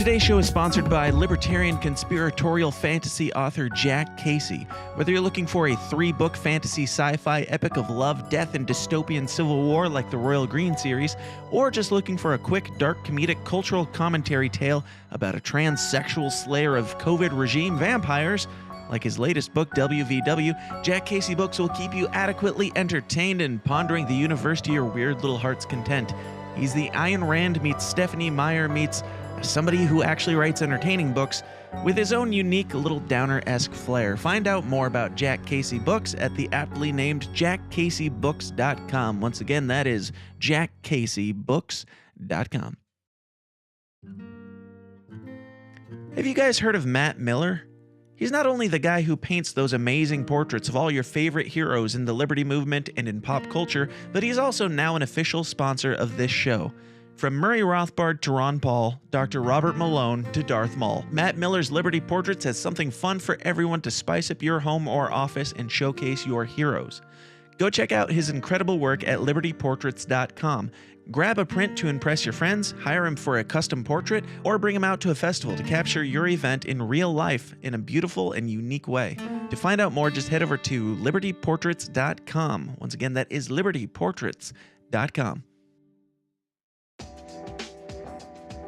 Today's show is sponsored by libertarian conspiratorial fantasy author Jack Casey. Whether you're looking for a 3-book fantasy sci-fi epic of love, death, and dystopian civil war like the Royal Green series, or just looking for a quick, dark, comedic, cultural commentary tale about a transsexual slayer of COVID regime vampires, like his latest book, WVW, Jack Casey Books will keep you adequately entertained and pondering the universe to your weird little heart's content. He's the Ayn Rand meets Stephanie Meyer meets somebody who actually writes entertaining books with his own unique little downer-esque flair. Find out more about Jack Casey Books at the aptly named jackcaseybooks.com. Once again, that is jackcaseybooks.com. Have you guys heard of Matt Miller? He's not only the guy who paints those amazing portraits of all your favorite heroes in the liberty movement and in pop culture, but he's also now an official sponsor of this show. From Murray Rothbard to Ron Paul, Dr. Robert Malone to Darth Maul, Matt Miller's Liberty Portraits has something fun for everyone to spice up your home or office and showcase your heroes. Go check out his incredible work at libertyportraits.com. Grab a print to impress your friends, hire him for a custom portrait, or bring him out to a festival to capture your event in real life in a beautiful and unique way. To find out more, just head over to libertyportraits.com. Once again, that is libertyportraits.com.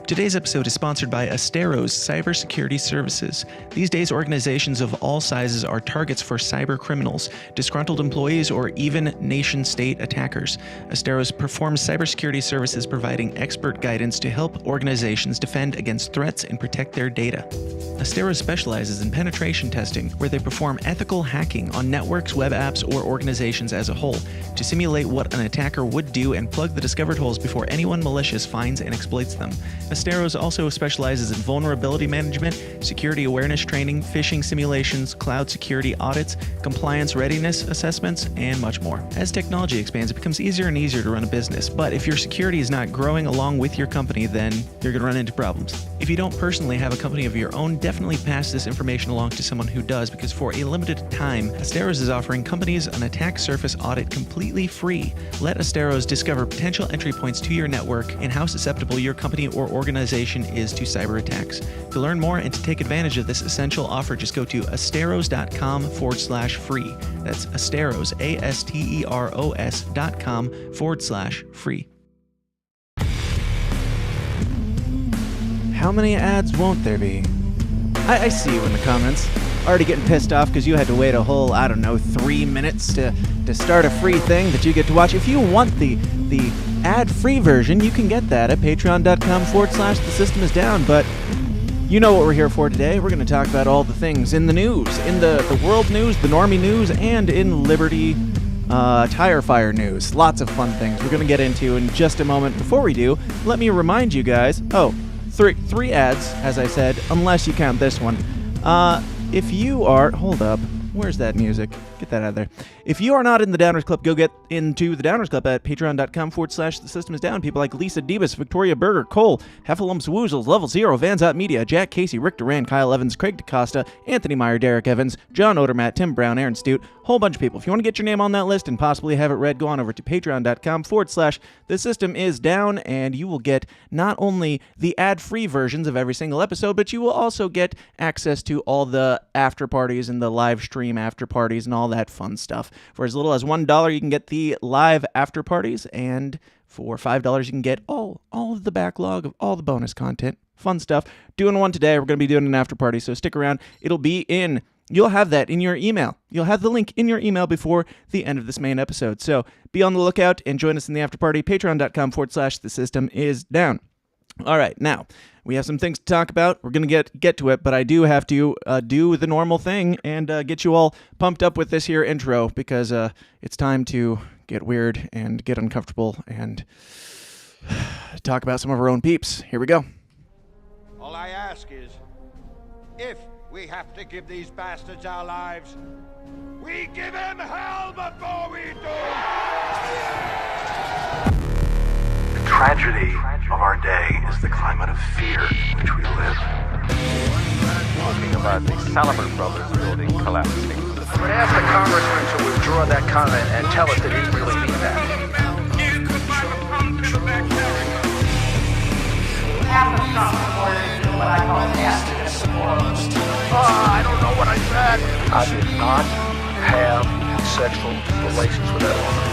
Today's episode is sponsored by Astero's Cybersecurity Services. These days, organizations of all sizes are targets for cyber criminals, disgruntled employees, or even nation-state attackers. Astero's performs cybersecurity services providing expert guidance to help organizations defend against threats and protect their data. Astero specializes in penetration testing, where they perform ethical hacking on networks, web apps, or organizations as a whole, to simulate what an attacker would do and plug the discovered holes before anyone malicious finds and exploits them. Asteros also specializes in vulnerability management, security awareness training, phishing simulations, cloud security audits, compliance readiness assessments, and much more. As technology expands, it becomes easier and easier to run a business, but if your security is not growing along with your company, then you're going to run into problems. If you don't personally have a company of your own, definitely pass this information along to someone who does, because for a limited time, Asteros is offering companies an attack surface audit completely free. Let Asteros discover potential entry points to your network and how susceptible your company or organization is to cyber attacks. To learn more and to take advantage of this essential offer, just go to asteros.com/free. That's Asteros, ASTEROS.com/free. How many ads won't there be? I see you in the comments. Already getting pissed off because you had to wait a whole, 3 minutes to start a free thing that you get to watch. If you want the ad-free version, you can get that at patreon.com/the system is down. But you know what we're here for today. We're going to talk about all the things in the news, in the world news, the normie news, and in Liberty tire fire news. Lots of fun things we're going to get into in just a moment. Before we do, let me remind you guys, three ads, as I said, unless you count this one. If you are, hold up, where's that music? Get that out of there. If you are not in the Downers Club, go get into the Downers Club at patreon.com/the system is down. People like Lisa Debus, Victoria Berger, Cole, Heffalumps Woozles, Level Zero, Vanzot Media, Jack Casey, Rick Duran, Kyle Evans, Craig DaCosta, Anthony Meyer, Derek Evans, John Odermatt, Tim Brown, Aaron Stute, whole bunch of people. If you want to get your name on that list and possibly have it read, go on over to patreon.com/the system is down, and you will get not only the ad-free versions of every single episode, but you will also get access to all the after parties and the live stream after parties and all that fun stuff. For as little as $1, you can get the live after parties, and for $5, you can get all of the backlog of all the bonus content. Fun stuff. Doing one today. We're going to be doing an after party, so stick around. You'll have that in your email. You'll have the link in your email before the end of this main episode. So be on the lookout and join us in the after party. Patreon.com/the system is down. All right, now we have some things to talk about. We're going to get to it, but I do have to do the normal thing and get you all pumped up with this here intro, because it's time to get weird and get uncomfortable and talk about some of our own peeps. Here we go. All I ask is, if we have to give these bastards our lives, we give them hell before we do! The tragedy of our day is the climate of fear in which we live. Talking about the Salomon Brothers building collapsing. I would ask the congressman to withdraw that comment and tell us that he didn't really mean that. Half a shot before what I call nastiness or, I don't know what I said. I did not have sexual relations with that woman.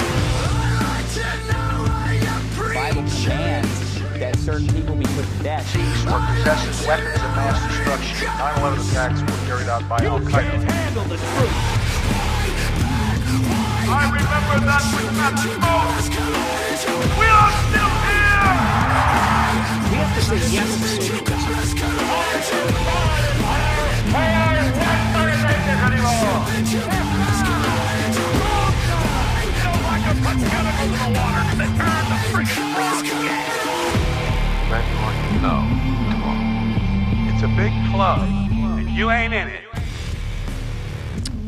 The Bible commands that certain people be put to death. Thieves were possessing weapons of mass destruction. 9/11 attacks were carried out by Al-Qaeda. Handle the truth. I remember that with that smoke. We are still here! We have to say yes to social justice. No, it's a big club, and you ain't in it.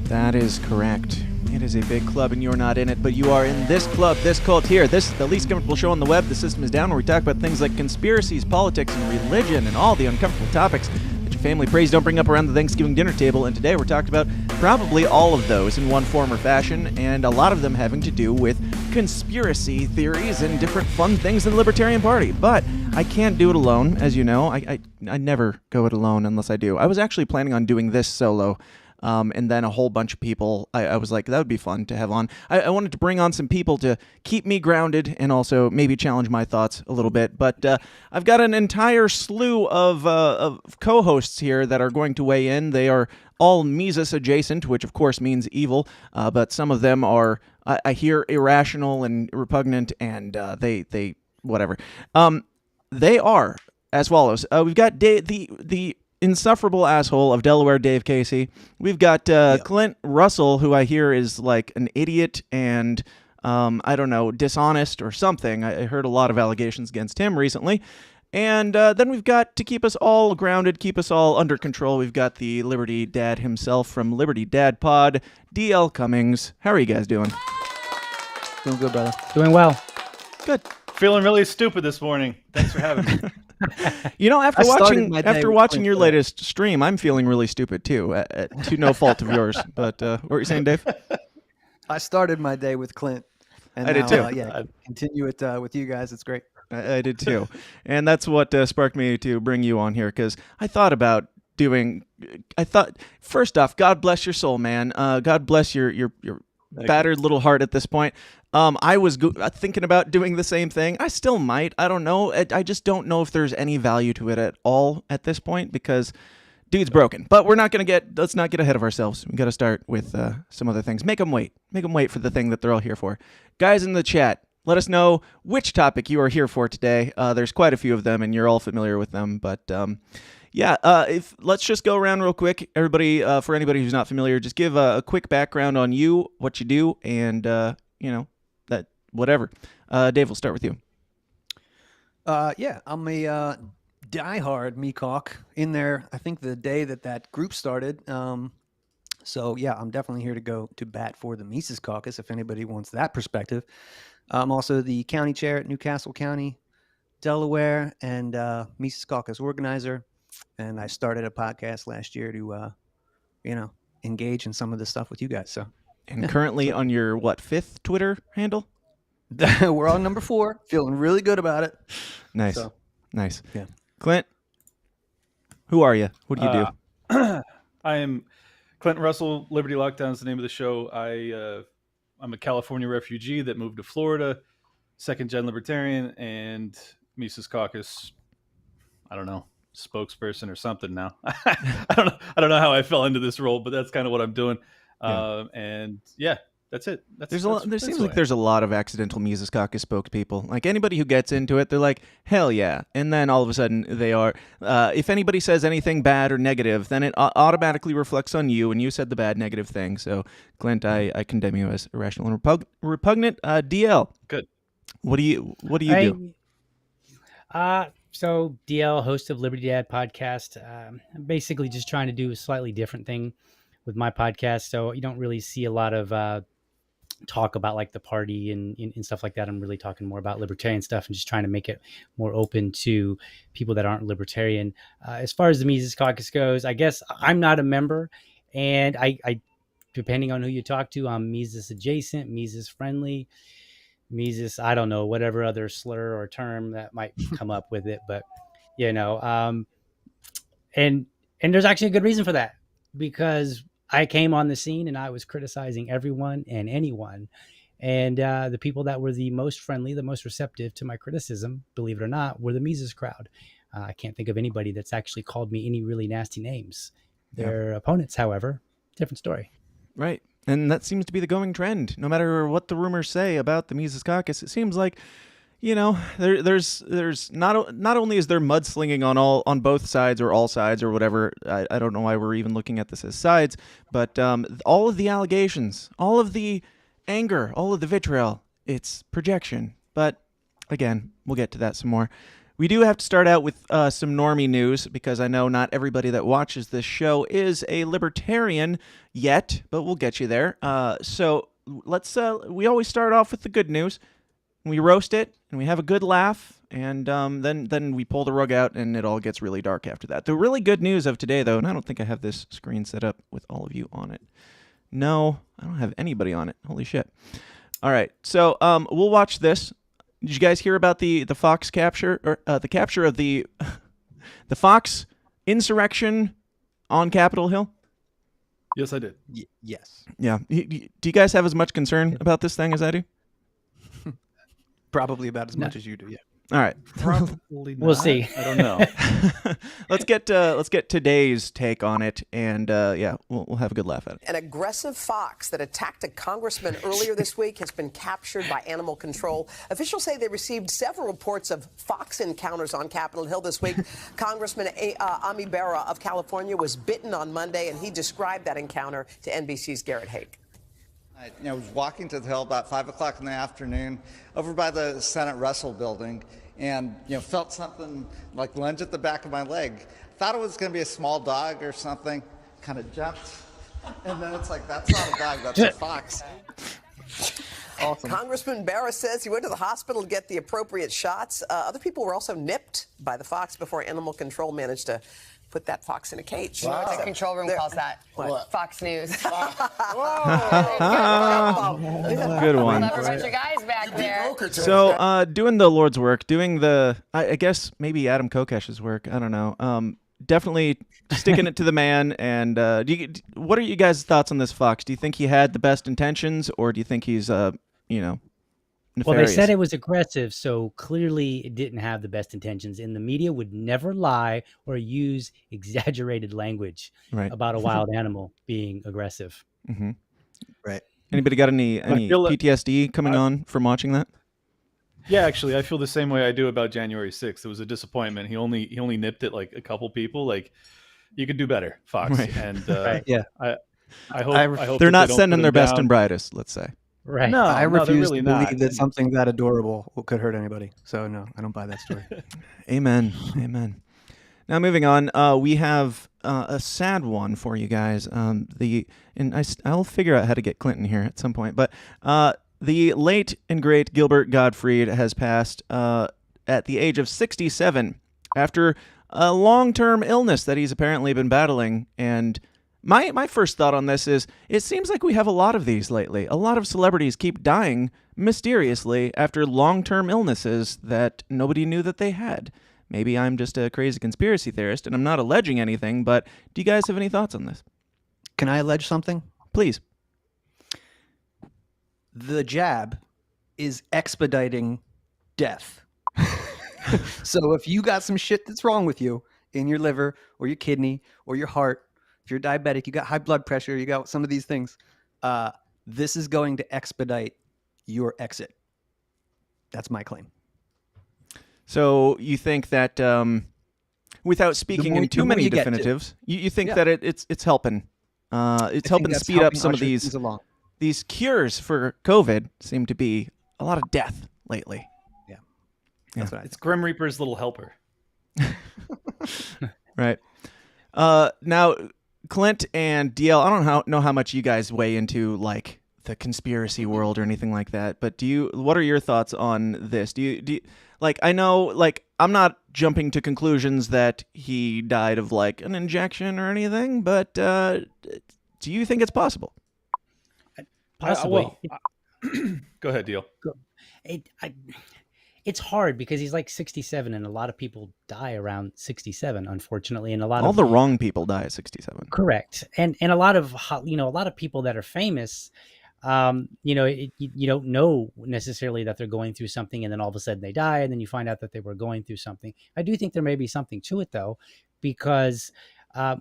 That is correct. It is a big club and you're not in it, but you are in this club, this cult here. This is the least comfortable show on the web. The System is Down, where we talk about things like conspiracies, politics, and religion, and all the uncomfortable topics that your family prays don't bring up around the Thanksgiving dinner table. And today we're talking about probably all of those in one form or fashion, and a lot of them having to do with conspiracy theories and different fun things in the Libertarian Party. But I can't do it alone, as you know. I never go it alone unless I do. I was actually planning on doing this solo. And then a whole bunch of people, I was like, that would be fun to have on. I wanted to bring on some people to keep me grounded and also maybe challenge my thoughts a little bit. But I've got an entire slew of co-hosts here that are going to weigh in. They are all Mises adjacent, which of course means evil, but some of them are, I hear, irrational and repugnant, and they whatever. They are as follows. We've got the insufferable asshole of Delaware, Dave Casey. We've got Clint Russell, who I hear is like an idiot and, I don't know, dishonest or something. I heard a lot of allegations against him recently. And then we've got, to keep us all grounded, keep us all under control, we've got the Liberty Dad himself from Liberty Dad Pod, DL Cummings. How are you guys doing? Doing good, brother. Doing well. Good. Feeling really stupid this morning. Thanks for having me. You know, after watching your Clint. latest stream, I'm feeling really stupid too, to no fault of yours. But what were you saying, Dave? I started my day with Clint. And I did too. Continue it with you guys. It's great. I did too. And that's what sparked me to bring you on here, because I thought about first off, God bless your soul, man. God bless your battered little heart at this point. I was thinking about doing the same thing. I still might. I don't know. I just don't know if there's any value to it at all at this point, because dude's broken. But let's not get ahead of ourselves. We got to start with some other things. Make them wait. Make them wait for the thing that they're all here for. Guys in the chat, let us know which topic you are here for today. There's quite a few of them, and you're all familiar with them. But let's just go around real quick. Everybody, for anybody who's not familiar, just give a quick background on you, what you do, and that whatever. Dave, we'll start with you. I'm a diehard Mecock in there. I think the day that group started. So yeah, I'm definitely here to go to bat for the Mises Caucus if anybody wants that perspective. I'm also the county chair at Newcastle County, Delaware, and Mises Caucus organizer. And I started a podcast last year to, engage in some of this stuff with you guys. So, and currently on your fifth Twitter handle? We're on number 4. Feeling really good about it. Nice, so, nice. Yeah. Clint, who are you? What do you do? I am Clint Russell. Liberty Lockdown is the name of the show. I'm a California refugee that moved to Florida, second-gen libertarian, and Mises Caucus. I don't know, spokesperson or something now. I don't know how I fell into this role, but that's kind of what I'm doing. And yeah, that's it. There seems like there's a lot of accidental Mises Caucus spokespeople. Like anybody who gets into it, they're like, hell yeah. And then all of a sudden they are, if anybody says anything bad or negative, then it automatically reflects on you, and you said the bad, negative thing. So Clint, I condemn you as irrational and repugnant. DL. Good. What do you do? So DL, host of Liberty Dad podcast. I'm basically just trying to do a slightly different thing with my podcast. So you don't really see a lot of talk about like the party and stuff like that. I'm really talking more about libertarian stuff and just trying to make it more open to people that aren't libertarian. As far as the Mises Caucus goes, I guess I'm not a member, and I depending on who you talk to, I'm Mises adjacent, Mises friendly, Mises, I don't know, whatever other slur or term that might come up with it. But, and there's actually a good reason for that, because I came on the scene and I was criticizing everyone and anyone. And the people that were the most friendly, the most receptive to my criticism, believe it or not, were the Mises crowd. I can't think of anybody that's actually called me any really nasty names. Their opponents, however, different story. Right. And that seems to be the going trend. No matter what the rumors say about the Mises Caucus, it seems like, you know, there's not only is there mudslinging on both sides or all sides or whatever. I don't know why we're even looking at this as sides, but all of the allegations, all of the anger, all of the vitriol, it's projection. But again, we'll get to that some more. We do have to start out with some normie news, because I know not everybody that watches this show is a libertarian yet, but we'll get you there. So let's we always start off with the good news. We roast it and we have a good laugh, and then we pull the rug out and it all gets really dark after that. The really good news of today, though, and I don't think I have this screen set up with all of you on it. No, I don't have anybody on it. Holy shit. All right, so we'll watch this. Did you guys hear about the Fox capture, or the capture of the the Fox insurrection on Capitol Hill? Yes, I did. Yes. Yeah. Do you guys have as much concern about this thing as I do? Probably about as much as you do, yeah. All right. Probably not. We'll see. I don't know. let's get today's take on it, and we'll have a good laugh at it. An aggressive fox that attacked a congressman earlier this week has been captured by animal control. Officials say they received several reports of fox encounters on Capitol Hill this week. Congressman Ami Bera of California was bitten on Monday, and he described that encounter to NBC's Garrett Haake. I was walking to the Hill about 5 o'clock in the afternoon over by the Senate Russell building, and felt something like lunge at the back of my leg. Thought it was going to be a small dog or something. Kind of jumped, and then it's like, that's not a dog, that's a fox. Awesome. Congressman Bera says he went to the hospital to get the appropriate shots. Other people were also nipped by the fox before animal control managed to put that fox in a cage. Wow. The control room calls that Fox News. Good one. Clever bunch of guys back there. So, doing the Lord's work, doing I guess maybe Adam Kokesh's work. I don't know. Definitely sticking it to the man. And what are you guys' thoughts on this fox? Do you think he had the best intentions, or do you think he's, nefarious? Well, they said it was aggressive, so clearly it didn't have the best intentions. And the media would never lie or use exaggerated language about a wild animal being aggressive. Mm-hmm. Right. Anybody got any PTSD coming on from watching that? Yeah, actually, I feel the same way I do about January 6th. It was a disappointment. He only nipped at like a couple people. Like, you could do better, Fox. Right. And yeah, I hope they're not they don't sending put their him best down. and brightest, let's say. Right. No, I refuse really to believe not. that something that adorable could hurt anybody. So no, I don't buy that story. Amen. Amen. Now moving on, we have a sad one for you guys. I'll figure out how to get Clinton here at some point. But the late and great Gilbert Gottfried has passed at the age of 67 after a long-term illness that he's apparently been battling. And my first thought on this is, it seems like we have a lot of these lately. A lot of celebrities keep dying mysteriously after long-term illnesses that nobody knew that they had. Maybe I'm just a crazy conspiracy theorist, and I'm not alleging anything, but do you guys have any thoughts on this? Can I allege something? Please. The jab is expediting death. So if you got some shit that's wrong with you in your liver or your kidney or your heart, if you're diabetic, you got high blood pressure, you got some of these things, this is going to expedite your exit. That's my claim. So you think that, without speaking in too many definitives, you think that it's helping? It's helping speed up some of these cures for COVID. Seem to be a lot of death lately. Yeah, that's right. It's Grim Reaper's little helper. Right. Now, Clint and DL, I don't know how much you guys weigh into like the conspiracy world or anything like that, but what are your thoughts on this? Do you like, I know, like, I'm not jumping to conclusions that he died of like an injection or anything, but do you think it's possible? Possibly. Go ahead, DL. it's hard because he's like 67, and a lot of people die around 67, unfortunately, and a lot All of the wrong people die at 67. correct, and a lot of a lot of people that are famous, you don't know necessarily that they're going through something, and then all of a sudden they die, and then you find out that they were going through something. I do think there may be something to it though, because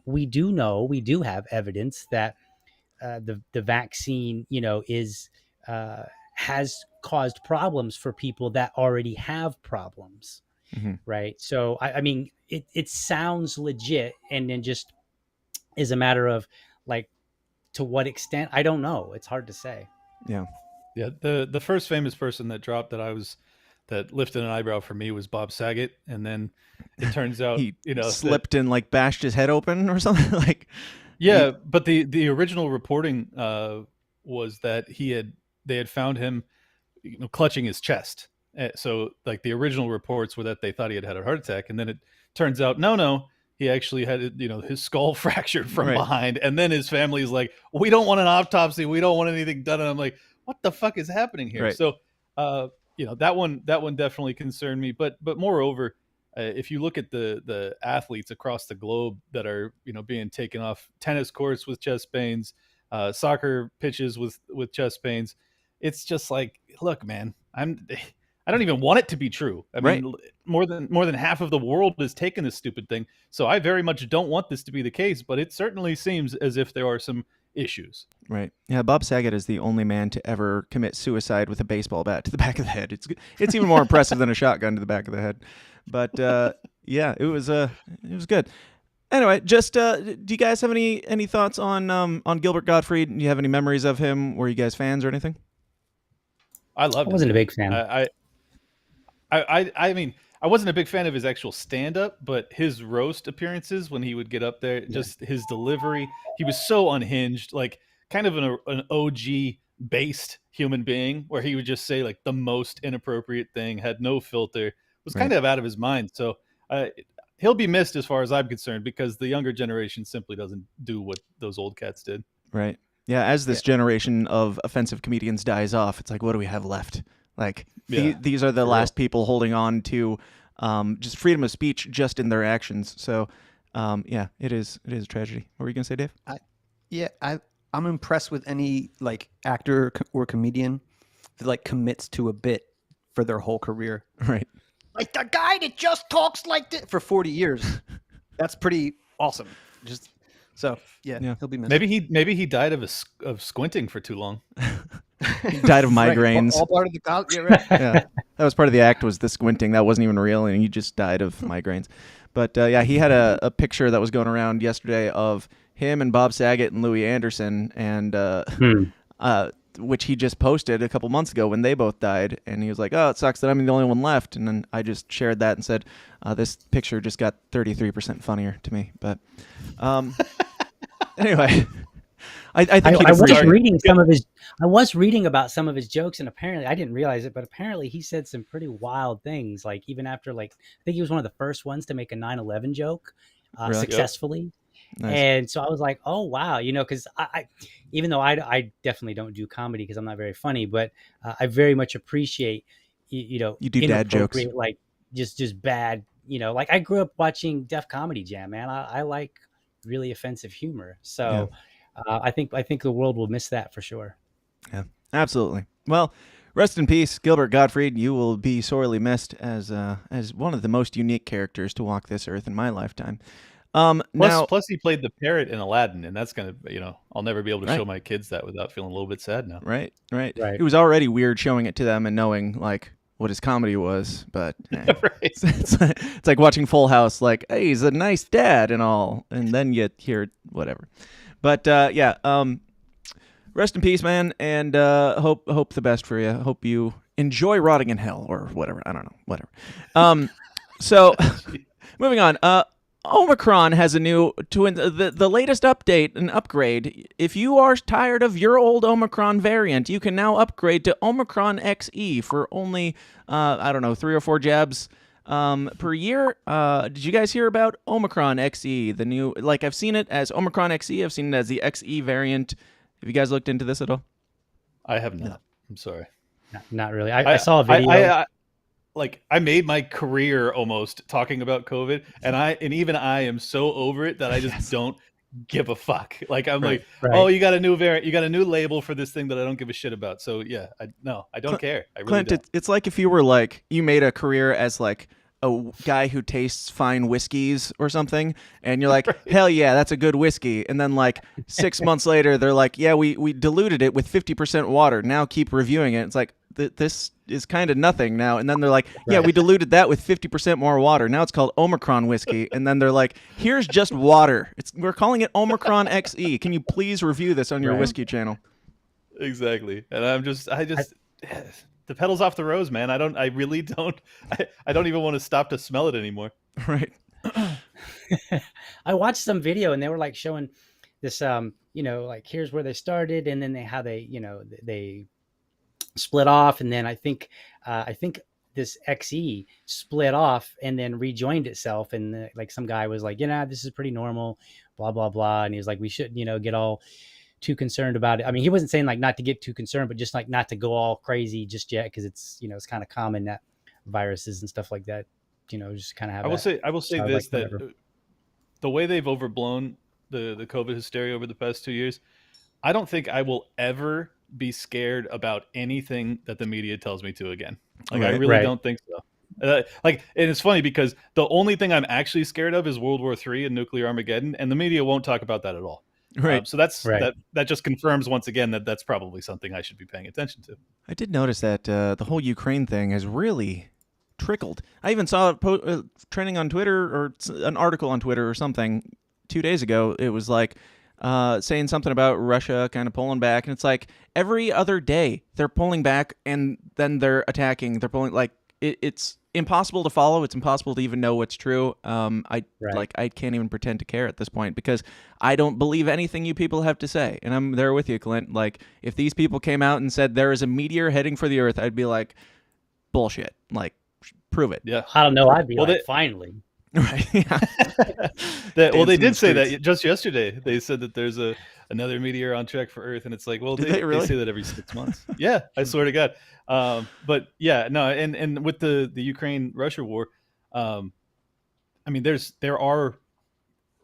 we do have evidence that the vaccine, is has caused problems for people that already have problems, right? So I mean, it sounds legit, and then just is a matter of like, to what extent, I don't know. It's hard to say. Yeah. The first famous person that dropped that lifted an eyebrow for me was Bob Saget, and then it turns out He slipped and like bashed his head open or something. Like, yeah, but the original reporting was that they had found him, clutching his chest. So like the original reports were that they thought he had a heart attack, and then it turns out no, he actually had his skull fractured from behind. And then his family's like, we don't want an autopsy, we don't want anything done. And I'm like, what the fuck is happening here? Right. So that one definitely concerned me. But moreover, if you look at the athletes across the globe that are being taken off tennis courts with chest pains, soccer pitches with chest pains, it's just like, look, man, I don't even want it to be true. I mean, more than half of the world has taken this stupid thing. So I very much don't want this to be the case, but it certainly seems as if there are some issues. Right. Yeah, Bob Saget is the only man to ever commit suicide with a baseball bat to the back of the head. It's even more impressive than a shotgun to the back of the head. But yeah, it was good. Anyway, just do you guys have any thoughts on Gilbert Gottfried? Do you have any memories of him? Were you guys fans or anything? I loved him. I wasn't a big fan. I mean, I wasn't a big fan of his actual stand-up, but his roast appearances when he would get up there, just his delivery, he was so unhinged, like kind of an OG-based human being, where he would just say like the most inappropriate thing, had no filter, was kind of out of his mind. So he'll be missed as far as I'm concerned, because the younger generation simply doesn't do what those old cats did. Right. Yeah, as this generation of offensive comedians dies off, it's like, what do we have left? Like, these are the last people holding on to just freedom of speech just in their actions. So, yeah, it is a tragedy. What were you going to say, Dave? I'm impressed with any like actor or comedian that like commits to a bit for their whole career. Right. Like the guy that just talks like this for 40 years. That's pretty awesome. So yeah, he'll be missed. Maybe he died of squinting for too long. He died of migraines. All part of the right. Yeah, that was part of the act, was the squinting. That wasn't even real, and he just died of migraines. But yeah, he had a picture that was going around yesterday of him and Bob Saget and Louis Anderson, and which he just posted a couple months ago when they both died, and he was like, "Oh, it sucks that I'm the only one left." And then I just shared that and said, "This picture just got 33% funnier to me." But anyway, I think I was reading about some of his jokes, and apparently I didn't realize it, but apparently he said some pretty wild things. Like even after, like, I think he was one of the first ones to make a 9/11 joke successfully. Nice. And so I was like, oh, wow. Because I even though I definitely don't do comedy because I'm not very funny, but I very much appreciate, you do dad jokes, like just bad, like I grew up watching Def Comedy Jam, man. I like really offensive humor. So I think the world will miss that for sure. Yeah, absolutely. Well, rest in peace, Gilbert Gottfried. You will be sorely missed as one of the most unique characters to walk this earth in my lifetime. Plus he played the parrot in Aladdin, and that's gonna, I'll never be able to show my kids that without feeling a little bit sad now. Right. It was already weird showing it to them and knowing like what his comedy was, but it's like watching Full House. Like, hey, he's a nice dad and all, and then you hear whatever. But rest in peace, man, and hope the best for you. Hope you enjoy rotting in hell or whatever. I don't know, whatever. So moving on. Omicron has a new the latest update and upgrade. If you are tired of your old Omicron variant, you can now upgrade to Omicron XE for only 3 or 4 jabs per year. Did you guys hear about Omicron XE? The new, like, I've seen it as Omicron XE. I've seen it as the XE variant. Have you guys looked into this at all? I have not. I'm sorry. Not really. I saw a video. like I made my career almost talking about COVID, and even I am so over it that I just don't give a fuck. Like I'm like, oh, you got a new variant, you got a new label for this thing that I don't give a shit about. So yeah, I don't care. I really Clint, don't. it's like if you were like you made a career as like a guy who tastes fine whiskeys or something, and you're like, hell yeah, that's a good whiskey. And then like 6 months later, they're like, yeah, we diluted it with 50% water. Now keep reviewing it. It's like, this is kind of nothing now. And then they're like, yeah, we diluted that with 50% more water. Now it's called Omicron whiskey. And then they're like, here's just water. We're calling it Omicron XE. Can you please review this on your whiskey channel? Exactly. And I just the pedal's off the rose, man. I really don't even want to stop to smell it anymore. Right. I watched some video and they were like showing this, like here's where they started and then they split off. And then I think this XE split off and then rejoined itself. And like some guy was like, this is pretty normal, blah, blah, blah. And he was like, we shouldn't, get all too concerned about it. I mean, he wasn't saying like not to get too concerned, but just like not to go all crazy just yet, because it's it's kind of common that viruses and stuff like that, just kind of have. I will say this, that the way they've overblown the COVID hysteria over the past 2 years, I don't think I will ever be scared about anything that the media tells me to again. Like I really don't think so. And it's funny because the only thing I'm actually scared of is World War III and nuclear Armageddon, and the media won't talk about that at all. Right. So that just confirms once again that that's probably something I should be paying attention to. I did notice that the whole Ukraine thing has really trickled. I even saw it trending on Twitter, or an article on Twitter or something 2 days ago. It was like saying something about Russia kind of pulling back, and it's like every other day they're pulling back and then they're attacking. They're pulling it's impossible to follow. It's impossible to even know what's true. I can't even pretend to care at this point because I don't believe anything you people have to say. And I'm there with you, Clint. Like if these people came out and said there is a meteor heading for the Earth, I'd be like, bullshit. Like, prove it. Yeah. I don't know. I'd be finally. Right. Yeah. They did say that just yesterday. They said that there's another meteor on track for Earth, and it's like, well, they say that every 6 months. Yeah, I swear to God. But yeah, no, and with the Ukraine-Russia war, I mean, there are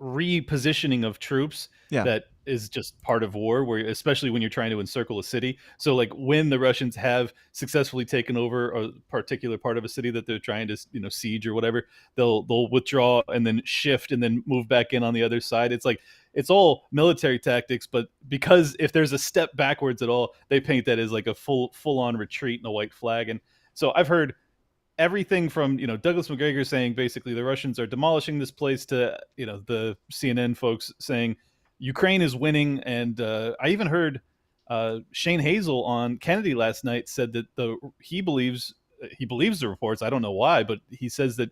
repositioning of troops that is just part of war, where especially when you're trying to encircle a city. So like when the Russians have successfully taken over a particular part of a city that they're trying to siege or whatever, they'll withdraw and then shift and then move back in on the other side. It's like it's all military tactics, but because if there's a step backwards at all, they paint that as like a full on retreat and a white flag. And so I've heard everything from Douglas McGregor saying basically the Russians are demolishing this place to the CNN folks saying Ukraine is winning, and I even heard Shane Hazel on Kennedy last night said that he believes the reports. I don't know why, but he says that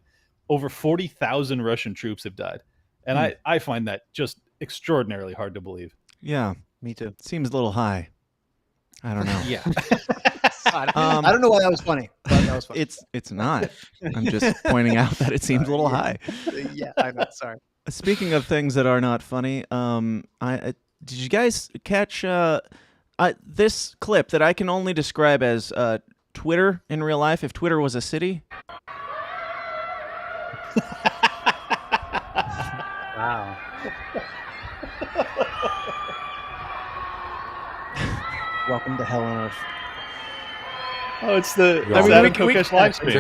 over 40,000 Russian troops have died, and I find that just extraordinarily hard to believe. Yeah, me too. Seems a little high. I don't know. Yeah. I don't know why that was funny, but that was funny. It's not. I'm just pointing out that it seems a little high. Yeah, I know. Sorry. Speaking of things that are not funny, did you guys catch this clip that I can only describe as Twitter in real life? If Twitter was a city. Wow. Welcome to hell on earth. Oh, it's the Kokesh live stream.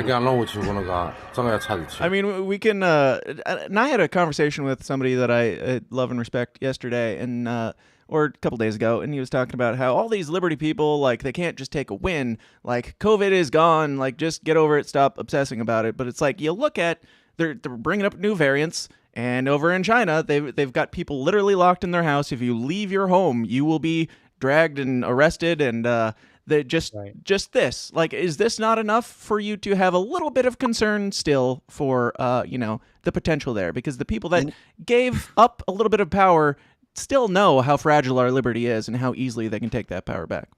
I mean, we can. And I had a conversation with somebody that I love and respect yesterday, and or a couple days ago, and he was talking about how all these liberty people, like, they can't just take a win. Like, COVID is gone. Like, just get over it. Stop obsessing about it. But it's like you look at they're bringing up new variants. And over in China, they've got people literally locked in their house. If you leave your home, you will be dragged and arrested. And just this, like, is this not enough for you to have a little bit of concern still for the potential there? Because the people that gave up a little bit of power still know how fragile our liberty is and how easily they can take that power back.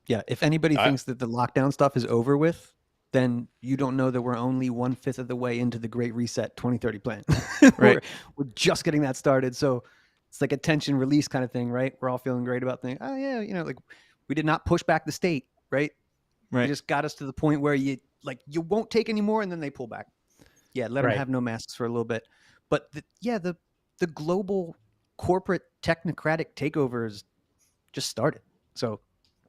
Yeah, if anybody thinks that the lockdown stuff is over with, then you don't know that we're only 1/5 of the way into the Great Reset 2030 plan. Right. We're just getting that started. So it's like a tension release kind of thing, right? We're all feeling great about things. Oh yeah, like we did not push back the state, right? Right. It just got us to the point where like you won't take any more, and then they pull back. Yeah, let them Right. have no masks for a little bit. But the global corporate technocratic takeovers just started. So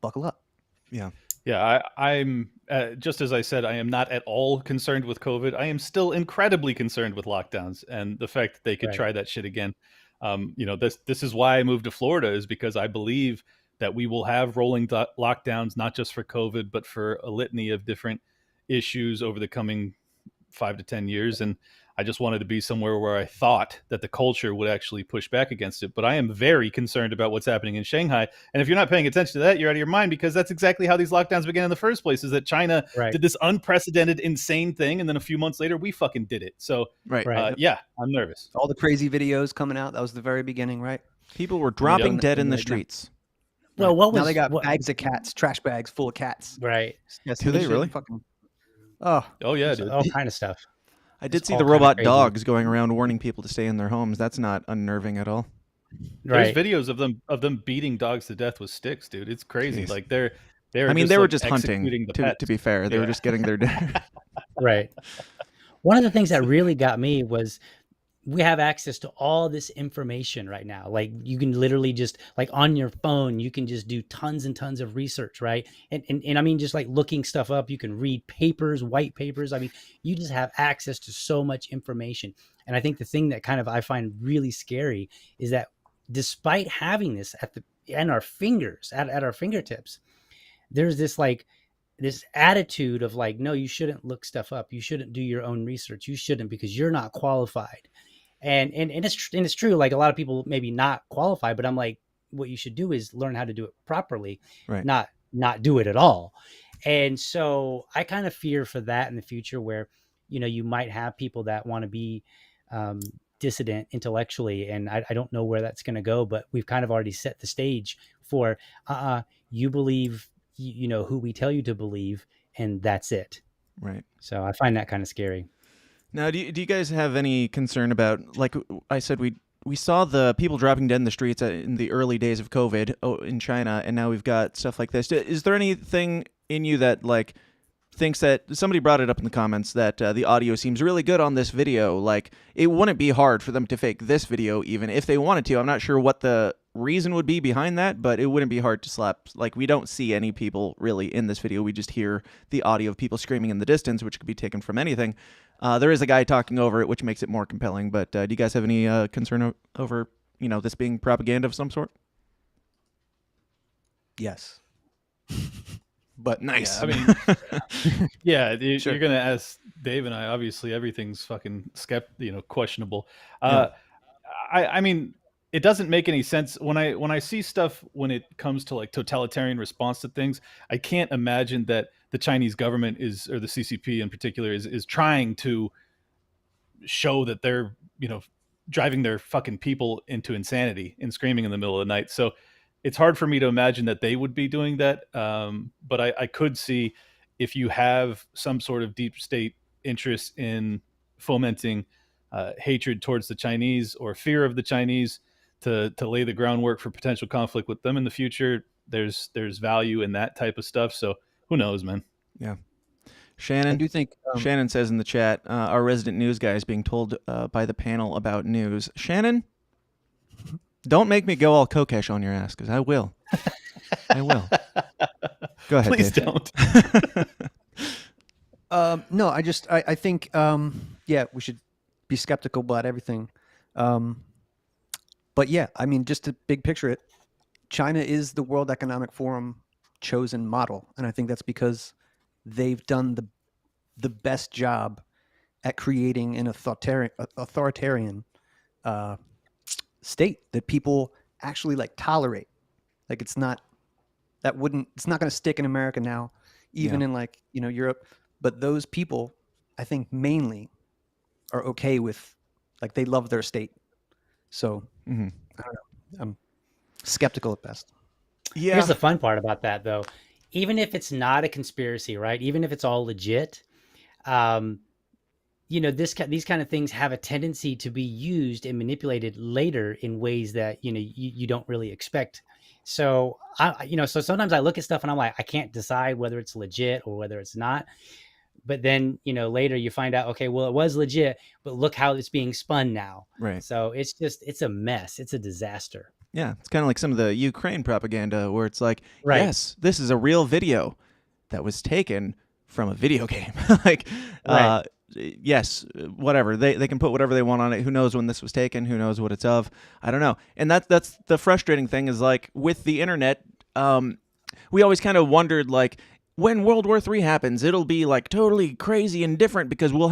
buckle up. Yeah. Yeah, I'm just as I said, I am not at all concerned with COVID. I am still incredibly concerned with lockdowns and the fact that they could Right. try that shit again. This is why I moved to Florida, is because I believe that we will have rolling lockdowns, not just for COVID, but for a litany of different issues over the coming 5 to 10 years. And I just wanted to be somewhere where I thought that the culture would actually push back against it. But I am very concerned about what's happening in Shanghai. And if you're not paying attention to that, you're out of your mind, because that's exactly how these lockdowns began in the first place, is that China did this unprecedented, insane thing. And then a few months later, we fucking did it. So yeah, I'm nervous. All the crazy videos coming out. That was the very beginning, right? People were dropping dead in the streets. Well, what was now they got bags of cats, trash bags full of cats. Right. Yes, Do they really? Fucking, oh yeah, dude. All kind of stuff. I did see the robot dogs going around warning people to stay in their homes. That's not unnerving at all. There's videos of them beating dogs to death with sticks, dude. It's crazy. Jeez. Like they were just hunting. To be fair, they were just getting their Right. One of the things that really got me was we have access to all this information right now. Like you can literally just like on your phone, you can just do tons and tons of research, right? And I mean, just like looking stuff up, you can read papers, white papers. I mean, you just have access to so much information. And I think the thing that kind of I find really scary is that despite having this at our fingers, at our fingertips, there's this like this attitude of like, no, you shouldn't look stuff up. You shouldn't do your own research. You shouldn't, because you're not qualified. And it's true. Like a lot of people maybe not qualified, but I'm like, what you should do is learn how to do it properly, right? Not do it at all. And so I kind of fear for that in the future, where, you might have people that want to be dissident intellectually. And I don't know where that's going to go, but we've kind of already set the stage for, you believe, who we tell you to believe, and that's it. Right. So I find that kind of scary. Now, do you guys have any concern about, like I said, we saw the people dropping dead in the streets in the early days of COVID in China, and now we've got stuff like this. Is there anything in you that like thinks that, somebody brought it up in the comments, that the audio seems really good on this video? Like, it wouldn't be hard for them to fake this video even if they wanted to. I'm not sure what the reason would be behind that, but it wouldn't be hard to slap. Like, we don't see any people really in this video. We just hear the audio of people screaming in the distance, which could be taken from anything. There is a guy talking over it, which makes it more compelling. But do you guys have any concern over, this being propaganda of some sort? Yes. But nice. Yeah, I mean, yeah, you're going to ask Dave and I, obviously everything's fucking questionable. I mean, it doesn't make any sense when I see stuff when it comes to like totalitarian response to things. I can't imagine that the Chinese government or the CCP in particular is trying to show that they're, driving their fucking people into insanity and screaming in the middle of the night. So it's hard for me to imagine that they would be doing that. But I could see, if you have some sort of deep state interest in fomenting hatred towards the Chinese or fear of the Chinese, to lay the groundwork for potential conflict with them in the future, there's value in that type of stuff. So who knows, man? Yeah. Shannon, I do think Shannon says in the chat, our resident news guy is being told by the panel about news. Shannon, don't make me go all Kokesh on your ass, because I will. I will. Go ahead, Please Dave. don't. No, I think, we should be skeptical about everything. But yeah, I mean, just to big picture it, China is the World Economic Forum chosen model. And I think that's because they've done the best job at creating an authoritarian state that people actually like tolerate. Like it's not going to stick in America now, even in like, Europe. But those people, I think mainly are okay with, like, they love their state. So I don't know. I'm skeptical at best. Yeah. Here's the fun part about that, though. Even if it's not a conspiracy, right? Even if it's all legit, these kind of things have a tendency to be used and manipulated later in ways that you don't really expect. So so sometimes I look at stuff and I'm like, I can't decide whether it's legit or whether it's not. but then, later you find out, okay, well, it was legit, but look how it's being spun now. Right. So it's a mess. It's a disaster. Yeah, it's kind of like some of the Ukraine propaganda where it's like, Right. yes, this is a real video that was taken from a video game. Like, Right. yes, whatever. They can put whatever they want on it. Who knows when this was taken? Who knows what it's of? I don't know. And that's the frustrating thing is, like, with the internet, we always kind of wondered, like, when World War III happens, it'll be like totally crazy and different because we'll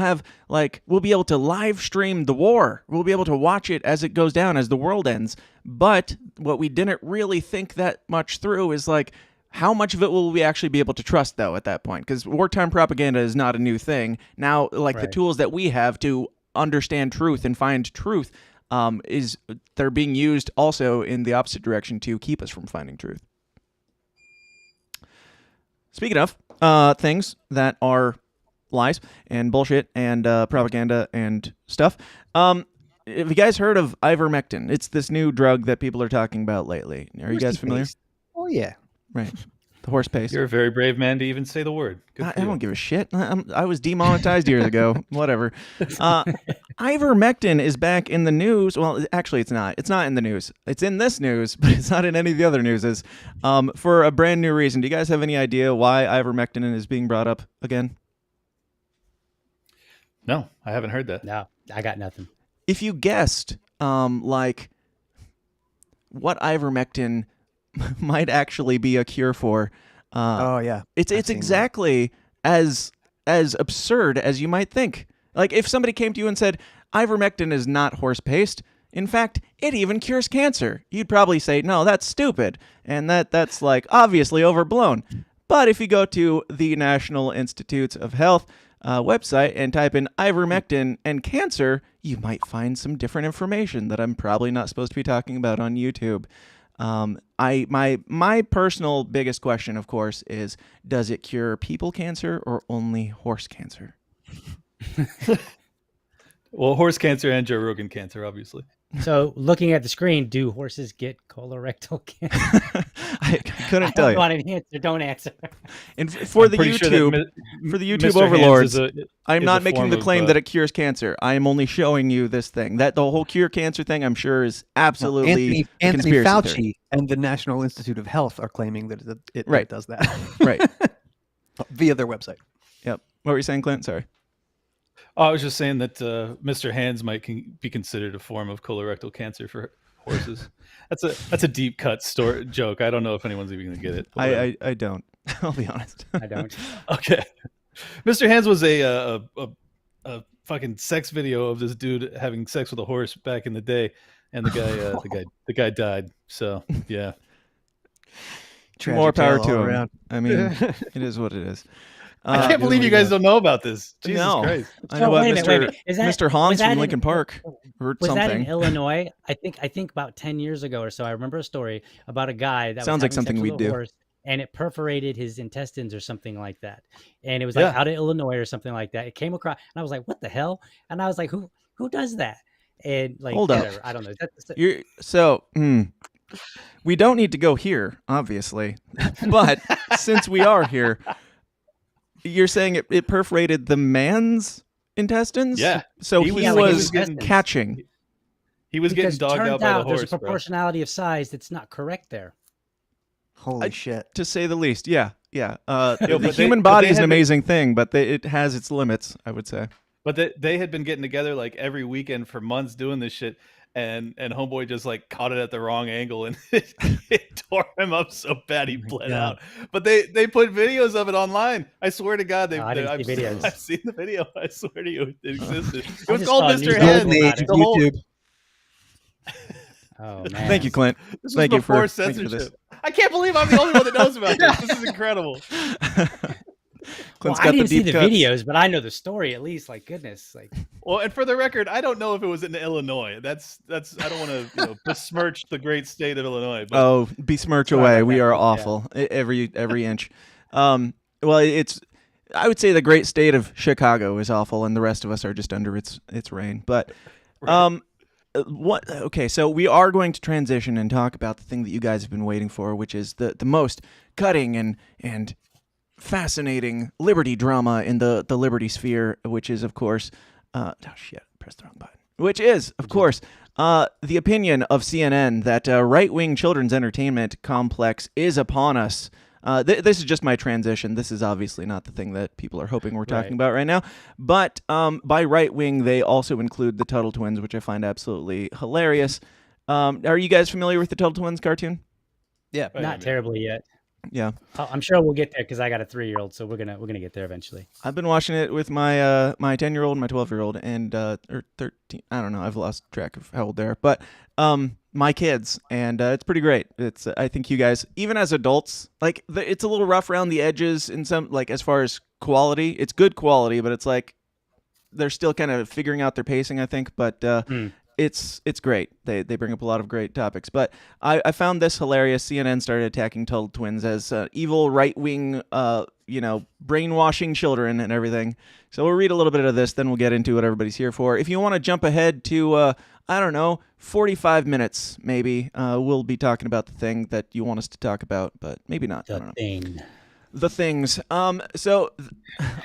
be able to live stream the war. We'll be able to watch it as it goes down, as the world ends. But what we didn't really think that much through is, like, how much of it will we actually be able to trust, though, at that point? Because wartime propaganda is not a new thing. Now, like, the Right. tools that we have to understand truth and find truth, they're being used also in the opposite direction to keep us from finding truth. Speaking of things that are lies and bullshit and propaganda and stuff, have you guys heard of ivermectin? It's this new drug that people are talking about lately. Are you guys familiar? Oh, yeah. Right. The horse paste. You're a very brave man to even say the word. Good for I you. don't give a shit. I was demonetized years ago. Whatever. Ivermectin is back in the news. Well, actually, it's not. It's not in the news. It's in this news, but it's not in any of the other newses. For a brand new reason. Do you guys have any idea why ivermectin is being brought up again? No, I haven't heard that. No, I got nothing. If you guessed, like, what ivermectin might actually be a cure for, Oh, yeah. it's I've seen exactly as absurd as you might think. Like, if somebody came to you and said, ivermectin is not horse paste, in fact, it even cures cancer, you'd probably say, no, that's stupid, and that's like obviously overblown. But if you go to the National Institutes of Health website and type in ivermectin and cancer, you might find some different information that I'm probably not supposed to be talking about on YouTube. My personal biggest question, of course, is, does it cure people cancer or only horse cancer? Well, horse cancer and Joe Rogan cancer, obviously. So, looking at the screen, do horses get colorectal cancer? I couldn't tell I you. don't want an answer. Don't answer. And for I'm the pretty sure that YouTube, Mi- for the YouTube Mr. Hands overlords, is I'm is not a making form the of, claim that it cures cancer. I am only showing you this thing. That the whole cure cancer thing, I'm sure, is absolutely a Anthony conspiracy Fauci theory. and the National Institute of Health are claiming that it Right. does that. Right. Via their website. Yep. What were you saying, Clint? Sorry. Oh, I was just saying that Mr. Hands might be considered a form of colorectal cancer for horses. That's a deep cut joke. I don't know if anyone's even going to get it. I don't. I'll be honest. I don't. Okay. Mr. Hands was a fucking sex video of this dude having sex with a horse back in the day, and the guy died. So yeah. More power tale to all him. around. I mean, it is what it is. I can't believe you guys don't know about this. Jesus no. Christ. I know So, about wait a minute. Mr. Hans was that from in- Lincoln Park or Was that in something. Illinois? I think about 10 years ago or so, I remember a story about a guy that Sounds was like having something sex with we'd a do. horse, and it perforated his intestines or something like that. And it was like out of Illinois or something like that. It came across, and I was like, "What the hell?" And I was like, "Who does that?" And like, Hold up. whatever, I don't know. We don't need to go here, obviously, but since we are here, you're saying it perforated the man's intestines? Yeah. So He he was- was he was getting- catching. He was because getting dogged turns out by the there's horse, a bro. proportionality of size that's not correct there. Holy shit. To say the least, yeah. The but human they body is an had been- amazing thing, but it has its limits, I would say. But they had been getting together like every weekend for months doing this shit, and homeboy just like caught it at the wrong angle, and it tore him up so bad he bled God. out. But they put videos of it online. I swear to God, I didn't see videos. I've seen the video. I swear to you, it existed. It I was just called saw a Mr. news Hands. article about it. The whole- YouTube. Oh man! Thank you, Clint. This was Thank you before for this. censorship. I can't believe I'm the only one that knows about this. This is incredible. Well, Clint's I got the didn't see deep the cuts. videos, but I know the story at least. Like goodness, like Well, and for the record, I don't know if it was in Illinois. That's I don't want to besmirch the great state of Illinois. But Oh, besmirch Sorry away. about We that. are Yeah. awful. Every inch. Well, I would say the great state of Chicago is awful, and the rest of us are just under its reign. But what? Okay, so we are going to transition and talk about the thing that you guys have been waiting for, which is the most cutting and fascinating liberty drama in the liberty sphere, which is, of course, pressed the wrong button. Which is, of course, the opinion of CNN that right-wing children's entertainment complex is upon us. This is just my transition. This is obviously not the thing that people are hoping we're talking about right now. But by right-wing, they also include the Tuttle Twins, which I find absolutely hilarious. Are you guys familiar with the Tuttle Twins cartoon? Yeah, not terribly yet. Yeah, I'm sure we'll get there because I got a 3-year-old, so we're gonna get there eventually. I've been watching it with my my 10-year-old and my 12-year-old and or 13. I don't know. I've lost track of how old they are, but my kids, and it's pretty great. It's I think you guys, even as adults, like it's a little rough around the edges in some, like as far as quality. It's good quality, but it's like they're still kind of figuring out their pacing, I think. But it's great. They bring up a lot of great topics. But I found this hilarious. CNN started attacking Tuttle Twins as evil right-wing, brainwashing children and everything. So we'll read a little bit of this, then we'll get into what everybody's here for. If you want to jump ahead to, 45 minutes maybe, we'll be talking about the thing that you want us to talk about, but maybe not. The thing. The things. So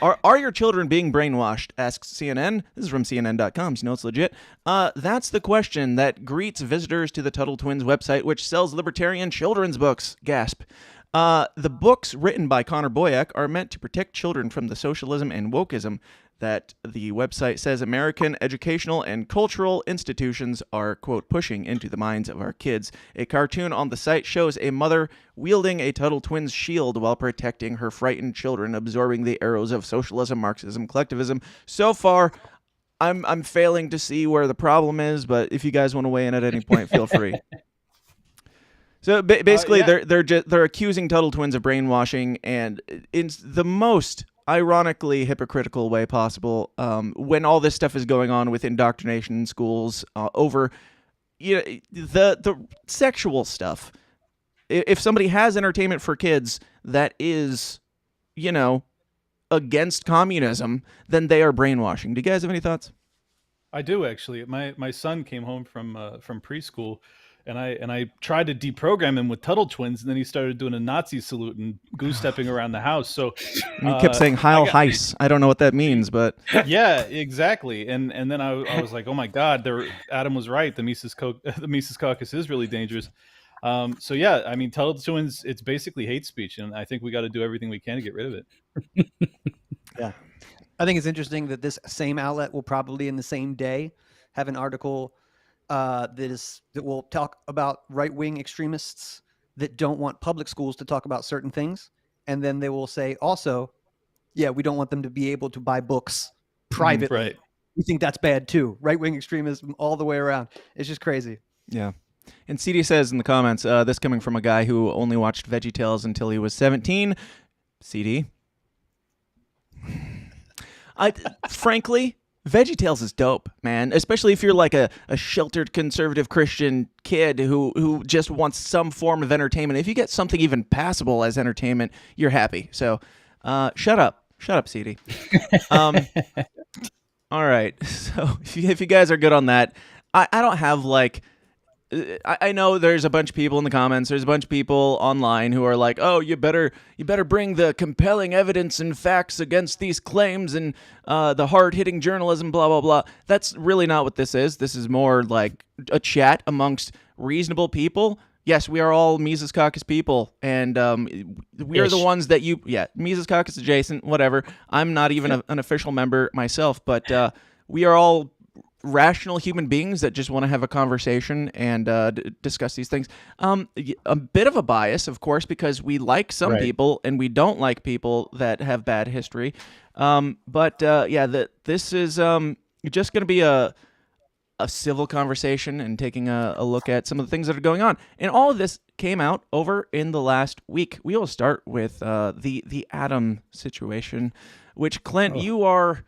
are your children being brainwashed? Asks CNN. This is from CNN.com, so you know it's legit. That's the question that greets visitors to the Tuttle Twins website, which sells libertarian children's books. Gasp. The books written by Connor Boyack are meant to protect children from the socialism and wokeism that the website says American educational and cultural institutions are, quote, pushing into the minds of our kids. A cartoon on the site shows a mother wielding a Tuttle Twins shield while protecting her frightened children, absorbing the arrows of socialism, Marxism, collectivism. So far, I'm failing to see where the problem is, but if you guys want to weigh in at any point, feel free. So basically, they're accusing Tuttle Twins of brainwashing, and in the most ironically hypocritical way possible, when all this stuff is going on with indoctrination in schools over the sexual stuff. If somebody has entertainment for kids that is, against communism, then they are brainwashing. Do you guys have any thoughts? I do, actually. My son came home from preschool, and I tried to deprogram him with Tuttle Twins, and then he started doing a Nazi salute and goose-stepping around the house. So he kept saying Heil Heiss. I don't know what that means, but yeah, exactly. And then I was like, oh my God, Adam was right. The Mises Caucus is really dangerous. So yeah, I mean, Tuttle Twins, it's basically hate speech, and I think we got to do everything we can to get rid of it. Yeah. I think it's interesting that this same outlet will probably in the same day have an article that will talk about right-wing extremists that don't want public schools to talk about certain things. And then they will say also, yeah, we don't want them to be able to buy books privately. Right. We think that's bad too. Right-wing extremism all the way around. It's just crazy. Yeah. And CD says in the comments, this coming from a guy who only watched VeggieTales until he was 17. CD. Frankly, VeggieTales is dope, man. Especially if you're like a sheltered conservative Christian kid who just wants some form of entertainment. If you get something even passable as entertainment, you're happy. So, shut up, CD. All right. So if you guys are good on that, I don't have like. I know there's a bunch of people in the comments. There's a bunch of people online who are like, "Oh, you better bring the compelling evidence and facts against these claims and the hard-hitting journalism, blah blah blah." That's really not what this is. This is more like a chat amongst reasonable people. Yes, we are all Mises Caucus people, and we are the ones that Mises Caucus adjacent, whatever. I'm not even an official member myself, but we are all rational human beings that just want to have a conversation and discuss these things. A bit of a bias, of course, because we like some people and we don't like people that have bad history. This is just going to be a civil conversation and taking a look at some of the things that are going on. And all of this came out over in the last week. We will start with the Adam situation, which, Clint, you are...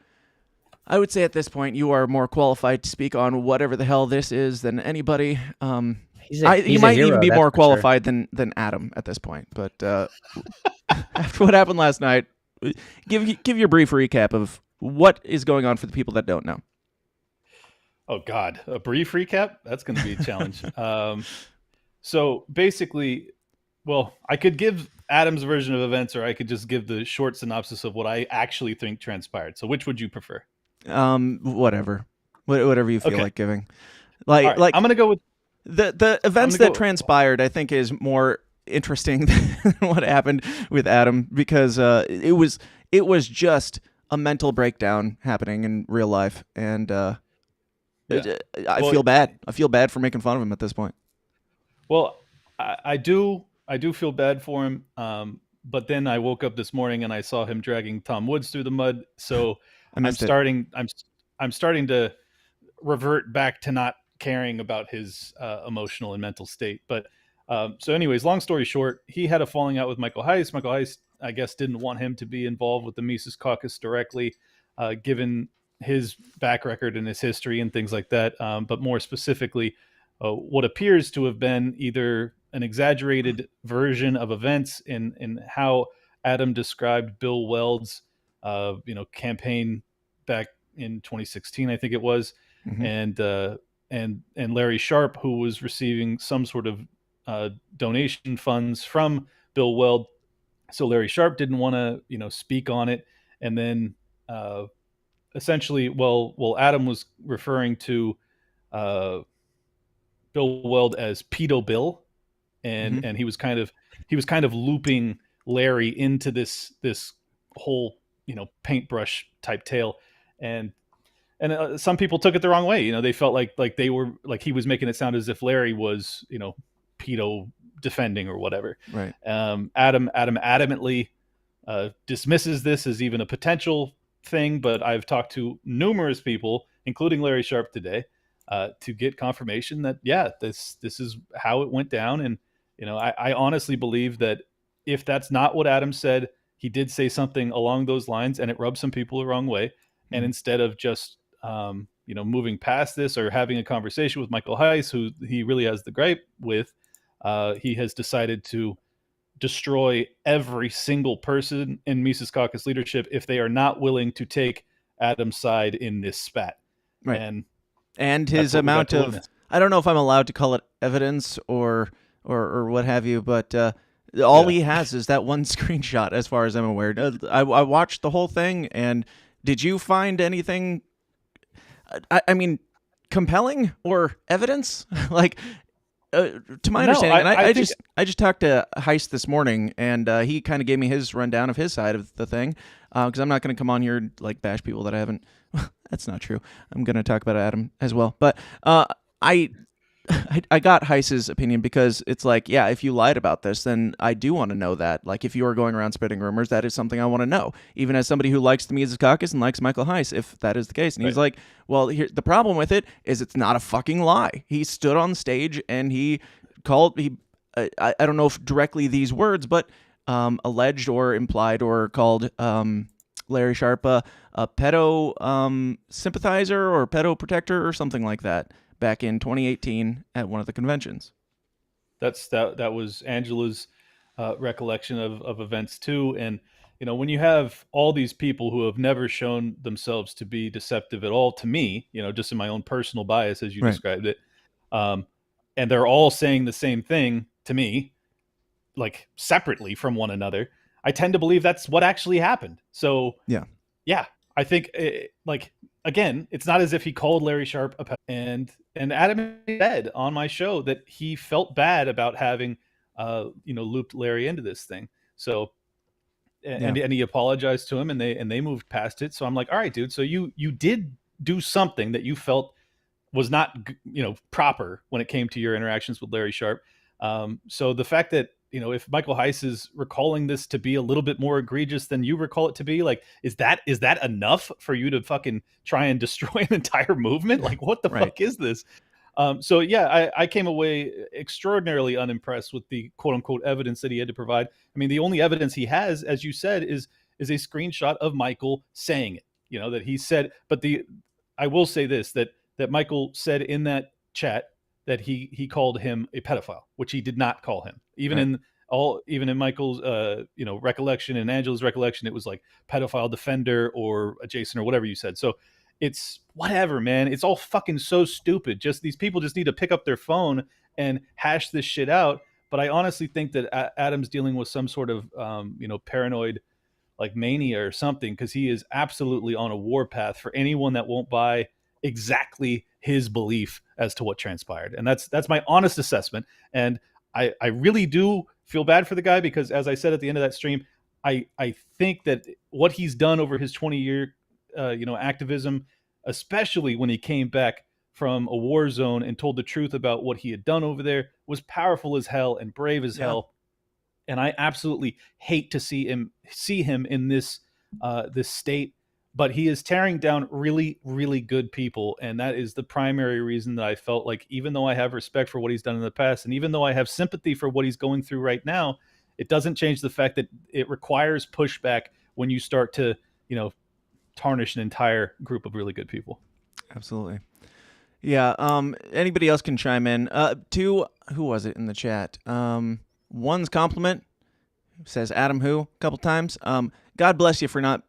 I would say at this point you are more qualified to speak on whatever the hell this is than anybody. You might even be more qualified than Adam at this point. But after what happened last night, give your brief recap of what is going on for the people that don't know. Oh God, a brief recap? That's going to be a challenge. So basically, well, I could give Adam's version of events, or I could just give the short synopsis of what I actually think transpired. So which would you prefer? Whatever you feel Okay. like giving. All right, I'm gonna go with the events that transpired. I think is more interesting than what happened with Adam, because it was just a mental breakdown happening in real life, and I feel bad. I feel bad for making fun of him at this point. Well, I do feel bad for him. But then I woke up this morning and I saw him dragging Tom Woods through the mud. So I'm starting to revert back to not caring about his emotional and mental state. But so anyways, long story short, he had a falling out with Michael Heiss. Michael Heiss, I guess, didn't want him to be involved with the Mises Caucus directly, given his back record and his history and things like that. But more specifically, what appears to have been either an exaggerated version of events in how Adam described Bill Weld's, campaign back in 2016, I think it was, and Larry Sharp, who was receiving some sort of donation funds from Bill Weld. So Larry Sharp didn't want to, speak on it, and then essentially, Adam was referring to Bill Weld as Pedo Bill, and he was kind of looping Larry into this whole paintbrush type tale, and some people took it the wrong way. They felt like they were like he was making it sound as if Larry was pedo defending or whatever. Right. Adam adamantly dismisses this as even a potential thing, but I've talked to numerous people, including Larry Sharp today, to get confirmation that this is how it went down. And I honestly believe that if that's not what Adam said, he did say something along those lines, and it rubbed some people the wrong way. And instead of just moving past this or having a conversation with Michael Heiss, who he really has the gripe with, he has decided to destroy every single person in Mises Caucus leadership if they are not willing to take Adam's side in this spat. Right. And his amount of, I don't know if I'm allowed to call it evidence or what have you, but all he has is that one screenshot, as far as I'm aware. I watched the whole thing, and did you find anything, I mean, compelling or evidence? To my understanding, I just talked to Heiss this morning, and he kind of gave me his rundown of his side of the thing, because I'm not going to come on here and bash people that I haven't. That's not true. I'm going to talk about Adam as well, but I got Heiss's opinion, because it's if you lied about this, then I do want to know that. If you are going around spreading rumors, that is something I want to know, even as somebody who likes the Mises Caucus and likes Michael Heiss, if that is the case. And he's like, well, here, the problem with it is it's not a fucking lie. He stood on stage and he called, I don't know if directly these words, but alleged or implied or called Larry Sharp a pedo sympathizer or pedo protector or something like that back in 2018 at one of the conventions. That was Angela's recollection of events too. And when you have all these people who have never shown themselves to be deceptive at all, to me, just in my own personal bias, as you described it, and they're all saying the same thing to me, separately from one another, I tend to believe that's what actually happened. So yeah, I think again, it's not as if he called Larry Sharp a pedo. And Adam said on my show that he felt bad about having looped Larry into this thing. So and he apologized to him, and they moved past it. So I'm like, all right, dude, so you did do something that you felt was not proper when it came to your interactions with Larry Sharp. So the fact that if Michael Heiss is recalling this to be a little bit more egregious than you recall it to be, is that enough for you to fucking try and destroy an entire movement? What the fuck is this? So yeah, I came away extraordinarily unimpressed with the quote unquote evidence that he had to provide. I mean, the only evidence he has, as you said, is a screenshot of Michael saying it, that he said, but I will say this, that Michael said in that chat that he called him a pedophile, which he did not call him. Even in Michael's recollection and Angela's recollection, it was pedophile defender or adjacent or whatever you said. So it's whatever, man. It's all fucking so stupid. Just these people just need to pick up their phone and hash this shit out. But I honestly think that Adam's dealing with some sort of paranoid like mania or something, because he is absolutely on a warpath for anyone that won't buy exactly his belief as to what transpired. And that's my honest assessment. And I really do feel bad for the guy, because as I said at the end of that stream, I think that what he's done over his 20-year activism, especially when he came back from a war zone and told the truth about what he had done over there, was powerful as hell and brave as hell. And I absolutely hate to see him in this state. But he is tearing down really, really good people. And that is the primary reason that I felt like, even though I have respect for what he's done in the past, and even though I have sympathy for what he's going through right now, it doesn't change the fact that it requires pushback when you start to, tarnish an entire group of really good people. Absolutely. Yeah. Anybody else can chime in. Who was it in the chat? One's compliment says Adam Who a couple times. God bless you for not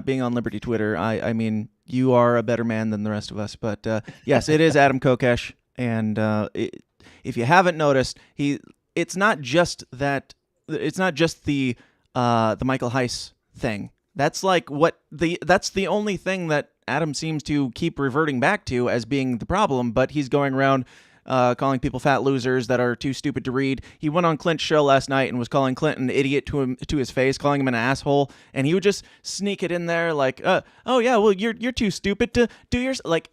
being on Liberty Twitter. I mean, you are a better man than the rest of us. But yes, it is Adam Kokesh. And if you haven't noticed, it's not just the Michael Heiss thing. That's that's the only thing that Adam seems to keep reverting back to as being the problem. But he's going around calling people fat losers that are too stupid to read. He went on Clint's show last night and was calling Clint an idiot to his face, calling him an asshole, and he would just sneak it in there like, oh yeah, well you're too stupid to do yours. Like,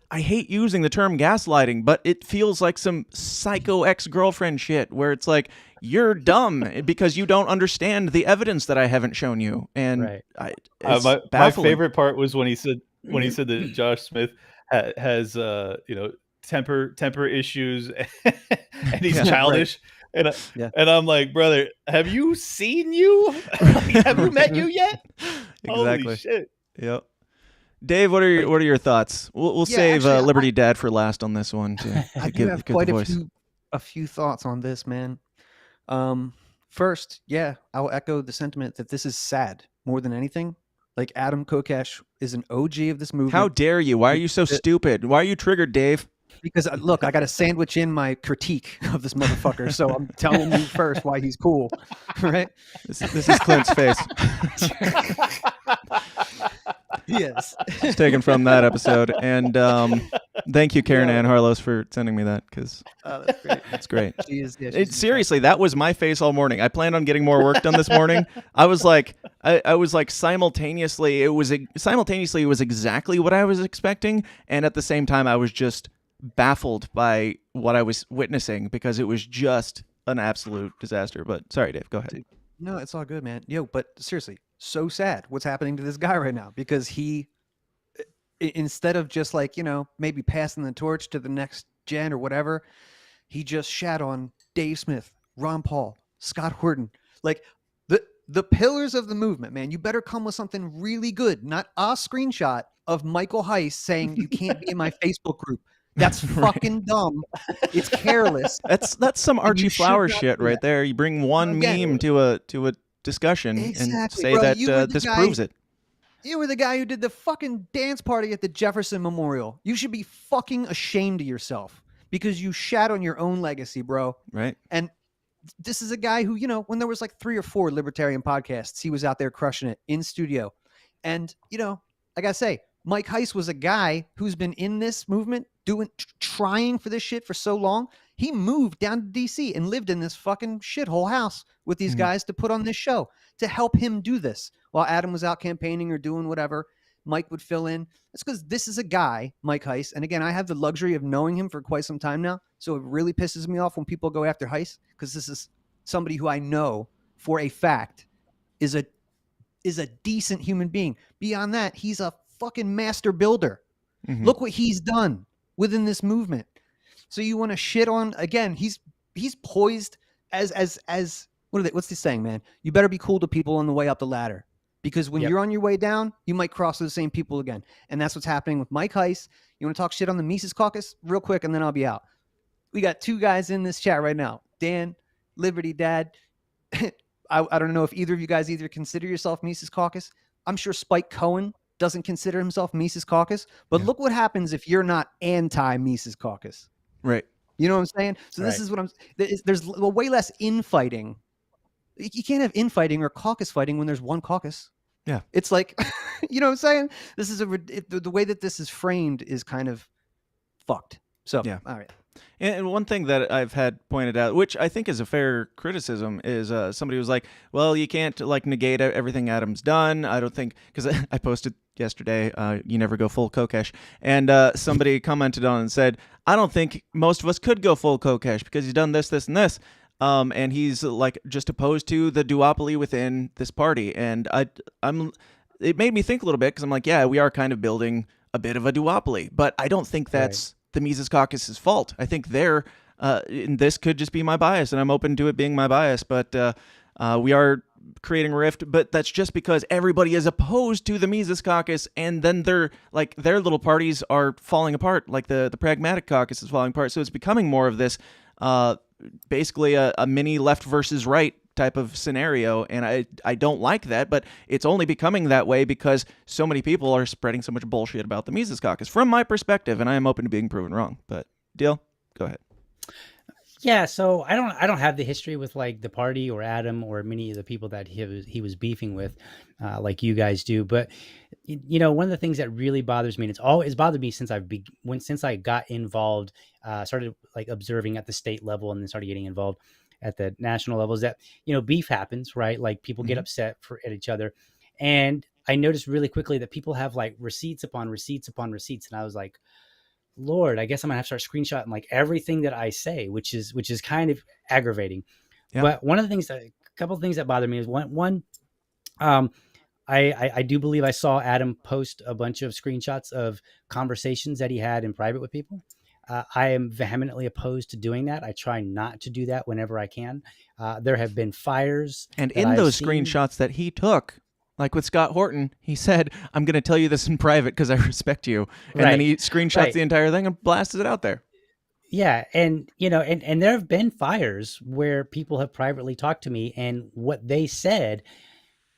I hate using the term gaslighting, but it feels like some psycho ex-girlfriend shit where it's like, you're dumb because you don't understand the evidence that I haven't shown you. And my favorite part was when he said that Josh Smith has temper issues and he's childish. Right. And I'm like, brother, have you seen you? Have you met you yet? Exactly. Holy shit. Yep. Dave, what are your thoughts? We'll save Liberty Dad for last on this one. I do have quite a few thoughts on this, man. First, I'll echo the sentiment that this is sad more than anything. Like, Adam Kokesh is an OG of this movement. How dare you? Why are you so stupid? Why are you triggered, Dave? Because look, I got to sandwich in my critique of this motherfucker, so I'm telling you first why he's cool, right? This is Clint's face. Yes, it's taken from that episode, and thank you, Karen Ann Harlos, for sending me that, because that's great. It's great. Seriously, that was my face all morning. I planned on getting more work done this morning. I was like simultaneously, it was exactly what I was expecting, and at the same time, I was just baffled by what I was witnessing, because it was just an absolute disaster. But sorry, Dave, go ahead. No, it's all good, man. But seriously, so sad what's happening to this guy right now, because he, instead of just maybe passing the torch to the next gen or whatever, he just shat on Dave Smith, Ron Paul, Scott Horton, like the pillars of the movement, man. You better come with something really good, not a screenshot of Michael Heiss saying you can't be in my Facebook group. That's fucking dumb. It's careless. That's some Archie Flower shit right there. You bring one meme to a discussion and say that this proves it. You were the guy who did the fucking dance party at the Jefferson Memorial. You should be fucking ashamed of yourself because you shat on your own legacy, bro. Right. And this is a guy who, when there was like 3 or 4 libertarian podcasts, he was out there crushing it in studio. And, I gotta say, Mike Heiss was a guy who's been in this movement trying for this shit for so long. He moved down to DC and lived in this fucking shithole house with these guys to put on this show to help him do this. While Adam was out campaigning or doing whatever, Mike would fill in. That's because this is a guy, Mike Heiss. And again, I have the luxury of knowing him for quite some time now. So it really pisses me off when people go after Heiss, because this is somebody who I know for a fact is a decent human being. Beyond that, he's a fucking master builder. Look what he's done within this movement. So you want to shit on, again, he's poised as what's this saying, man? You better be cool to people on the way up the ladder, because when you're on your way down, you might cross those same people again. And that's what's happening with Mike Heiss. You want to talk shit on the Mises Caucus real quick, and then I'll be out. We got 2 guys in this chat right now. Dan, Liberty Dad. I don't know if either of you guys either consider yourself Mises Caucus. I'm sure Spike Cohen doesn't consider himself Mises Caucus, but look what happens if you're not anti-Mises Caucus. Right. You know what I'm saying? So this Right. is what there's way less infighting. You can't have infighting or caucus fighting when there's one caucus. Yeah. It's like, you know what I'm saying? This is the way that this is framed is kind of fucked. So, Yeah. all right. And one thing that I've had pointed out, which I think is a fair criticism, is somebody was like, well, you can't like negate everything Adam's done. I don't think, because I posted yesterday, you never go full Kokesh. And somebody commented on and said, I don't think most of us could go full Kokesh because he's done this, this, and this. And he's like just opposed to the duopoly within this party. And it made me think a little bit because I'm like, yeah, we are kind of building a bit of a duopoly, but I don't think that's the Mises Caucus's fault. I think and this could just be my bias, and I'm open to it being my bias, but we are creating a rift, but that's just because everybody is opposed to the Mises Caucus, and then their little parties are falling apart, like the Pragmatic Caucus is falling apart, so it's becoming more of this basically a mini left versus right type of scenario, and I don't like that, but it's only becoming that way because so many people are spreading so much bullshit about the Mises Caucus from my perspective, and I am open to being proven wrong. But DL, go ahead. Yeah, so I don't have the history with like the party or Adam or many of the people that he was beefing with, like you guys do. But you know, one of the things that really bothers me, and it's always bothered me since since I got involved, started like observing at the state level, and then started getting involved at the national level, is that, you know, beef happens, right? Like people get upset at each other, and I noticed really quickly that people have like receipts upon receipts upon receipts, and I was like, Lord, I guess I'm gonna have to start screenshotting like everything that I say, which is kind of aggravating. Yeah. But one of the things a couple of things that bother me is one, I do believe I saw Adam post a bunch of screenshots of conversations that he had in private with people. I am vehemently opposed to doing that. I try not to do that whenever I can. There have been fires, and in those screenshots that he took, like with Scott Horton, he said, I'm going to tell you this in private because I respect you. And then he screenshots the entire thing and blasts it out there. Yeah. And, you know, and there have been fires where people have privately talked to me, and what they said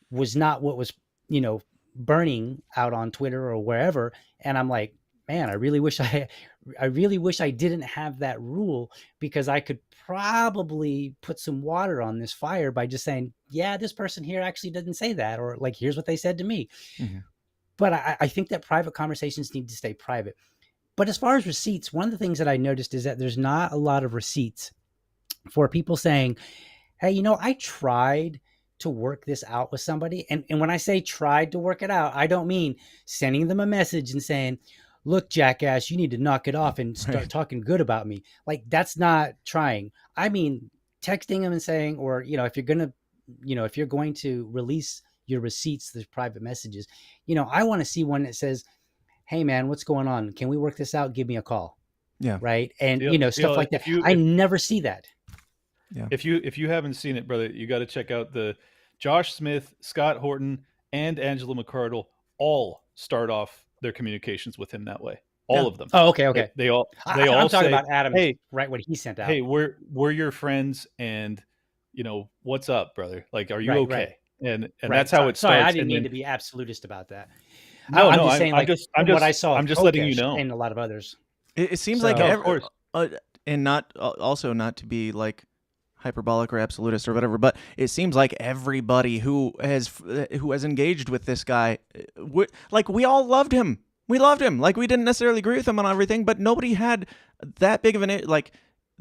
was not what was, you know, burning out on Twitter or wherever. And I'm like, man, I really wish I didn't have that rule, because I could probably put some water on this fire by just saying, yeah, this person here actually didn't say that, or like, here's what they said to me. Mm-hmm. But I think that private conversations need to stay private. But as far as receipts, one of the things that I noticed is that there's not a lot of receipts for people saying, hey, you know, I tried to work this out with somebody. And when I say tried to work it out, I don't mean sending them a message and saying, look, jackass, you need to knock it off and start talking good about me. Like, that's not trying. I mean, texting them and saying, or, you know, if you're going to release your receipts, the private messages, you know, I want to see one that says, hey man, what's going on? Can we work this out? Give me a call. Yeah. Right. And you know, stuff like that. I never see that. Yeah. If you haven't seen it, brother, you got to check out the Josh Smith, Scott Horton, and Angela McArdle all start off their communications with him that way. All of them. Oh, okay. They all I'm talking say, about Adam, hey, right, what he sent out. Hey, we're your friends, and you know, what's up, brother? Like, are you okay? Right. And that's how it starts. Sorry, I didn't mean to be absolutest about that. No, I'm just saying, like, what I saw. I'm just letting you know, and a lot of others. It seems like, and not to be like hyperbolic or absolutist or whatever, but it seems like everybody who has engaged with this guy, we all loved him. We loved him. Like, we didn't necessarily agree with him on everything, but nobody had that big of an like.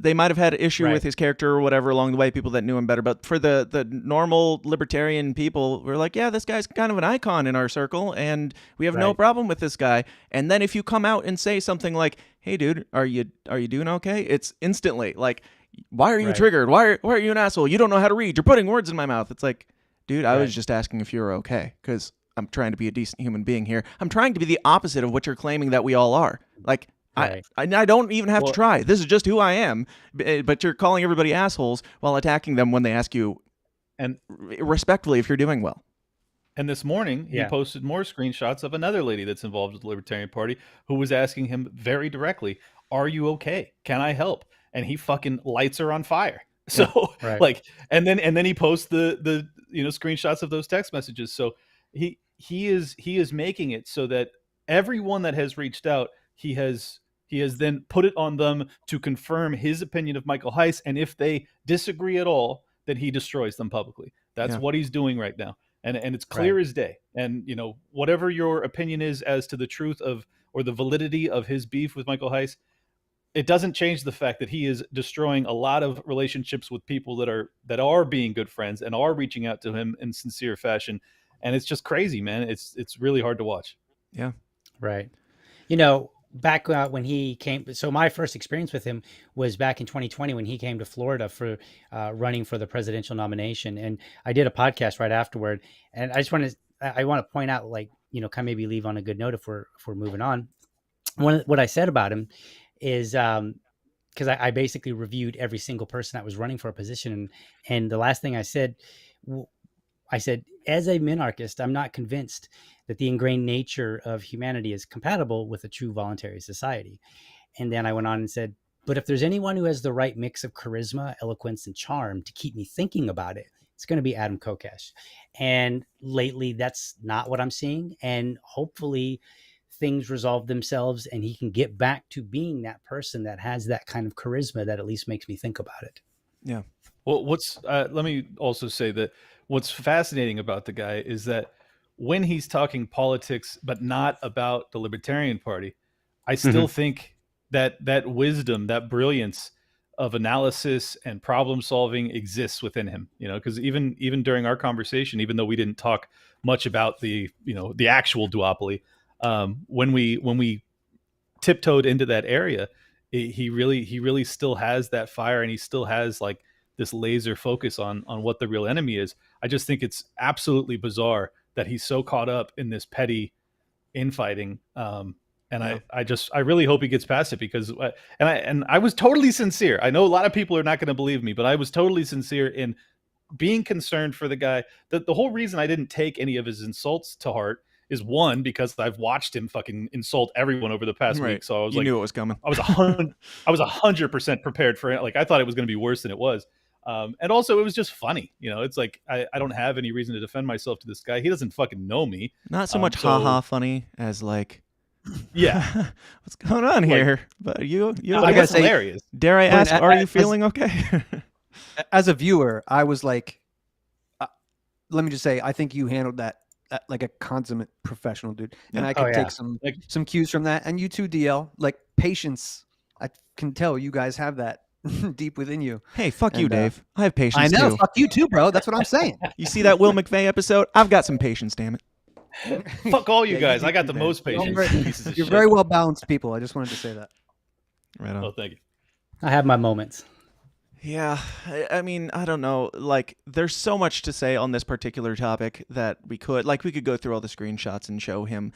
They might have had an issue with his character or whatever along the way, people that knew him better. But for the normal libertarian people, we're like, yeah, this guy's kind of an icon in our circle, and we have no problem with this guy. And then if you come out and say something like, hey, dude, are you doing okay? It's instantly like, why are you triggered? Why are you an asshole? You don't know how to read. You're putting words in my mouth. It's like, dude, I was just asking if you were okay, because I'm trying to be a decent human being here. I'm trying to be the opposite of what you're claiming that we all are. Like, I don't even have to try. This is just who I am. But you're calling everybody assholes while attacking them when they ask you, and respectfully, if you're doing well. And this morning, he posted more screenshots of another lady that's involved with the Libertarian Party who was asking him very directly, are you okay? Can I help? And he fucking lights her on fire. So like, and then he posts the screenshots of those text messages. So he is making it so that everyone that has reached out, he has He has then put it on them to confirm his opinion of Michael Heiss, and if they disagree at all, then he destroys them publicly. That's what he's doing right now. And it's clear as day. And, you know, whatever your opinion is as to the truth of or the validity of his beef with Michael Heiss, it doesn't change the fact that he is destroying a lot of relationships with people that are being good friends and are reaching out to him in sincere fashion. And it's just crazy, man. It's really hard to watch. Yeah. Right. You know, back when he came, so my first experience with him was back in 2020 when he came to Florida for running for the presidential nomination. And I did a podcast right afterward. And I want to point out, like, you know, kind of maybe leave on a good note if we're moving on. What I said about him is because I basically reviewed every single person that was running for a position. And the last thing I said, as a minarchist, I'm not convinced that the ingrained nature of humanity is compatible with a true voluntary society. And then I went on and said, but if there's anyone who has the right mix of charisma, eloquence, and charm to keep me thinking about it, it's going to be Adam Kokesh. And lately, that's not what I'm seeing. And hopefully things resolve themselves and he can get back to being that person that has that kind of charisma that at least makes me think about it. Yeah. Well, let me also say that what's fascinating about the guy is that when he's talking politics, but not about the Libertarian Party, I still think that wisdom, that brilliance of analysis and problem solving exists within him, you know, because even during our conversation, even though we didn't talk much about the actual duopoly, when we tiptoed into that area, he really still has that fire, and he still has like this laser focus on what the real enemy is. I just think it's absolutely bizarre that he's so caught up in this petty infighting. I really hope he gets past it, because I was totally sincere. I know a lot of people are not going to believe me, but I was totally sincere in being concerned for the guy. The whole reason I didn't take any of his insults to heart is, one, because I've watched him fucking insult everyone over the past week. So I was knew it was coming. I was 100% prepared for it. Like, I thought it was going to be worse than it was. And also it was just funny. You know, it's like, I don't have any reason to defend myself to this guy. He doesn't fucking know me. Not so much haha funny as like, yeah, what's going on here? But you I guess hilarious. Dare I ask, are you feeling okay? As a viewer, I was like, let me just say, I think you handled that like a consummate professional, dude. And I could take some cues from that. And you too, DL, like patience. I can tell you guys have that deep within you. Hey, fuck you, Dave. I have patience I know, too. fuck you too, bro. That's what I'm saying. You see that Will McVeigh episode? I've got some patience, damn it. Fuck all you guys. I got the most patience. You're very well balanced people. I just wanted to say that. Right on. Oh, thank you. I have my moments. Yeah, I mean, I don't know. Like, there's so much to say on this particular topic that we could go through all the screenshots and show him,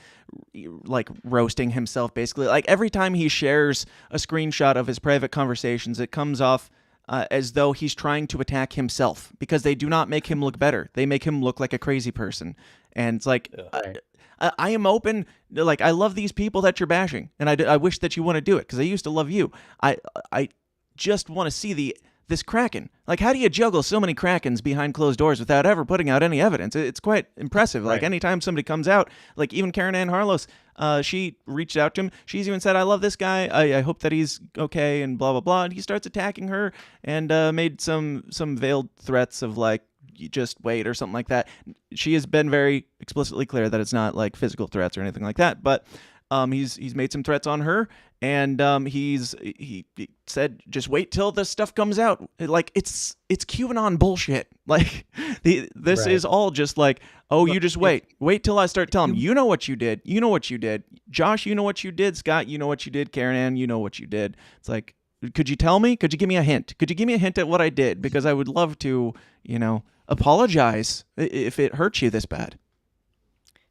like, roasting himself, basically. Like, every time he shares a screenshot of his private conversations, it comes off as though he's trying to attack himself, because they do not make him look better. They make him look like a crazy person. And it's like, I am open. Like, I love these people that you're bashing, and I wish that you want to do it, because I used to love you. I just want to see this Kraken. Like, how do you juggle so many Krakens behind closed doors without ever putting out any evidence? It's quite impressive. Like, anytime somebody comes out, like even Karen Ann Harlos, she reached out to him. She's even said, I love this guy. I hope that he's okay, and blah, blah, blah. And he starts attacking her and made some veiled threats of, like, you just wait or something like that. She has been very explicitly clear that it's not like physical threats or anything like that, but he's made some threats on her, and he said, just wait till this stuff comes out. Like, it's QAnon bullshit. Like, this is all just like, oh, you just wait till I start telling you know what you did, Josh, you know what you did, Scott, you know what you did, Karen Ann, you know what you did. It's like, could you tell me? Could you give me a hint? Could you give me a hint at what I did? Because I would love to, apologize if it hurts you this bad.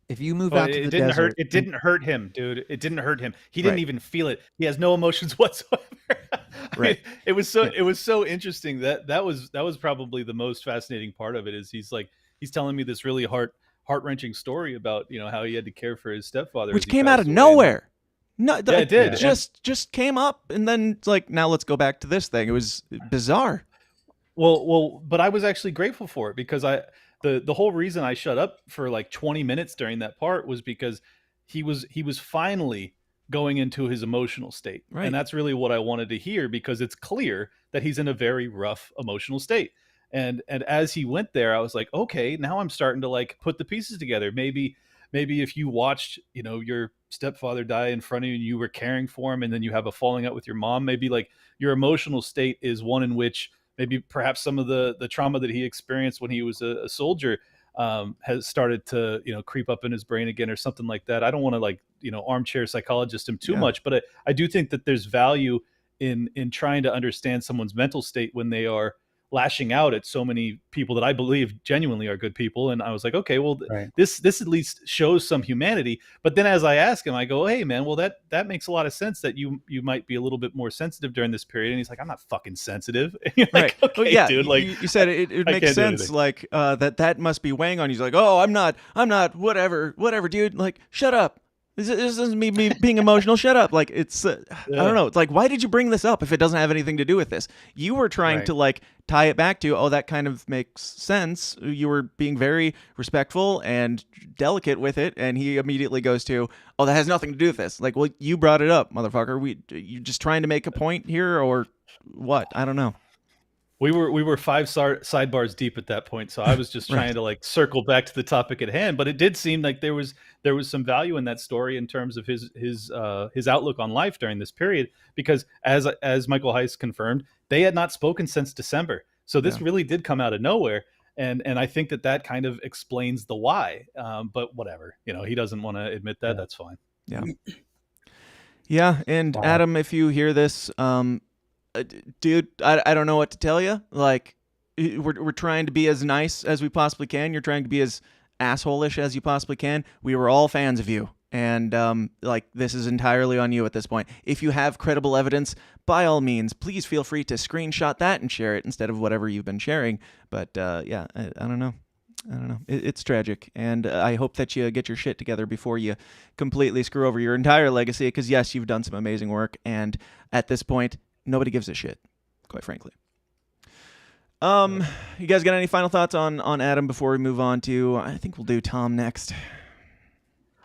If you move out to the desert, it didn't hurt him, dude. It didn't hurt him. He didn't even feel it. He has no emotions whatsoever. I mean, it was so interesting that was probably the most fascinating part of it. Is he's telling me this really heart-wrenching story about how he had to care for his stepfather, which came out of nowhere. No, it did. Just came up, and then it's like, now let's go back to this thing. It was bizarre. Well, but I was actually grateful for it, because the whole reason I shut up for like 20 minutes during that part was because he was finally going into his emotional state. Right. And that's really what I wanted to hear, because it's clear that he's in a very rough emotional state. And as he went there, I was like, okay, now I'm starting to like put the pieces together. Maybe if you watched, your stepfather die in front of you and you were caring for him, and then you have a falling out with your mom, maybe like your emotional state is one in which maybe perhaps some of the trauma that he experienced when he was a soldier has started to, creep up in his brain again or something like that. I don't want to like, armchair psychologist him too much, but I do think that there's value in trying to understand someone's mental state when they are lashing out at so many people that I believe genuinely are good people. And I was like, okay, well, this at least shows some humanity. But then as I ask him, I go, hey man, well that makes a lot of sense that you might be a little bit more sensitive during this period. And he's like, I'm not fucking sensitive. And you're like, okay, well, yeah, dude, like you said it makes sense. Like that must be weighing on you. He's like, oh, I'm not whatever, dude. Like, shut up. This isn't me being emotional. Shut up. Like, it's, I don't know. It's like, why did you bring this up if it doesn't have anything to do with this? You were trying to like tie it back to, oh, that kind of makes sense. You were being very respectful and delicate with it. And he immediately goes to, oh, that has nothing to do with this. Like, well, you brought it up, motherfucker. You just trying to make a point here or what? I don't know. We were 5 sidebars deep at that point, so I was just trying to like circle back to the topic at hand. But it did seem like there was some value in that story in terms of his outlook on life during this period, because as Michael Heiss confirmed, they had not spoken since December. So this really did come out of nowhere, and I think that kind of explains the why. But whatever, he doesn't want to admit that. That's fine. Yeah. Yeah, and wow. Adam, if you hear this, dude, I don't know what to tell you. Like, we're trying to be as nice as we possibly can. You're trying to be as asshole-ish as you possibly can. We were all fans of you, and like, this is entirely on you at this point. If you have credible evidence, by all means, please feel free to screenshot that and share it instead of whatever you've been sharing. But yeah, I don't know. It's tragic, and I hope that you get your shit together before you completely screw over your entire legacy, because yes, you've done some amazing work, and at this point, nobody gives a shit, quite frankly. You guys got any final thoughts on Adam before we move on to, I think we'll do Tom next.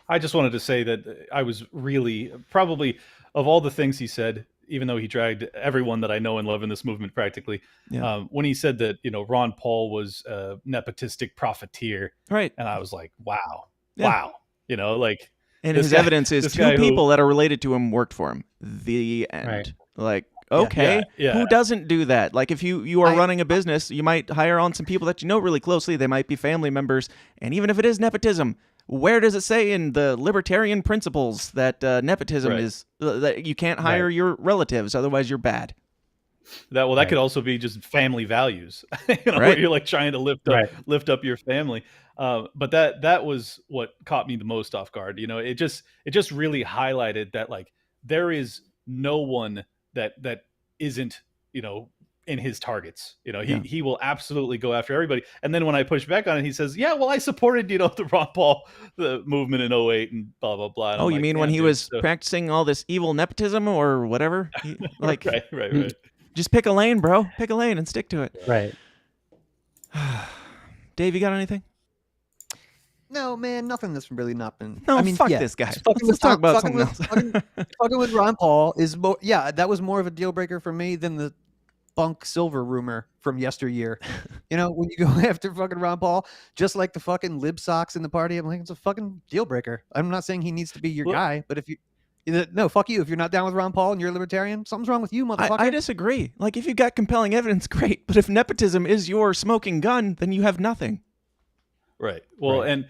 I just wanted to say that I was really, probably, of all the things he said, even though he dragged everyone that I know and love in this movement practically, when he said that, Ron Paul was a nepotistic profiteer. Right. And I was like, wow. Yeah. Wow. Like. And his evidence is 2 people that are related to him worked for him. The end. Right. Like, okay, who doesn't do that? Like, if you are running a business, you might hire on some people that you know really closely. They might be family members. And even if it is nepotism, where does it say in the libertarian principles that nepotism is, that you can't hire your relatives, otherwise you're bad? That could also be just family values, where you're like trying to lift up your family. But that was what caught me the most off guard. It just really highlighted that, like, there is no one that isn't, in his targets. He will absolutely go after everybody. And then when I push back on it, he says, yeah, well, I supported, the Ron Paul, the movement in 08 and blah, blah, blah. And oh, you mean when he was practicing all this evil nepotism or whatever? Like, right. Just pick a lane, bro. Pick a lane and stick to it. Right. Dave, you got anything? No, man, nothing that's really not been. No, I mean, fuck this guy. Let's talk about something else. Fucking with Ron Paul is more. Yeah, that was more of a deal breaker for me than the Bunk Silver rumor from yesteryear. When you go after fucking Ron Paul, just like the fucking lib socks in the party, I'm like, it's a fucking deal breaker. I'm not saying he needs to be your guy, but if you. No, fuck you. If you're not down with Ron Paul and you're a libertarian, something's wrong with you, motherfucker. I disagree. Like, if you've got compelling evidence, great. But if nepotism is your smoking gun, then you have nothing. Right. Well, and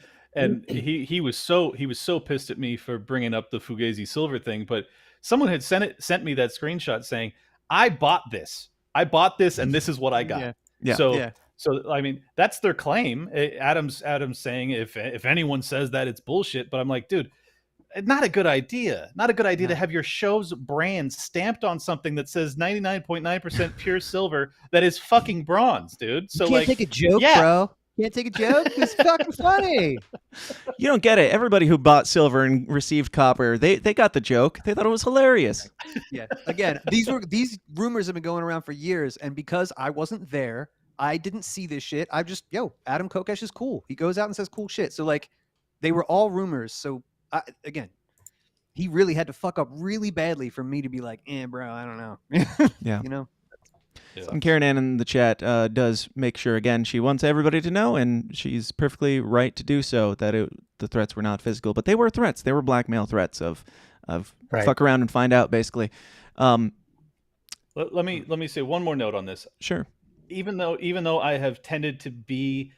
he was so pissed at me for bringing up the Fugazi Silver thing, but someone had sent me that screenshot saying, I bought this, and this is what I got. Yeah. So I mean, that's their claim. Adam's saying if anyone says that, it's bullshit. But I'm like, dude, not a good idea. Not a good idea to have your show's brand stamped on something that says 99.9% pure silver that is fucking bronze, dude. So you can't take a joke, bro. Can't take a joke? It's fucking funny. You don't get it. Everybody who bought silver and received copper, they got the joke. They thought it was hilarious. Yeah. Again, these rumors have been going around for years, and because I wasn't there, I didn't see this shit. I just, Adam Kokesh is cool. He goes out and says cool shit. So, like, they were all rumors. So, again, he really had to fuck up really badly for me to be like, bro, I don't know. Yeah. You know? And Karen Ann in the chat does make sure, again, she wants everybody to know, and she's perfectly right to do so, that the threats were not physical, but they were threats. They were blackmail threats of Right. fuck around and find out, basically. Let me say one more note on this. Sure. Even though I have tended to be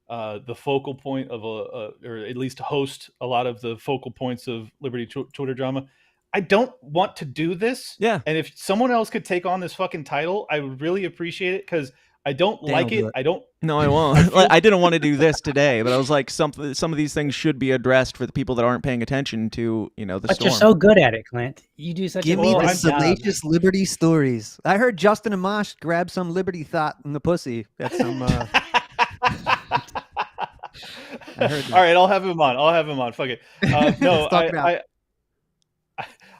the focal point of or at least host a lot of the focal points of Liberty Twitter drama, I don't want to do this. Yeah. And if someone else could take on this fucking title, I would really appreciate it, because I don't like it. I don't. No, I won't. I didn't want to do this today, but I was like, some of these things should be addressed for the people that aren't paying attention to, the But storm. you're so good at it, Clint. You do such Give a me good the job. salacious Liberty stories. I heard Justin Amash grab some Liberty thought in the pussy. That's some. I heard that. All right, I'll have him on. Fuck it. No, Let's talk it out.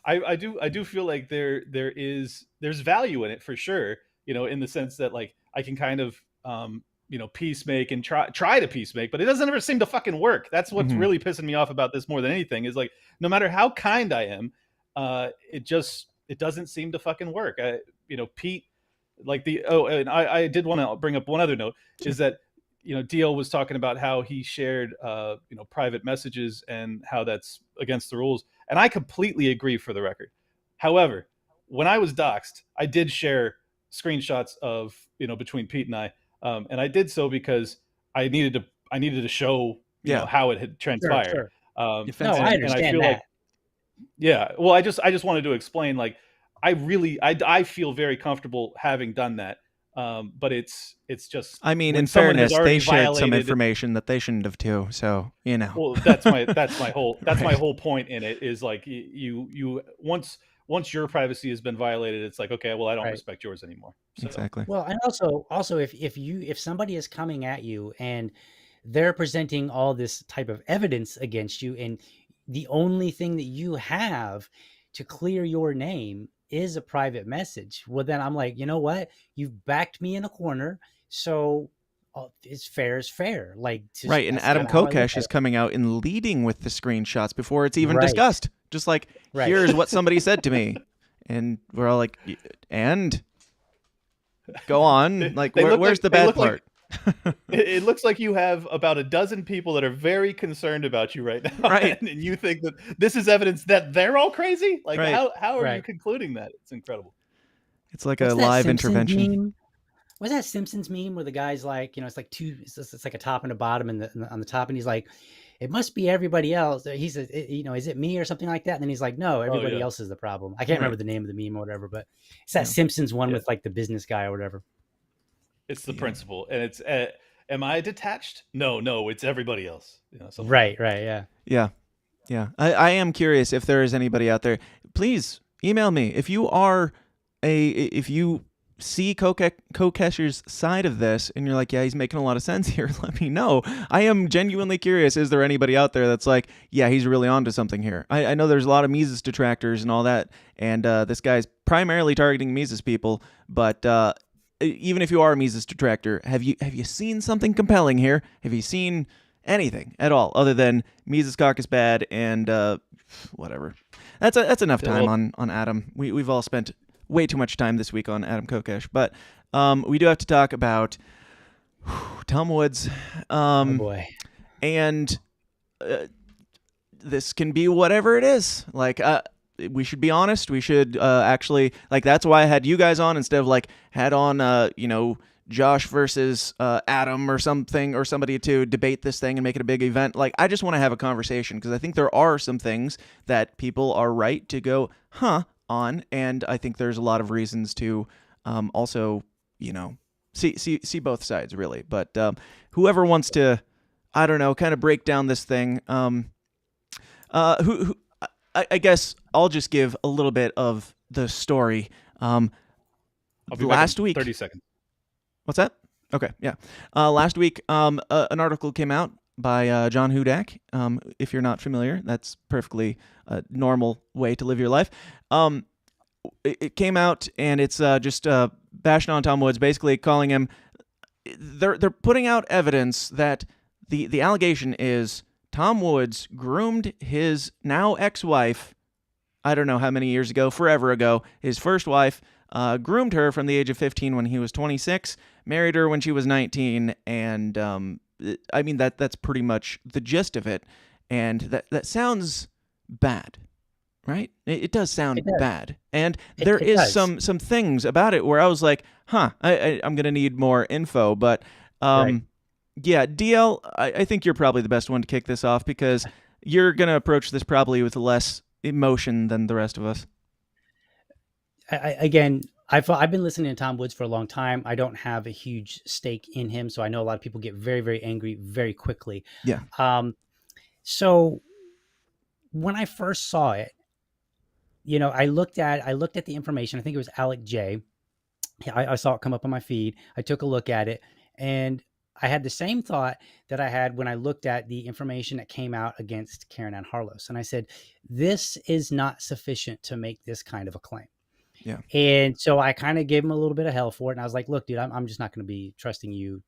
I do feel like there's value in it for sure. In the sense that, like, I can kind of peacemake and try to peacemake, but it doesn't ever seem to fucking work. That's what's really pissing me off about this more than anything, is like, no matter how kind I am, it doesn't seem to fucking work. Pete, like and I did want to bring up one other note, is that DL was talking about how he shared private messages and how that's against the rules, and I completely agree, for the record. However, when I was doxxed, I did share screenshots of between Pete and I, and I did so because I needed to show how it had transpired. Sure. No, I understand that. Well, I just wanted to explain, like, I feel very comfortable having done that, but it's just, I mean, when in someone has fairness, they already shared some violated- information that they shouldn't have too. So Well, that's my whole my whole point in it, is like, you once your privacy has been violated, it's like, okay, well, I don't respect yours anymore. So. Exactly. Well, and also if somebody is coming at you and they're presenting all this type of evidence against you, and the only thing that you have to clear your name is a private message, well, then I'm like, you know what? You've backed me in a corner, so it's fair is fair. Like, right, and Adam Kokesh is coming out and leading with the screenshots before it's even discussed. Just like, here's what somebody said to me, and we're all like, and go on. Like, where's the bad part? It looks like you have about a dozen people that are very concerned about you right now, right? And you think that this is evidence that they're all crazy. Like, right. how are you concluding that? It's incredible. It's like a live intervention. Meme? Was that Simpsons meme where the guy's like, it's like it's like a top and a bottom, and on the top, and he's like, it must be everybody else. He says, is it me or something like that? And then he's like, no, everybody else is the problem. I can't remember the name of the meme or whatever, but it's that Simpsons one with like the business guy or whatever. It's the principle, and it's am I detached? No, it's everybody else. Right, yeah. I am curious if there is anybody out there. Please email me if you see Kokesh's side of this and you're like, yeah, he's making a lot of sense here. Let me know. I am genuinely curious. Is there anybody out there that's like, yeah, he's really onto something here? I know there's a lot of Mises detractors and all that, and this guy's primarily targeting Mises people, but even if you are a Mises detractor, have you seen something compelling here? Have you seen anything at all other than Mises caucus bad and whatever? That's enough time on Adam. We've all spent way too much time this week on Adam Kokesh, but we do have to talk about Tom Woods. Oh boy. And this can be whatever it is. Like, we should be honest. We should actually, like, that's why I had you guys on instead of like had on, Josh versus Adam or something, or somebody to debate this thing and make it a big event. Like, I just want to have a conversation because I think there are some things that people are right to go, on, and I think there's a lot of reasons to also, see both sides really. But whoever wants to, I don't know, kind of break down this thing, I guess I'll just give a little bit of the story. Last week, 30 seconds. What's that? Okay, yeah. Last week, an article came out by John Hudak. If you're not familiar, that's perfectly a normal way to live your life. It came out, and it's just bashing on Tom Woods, basically calling him. They're putting out evidence that the allegation is Tom Woods groomed his now ex-wife I don't know how many years ago, forever ago, his first wife groomed her from the age of 15 when he was 26, married her when she was 19, and I mean that's pretty much the gist of it. And that sounds bad, right? It does sound bad, and there It is does. some things about it where I was like, I'm gonna need more info, but Right. yeah, DL, I think you're probably the best one to kick this off because you're gonna approach this probably with less emotion than the rest of us. Again, I've been listening to Tom Woods for a long time. I don't have a huge stake in him, so I know a lot of people get very, very angry very quickly. Yeah. So when I first saw it, I looked at the information. I think it was Alec J. I saw it come up on my feed. I took a look at it, and I had the same thought that I had when I looked at the information that came out against Karen Ann Harlos. And I said, this is not sufficient to make this kind of a claim. Yeah. And so I kind of gave him a little bit of hell for it. And I was like, look, dude, I'm just not going to be trusting you,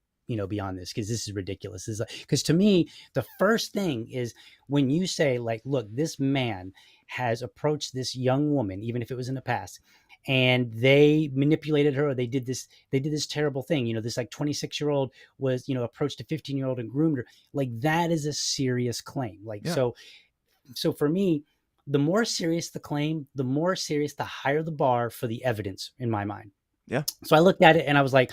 beyond this, because this is ridiculous. Because to me, the first thing is when you say, like, look, this man has approached this young woman, even if it was in the past, and they manipulated her, or they did this terrible thing. This like 26-year-old was, approached a 15-year-old and groomed her. Like, that is a serious claim. Like, Yeah. So for me, the more serious the claim, the more serious, the higher the bar for the evidence in my mind. Yeah. So I looked at it and I was like,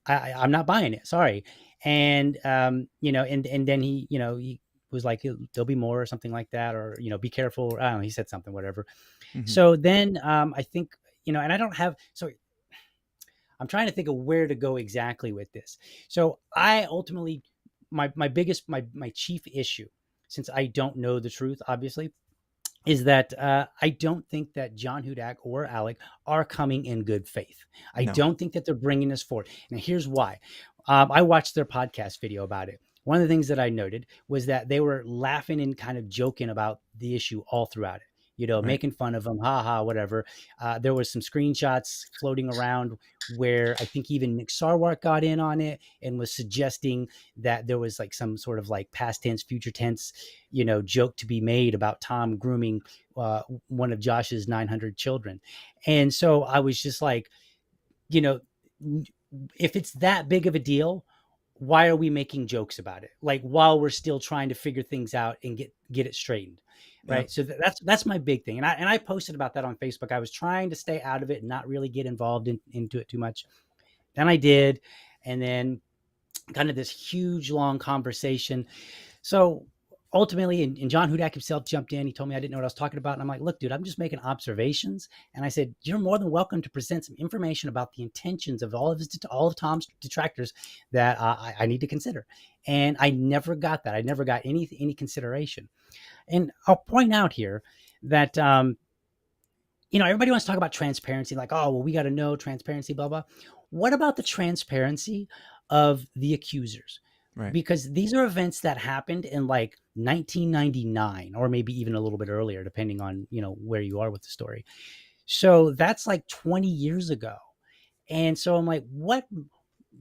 I'm not buying it. Sorry. And, and then he was like, there'll be more or something like that, or, be careful. Or, I don't know. He said something, whatever. Mhm. So then, I think, and I don't have, so I'm trying to think of where to go exactly with this. So I ultimately, my chief issue, since I don't know the truth, obviously, is that I don't think that John Hudak or Alec are coming in good faith. I No. don't think that they're bringing us forward. And here's why. I watched their podcast video about it. One of the things that I noted was that they were laughing and kind of joking about the issue all throughout it. Right. Making fun of them, whatever. There was some screenshots floating around where I think even Nick Sarwark got in on it and was suggesting that there was like some sort of like past tense, future tense, joke to be made about Tom grooming one of Josh's 900 children. And so I was just like, if it's that big of a deal, why are we making jokes about it? Like, while we're still trying to figure things out and get it straightened. Right. Yeah. So that's my big thing. And I posted about that on Facebook. I was trying to stay out of it and not really get involved into it too much. Then I did. And then kind of this huge, long conversation. So ultimately, and John Hudak himself jumped in. He told me I didn't know what I was talking about. And I'm like, look, dude, I'm just making observations. And I said, you're more than welcome to present some information about the intentions of all of Tom's detractors that I need to consider. And I never got that. I never got any consideration. And I'll point out here that, everybody wants to talk about transparency, like, oh, well, we got to know transparency, blah, blah. What about the transparency of the accusers? Right. Because these are events that happened in like 1999, or maybe even a little bit earlier, depending on, where you are with the story. So that's like 20 years ago. And so I'm like,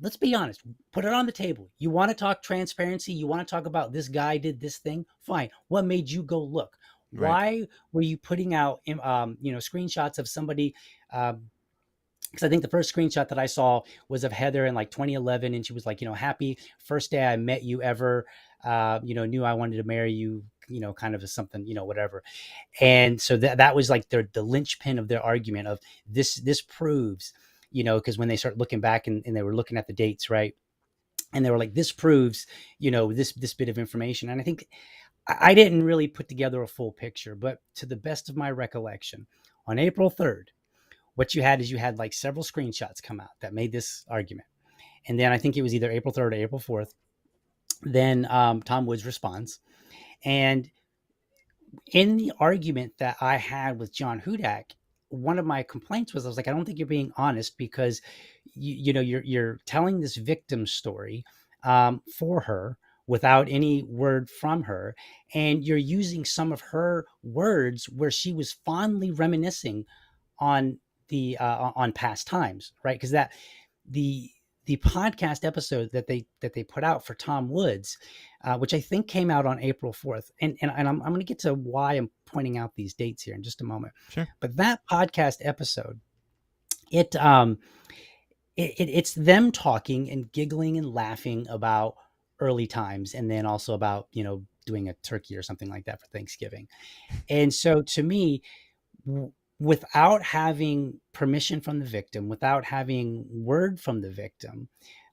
let's be honest, put it on the table. You want to talk transparency? You want to talk about this guy did this thing? Fine. What made you go look? Right. Why were you putting out, screenshots of somebody? Because I think the first screenshot that I saw was of Heather in like 2011. And she was like, happy first day I met you ever, knew I wanted to marry you, kind of something, whatever. And so that was like the linchpin of their argument of this proves, because when they start looking back and they were looking at the dates, right? And they were like, this proves, this bit of information. And I think I didn't really put together a full picture, but to the best of my recollection, on April 3rd, what you had like several screenshots come out that made this argument. And then I think it was either April 3rd or April 4th. Then Tom Woods responds. And in the argument that I had with John Hudak, one of my complaints was, I was like, I don't think you're being honest, because you're telling this victim story for her without any word from her. And you're using some of her words where she was fondly reminiscing on the on past times, right? Because the podcast episode that they put out for Tom Woods, which I think came out on April 4th. And I'm going to get to why I'm pointing out these dates here in just a moment. Sure. But that podcast episode, it's them talking and giggling and laughing about early times, and then also about, doing a turkey or something like that for Thanksgiving. And so to me, without having permission from the victim, without having word from the victim,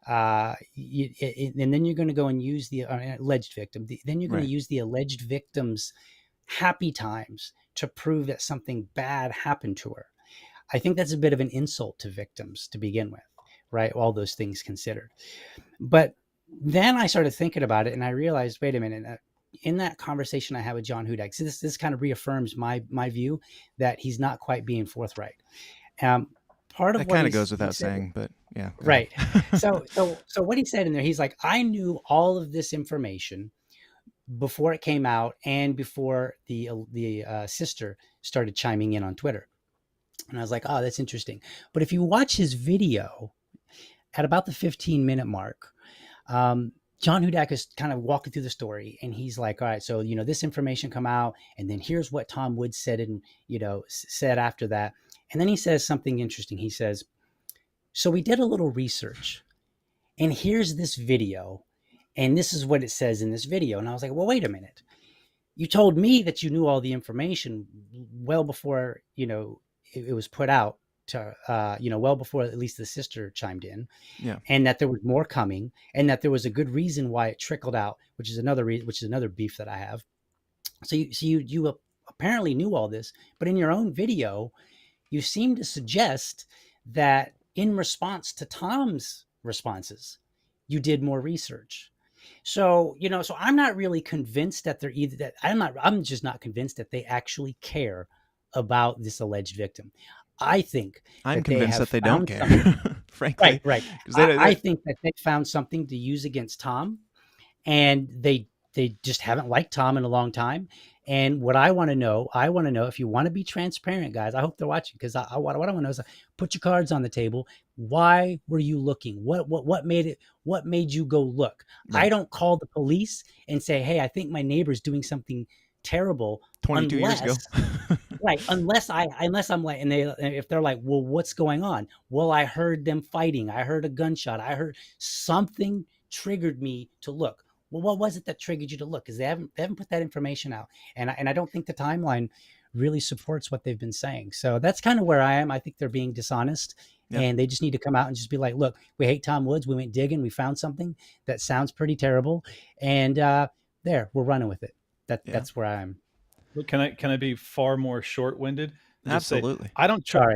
and then you're going to go and use the alleged victim, then you're going to use the alleged victim's happy times to prove that something bad happened to her. I think that's a bit of an insult to victims to begin with, right? All those things considered. But then I started thinking about it, and I realized, wait a minute, in that conversation I had with John Hudak, so this kind of reaffirms my view that he's not quite being forthright. Part of that what kind of goes without saying, but yeah. Right. So what he said in there, he's like, I knew all of this information before it came out and before the sister started chiming in on Twitter. And I was like, oh, that's interesting. But if you watch his video at about the 15-minute mark, John Hudak is kind of walking through the story, and he's like, all right, so, this information come out, and then here's what Tom Woods said, and, said after that. And then he says something interesting. He says, so we did a little research, and here's this video, and this is what it says in this video. And I was like, well, wait a minute. You told me that you knew all the information well before, it was put out to, well before at least the sister chimed in, and that there was more coming, and that there was a good reason why it trickled out, which is another beef that I have. So you apparently knew all this, but in your own video, you seem to suggest that in response to Tom's responses, you did more research. So, so I'm not really convinced that I'm just not convinced that they actually care about this alleged victim. I think I'm convinced that they don't care, frankly. Right. I think that they found something to use against Tom, and they just haven't liked Tom in a long time. And what I want to know, if you want to be transparent, guys, I hope they're watching, because what I want to know is, put your cards on the table. Why were you looking? What made you go look? Right. I don't call the police and say, hey, I think my neighbor's doing something terrible 22 years ago. Right. Unless I'm like, and if they're like, well, what's going on? Well, I heard them fighting. I heard a gunshot. I heard something triggered me to look. Well, what was it that triggered you to look? Because they haven't put that information out. And I don't think the timeline really supports what they've been saying. So that's kind of where I am. I think they're being dishonest, and they just need to come out and just be like, look, we hate Tom Woods. We went digging. We found something that sounds pretty terrible. And we're running with it. That's where I am. Can I be far more short-winded? Absolutely. I don't trust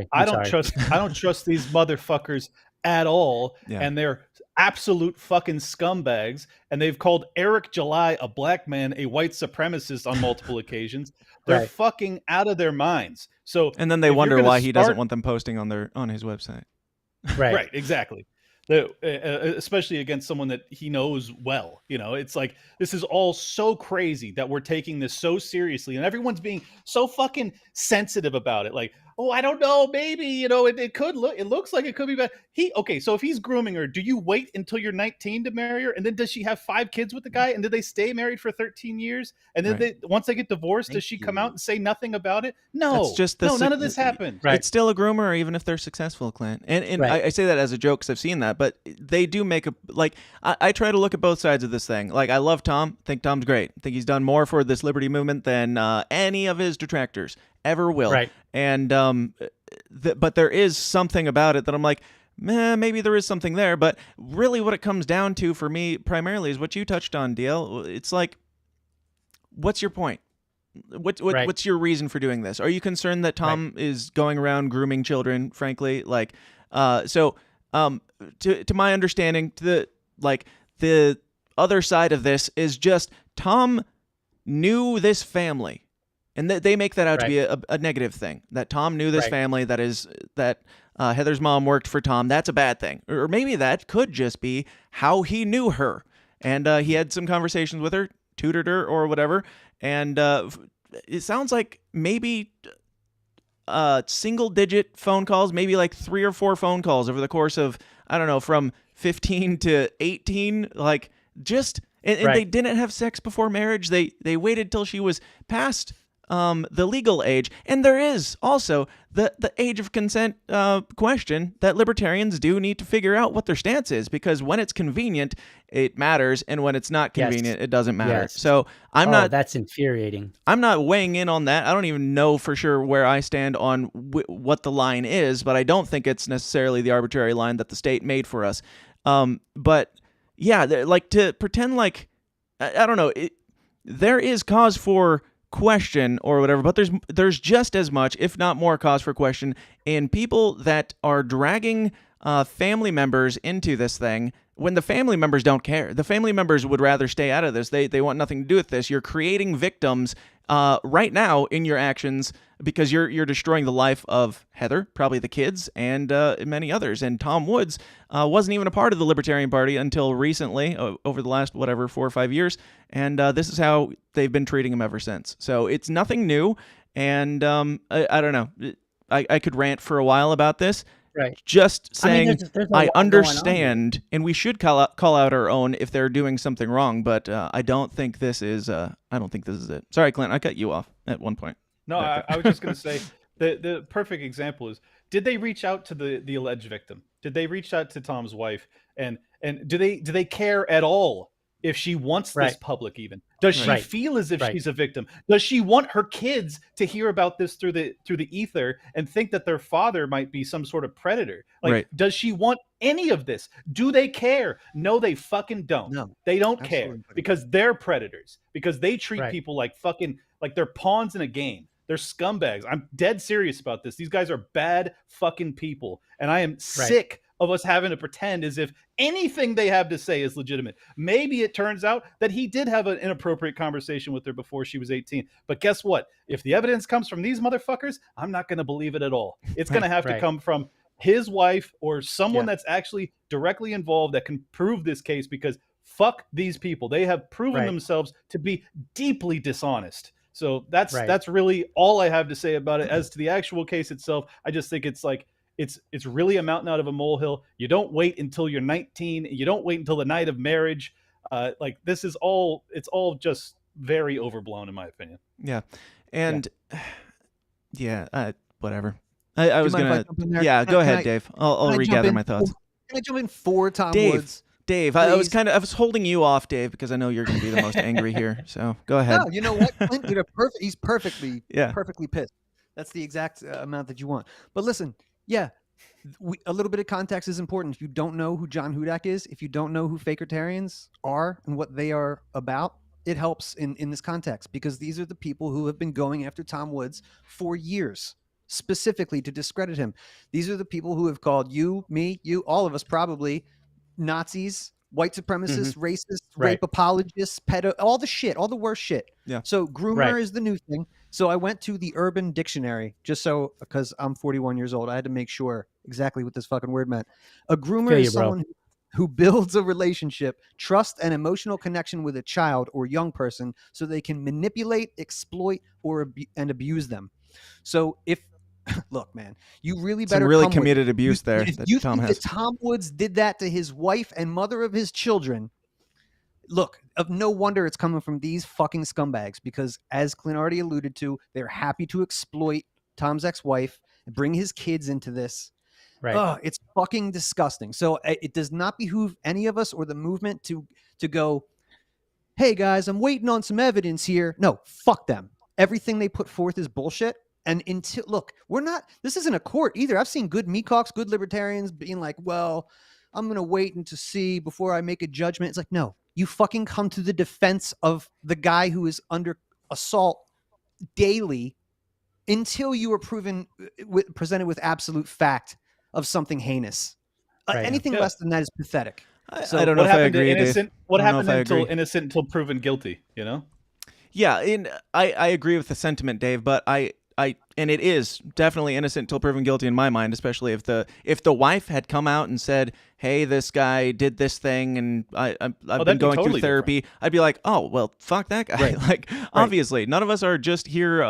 these motherfuckers at all, and they're absolute fucking scumbags. And they've called Eric July, a black man, a white supremacist on multiple occasions. They're fucking out of their minds. So, and then they wonder why he doesn't want them posting on his website. Right. Exactly. Especially against someone that he knows well. It's like, this is all so crazy that we're taking this so seriously, and everyone's being so fucking sensitive about it. Like, oh, I don't know, maybe, it looks like it could be bad. So if he's grooming her, do you wait until you're 19 to marry her? And then does she have 5 kids with the guy? And did they stay married for 13 years? And then once they get divorced, does she come out and say nothing about it? No, none of this happened. Right. It's still a groomer, even if they're successful, Clint. And I say that as a joke because I've seen that, but they do make I try to look at both sides of this thing. Like, I love Tom. I think Tom's great. I think he's done more for this liberty movement than any of his detractors ever will. Right. And but there is something about it that I'm like, maybe there is something there. But really what it comes down to for me primarily is what you touched on, DL. It's like, what's your point? What's your reason for doing this? Are you concerned that Tom is going around grooming children, frankly? Like, to my understanding, the other side of this is just Tom knew this family. And they make that out to be a negative thing, that Tom knew this family, that Heather's mom worked for Tom. That's a bad thing. Or maybe that could just be how he knew her. And he had some conversations with her, tutored her or whatever. And it sounds like maybe single-digit phone calls, maybe like 3 or 4 phone calls over the course of, I don't know, from 15 to 18, like just and Right. they didn't have sex before marriage. They waited till she was past the legal age. And there is also the age of consent question that libertarians do need to figure out what their stance is, because when it's convenient, it matters, and when it's not convenient, it doesn't matter. Yes. So That's infuriating. I'm not weighing in on that. I don't even know for sure where I stand on what the line is, but I don't think it's necessarily the arbitrary line that the state made for us. But yeah, like to pretend like, I don't know, there is cause for question or whatever, but there's just as much, if not more, cause for question in people that are dragging family members into this thing when the family members don't care. The family members would rather stay out of this. They want nothing to do with this. You're creating victims right now in your actions because you're destroying the life of Heather, probably the kids, and many others. And Tom Woods wasn't even a part of the Libertarian Party until recently, over the last, 4 or 5 years. And this is how they've been treating him ever since. So it's nothing new. And I don't know. I could rant for a while about this. Right. Just saying, there's a I lot understand, and we should call out our own if they're doing something wrong. But I don't think this is. I don't think this is it. Sorry, Clint. I cut you off at one point. No, I was just going to say the perfect example is: did they reach out to the alleged victim? Did they reach out to Tom's wife? And do they care at all if she wants this public? Even does she feel as if she's a victim? Does she want her kids to hear about this through the ether and think that their father might be some sort of predator? Like, does she want any of this? Do they care? No, they fucking don't. No, they don't care because they're predators, because they treat people like fucking, like they're pawns in a game. They're scumbags. I'm dead serious about this. These guys are bad fucking people. And I am sick of us having to pretend as if anything they have to say is legitimate. Maybe it turns out that he did have an inappropriate conversation with her before she was 18. But guess what? If the evidence comes from these motherfuckers, I'm not going to believe it at all. It's going to have to come from his wife or someone that's actually directly involved that can prove this case, because fuck these people. They have proven themselves to be deeply dishonest. So that's really all I have to say about it. As to the actual case itself, I just think it's like, it's really a mountain out of a molehill. You don't wait until you're 19. You don't wait until the night of marriage. Like, this is all, it's all just very overblown in my opinion. Yeah. And whatever. I was going to, go ahead, Dave. I'll regather my thoughts. Can I jump in for Tom Woods? Dave, I was holding you off, Dave, because I know you're going to be the most angry here. So go ahead. No, you know what? Clint did he's perfectly pissed. That's the exact amount that you want. But listen, a little bit of context is important. If you don't know who John Hudak is, if you don't know who Fakertarians are and what they are about, it helps in this context, because these are the people who have been going after Tom Woods for years, specifically to discredit him. These are the people who have called you, me, you, all of us probably Nazis, white supremacists, racists, rape apologists, all the shit, all the worst shit. Yeah. So groomer is the new thing. So I went to the Urban Dictionary because I'm 41 years old. I had to make sure exactly what this fucking word meant. A groomer is someone who builds a relationship, trust, and emotional connection with a child or young person so they can manipulate, exploit, and abuse them. So look, man, you really better. Some really committed abuse there. If you think that Tom Woods did that to his wife and mother of his children, look, of no wonder it's coming from these fucking scumbags, because as Clint already alluded to, they're happy to exploit Tom's ex-wife and bring his kids into this. Right. It's fucking disgusting. So it does not behoove any of us or the movement to go, hey guys, I'm waiting on some evidence here. No, fuck them. Everything they put forth is bullshit. And this isn't a court either. I've seen good meatcocks, good libertarians being like, well, I'm going to wait and to see before I make a judgment. It's like, no, you fucking come to the defense of the guy who is under assault daily until you are presented with absolute fact of something heinous. Anything less than that is pathetic. I don't know if I agree. What happened until innocent until proven guilty, you know? Yeah, and I agree with the sentiment, Dave, but and it is definitely innocent till proven guilty in my mind, especially if the wife had come out and said, hey, this guy did this thing and I've been going through therapy, different. I'd be like, oh, well, fuck that guy. Obviously, none of us are just here,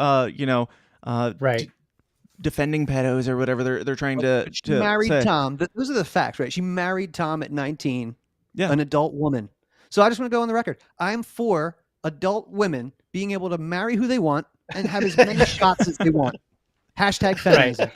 defending pedos or whatever they're trying to She married say. Tom. Those are the facts, right? She married Tom at 19, Yeah. an adult woman. So I just want to go on the record. I'm for adult women being able to marry who they want and have as many shots as they want. Hashtag feminism.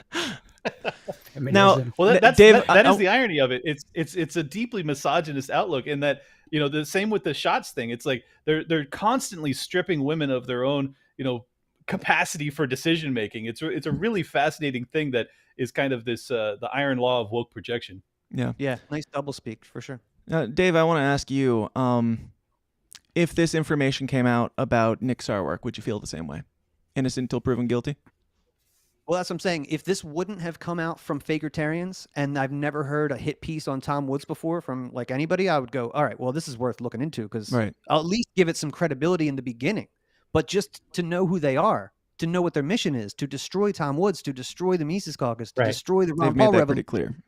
Now, well, that's Dave, that is the irony of it. It's a deeply misogynist outlook in that, you know, the same with the shots thing. It's like they're constantly stripping women of their own, you know, capacity for decision making. It's a really fascinating thing that is kind of this the iron law of woke projection. Yeah, nice double speak for sure. Dave, I want to ask you, if this information came out about Nick Sarwark, would you feel the same way? Innocent until proven guilty? Well, that's what I'm saying. If this wouldn't have come out from Fakertarians, and I've never heard a hit piece on Tom Woods before from like anybody, I would go, all right, well, this is worth looking into because I'll at least give it some credibility in the beginning. But just to know who they are, to know what their mission is, to destroy Tom Woods, to destroy the Mises Caucus, to destroy the Ron They've Paul made that revolution. pretty clear.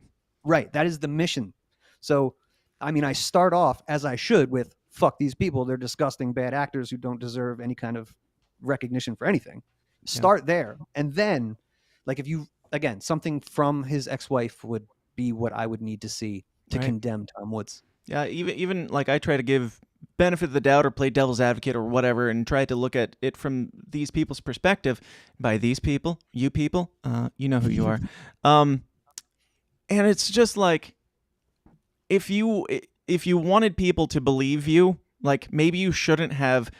Right. That is the mission. So, I mean, I start off as I should with fuck these people. They're disgusting, bad actors who don't deserve any kind of recognition for anything. Start there. And then, like, if you, again, something from his ex-wife would be what I would need to see to condemn Tom Woods. Yeah, even like I try to give benefit of the doubt or play devil's advocate or whatever and try to look at it from these people's perspective. By these people, you people, you know who you are. And it's just like, if you wanted people to believe you, like maybe you shouldn't have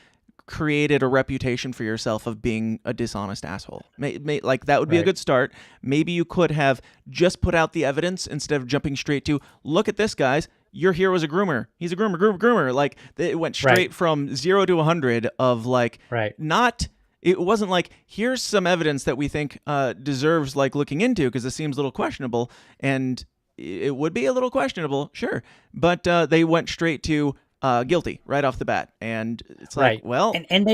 created a reputation for yourself of being a dishonest asshole. Like that would be a good start. Maybe you could have just put out the evidence instead of jumping straight to, look at this, guys. Your hero is a groomer. He's a groomer. Like it went straight from 0 to 100 of like, not, it wasn't like, here's some evidence that we think deserves like looking into because it seems a little questionable. And it would be a little questionable, sure. But they went straight to guilty right off the bat. And it's like, well. And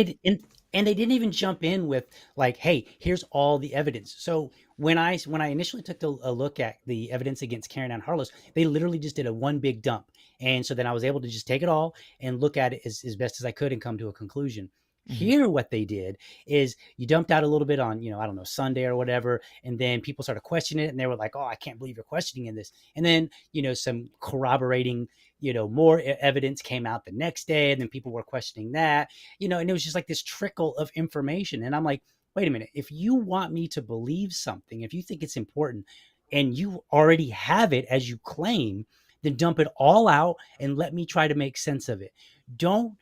they didn't even jump in with like, hey, here's all the evidence. So when I initially took a look at the evidence against Karen Ann Harlos, they literally just did a one big dump. And so then I was able to just take it all and look at it as best as I could and come to a conclusion. Here, what they did is you dumped out a little bit on, I don't know, Sunday or whatever. And then people started questioning it and they were like, oh, I can't believe you're questioning this. And then, some corroborating, more evidence came out the next day. And then people were questioning that, and it was just like this trickle of information. And I'm like, wait a minute, if you want me to believe something, if you think it's important and you already have it as you claim, then dump it all out and let me try to make sense of it. Don't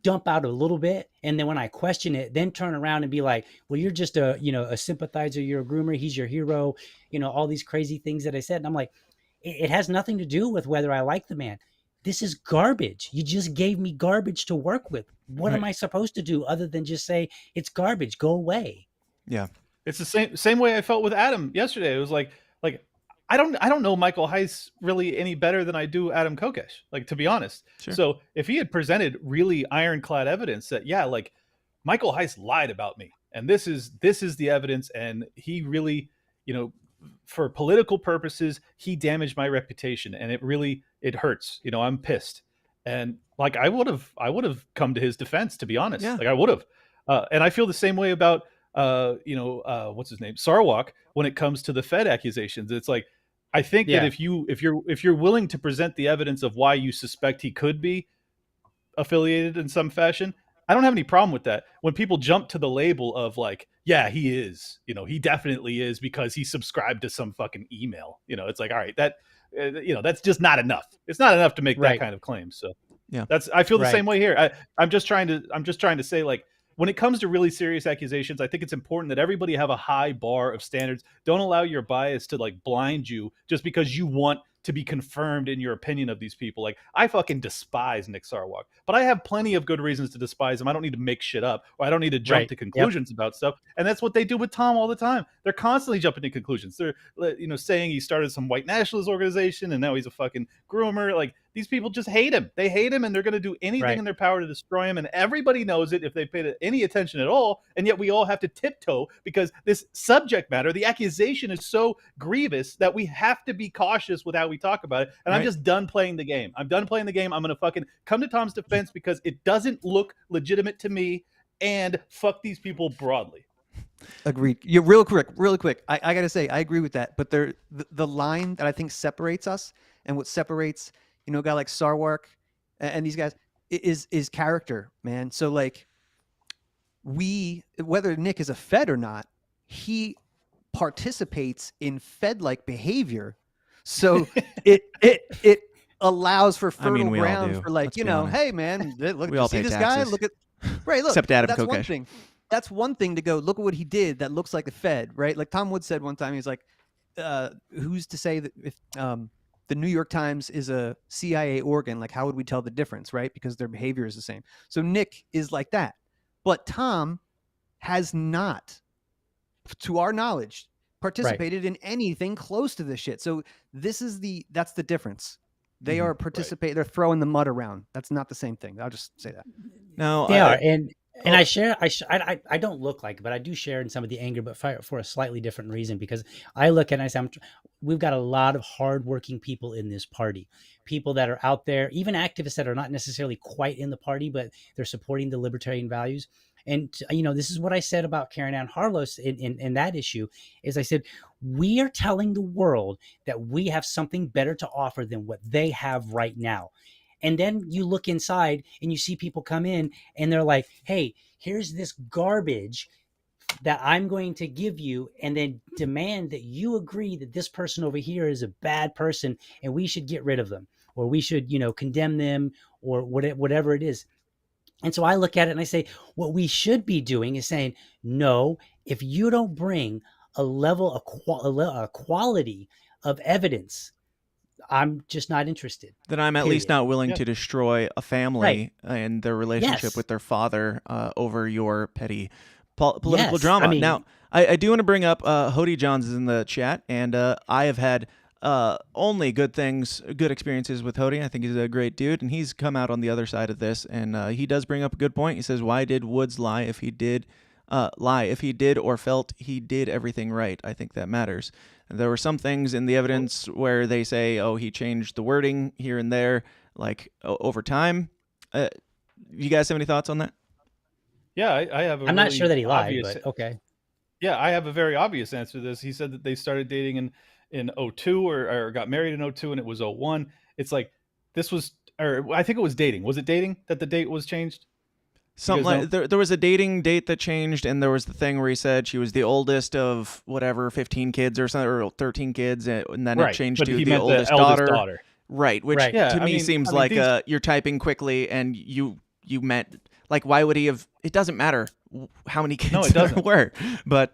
dump out a little bit. And then when I question it, then turn around and be like, well, you're just a sympathizer. You're a groomer. He's your hero. All these crazy things that I said. And I'm like, it has nothing to do with whether I like the man. This is garbage. You just gave me garbage to work with. What am I supposed to do other than just say it's garbage? Go away. Yeah. It's the same way I felt with Adam yesterday. It was like, I don't know Michael Heiss really any better than I do Adam Kokesh, like, to be honest. Sure. So if he had presented really ironclad evidence that, yeah, like Michael Heiss lied about me and this is the evidence, and he really, for political purposes, he damaged my reputation and it hurts. I'm pissed. And like, I would have come to his defense, to be honest. Yeah. Like I would have. And I feel the same way about, what's his name? Sarwark, when it comes to the Fed accusations. It's like, I think that if you're willing to present the evidence of why you suspect he could be affiliated in some fashion, I don't have any problem with that. When people jump to the label of like, yeah, he is, he definitely is because he subscribed to some fucking email. It's like, all right, that, that's just not enough. It's not enough to make that kind of claim. So yeah, I feel the same way here. I'm just trying to say, like, when it comes to really serious accusations, I think it's important that everybody have a high bar of standards. Don't allow your bias to like blind you just because you want to be confirmed in your opinion of these people. Like, I fucking despise Nick Sarwark, but I have plenty of good reasons to despise him. I don't need to make shit up, or I don't need to jump to conclusions about stuff. And that's what they do with Tom all the time. They're constantly jumping to conclusions. They're, saying he started some white nationalist organization and now he's a fucking groomer. Like, these people just hate him. They hate him, and they're going to do anything in their power to destroy him. And everybody knows it if they paid any attention at all. And yet we all have to tiptoe because this subject matter, the accusation, is so grievous that we have to be cautious with how we talk about it. And I'm just done playing the game. I'm done playing the game. I'm going to fucking come to Tom's defense because it doesn't look legitimate to me, and fuck these people broadly. Agreed. Yeah, real quick. I gotta say, I agree with that. But the line that I think separates us and what separates, a guy like Sarwark and these guys is character, man. So like whether Nick is a Fed or not, he participates in Fed-like behavior. So it allows for fertile we all ground do. for like, Let's be honest. hey man, look, We you all see pay this taxes. guy? Look at look, Except Adam that's one Kokesh. thing. That's one thing to go, look at what he did that looks like the Fed, right? Like Tom Woods said one time, he's like, who's to say that if the New York Times is a CIA organ, like how would we tell the difference, right? Because their behavior is the same. So Nick is like that. But Tom has not, to our knowledge, participated in anything close to this shit. So that's the difference. They are participating. They're throwing the mud around. That's not the same thing. I'll just say that. No, They are, and I share. I don't look like it, but I do share in some of the anger, but for a slightly different reason. Because I look at it and I say, we've got a lot of hardworking people in this party, people that are out there, even activists that are not necessarily quite in the party, but they're supporting the libertarian values. And this is what I said about Karen Ann Harlos in that issue. Is I said we are telling the world that we have something better to offer than what they have right now. And then you look inside and you see people come in and they're like, hey, here's this garbage that I'm going to give you, and then demand that you agree that this person over here is a bad person and we should get rid of them, or we should, condemn them, or whatever it is. And so I look at it and I say, what we should be doing is saying, no, if you don't bring a level of quality of evidence, I'm just not interested. Then I'm at least not willing to destroy a family and their relationship with their father over your petty political drama. Now, I do want to bring up Hody Johns is in the chat, and I have had only good experiences with Hody. I think he's a great dude, and he's come out on the other side of this, and he does bring up a good point. He says, why did Woods lie if he did or felt he did everything right? I think that matters. There were some things in the evidence where they say, oh, he changed the wording here and there, like over time. You guys have any thoughts on that? Yeah, I have. I'm not sure that he lied, but okay. Yeah, I have a very obvious answer to this. He said that they started dating in 02 or got married in 02 and it was 01. It's like this was, or I think it was dating. Was it dating that the date was changed? Something like there was a dating date that changed, and there was the thing where he said she was the oldest of whatever 15 kids or something, or 13 kids, and then it changed to the oldest daughter. Right, which to me seems like you're typing quickly, and you meant, like, why would he have? It doesn't matter how many kids there were, but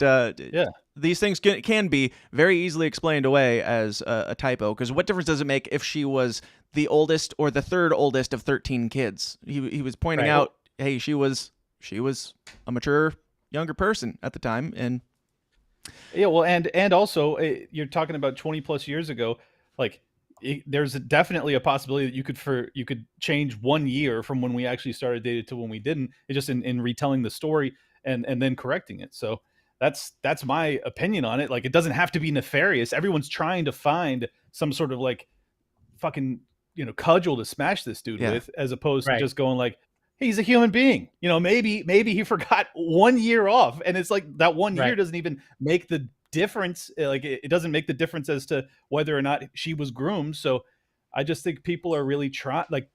these things can be very easily explained away as a typo. Because what difference does it make if she was the oldest or the third oldest of 13 kids? He was pointing out, hey, she was a mature younger person at the time, and and also you're talking about 20 plus years ago. Like, there's definitely a possibility that you could change 1 year from when we actually started dating to when we didn't. It's just in retelling the story and then correcting it. So that's my opinion on it. Like, it doesn't have to be nefarious. Everyone's trying to find some sort of like fucking cudgel to smash this dude with, as opposed to just going like, he's a human being. Maybe he forgot 1 year off, and it's like that 1 year doesn't even make the difference. Like, it doesn't make the difference as to whether or not she was groomed. So I just think people are really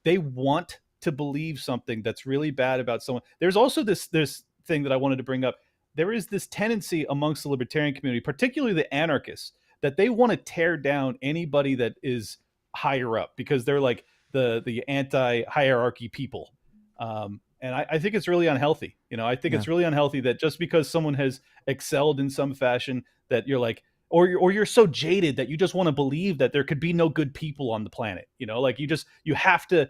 they want to believe something that's really bad about someone. There's also this thing that I wanted to bring up. There is this tendency amongst the libertarian community, particularly the anarchists, that they want to tear down anybody that is higher up because they're like the anti-hierarchy people. And I think it's really unhealthy. I think it's really unhealthy that just because someone has excelled in some fashion that you're like, or you're so jaded that you just want to believe that there could be no good people on the planet. Like you have to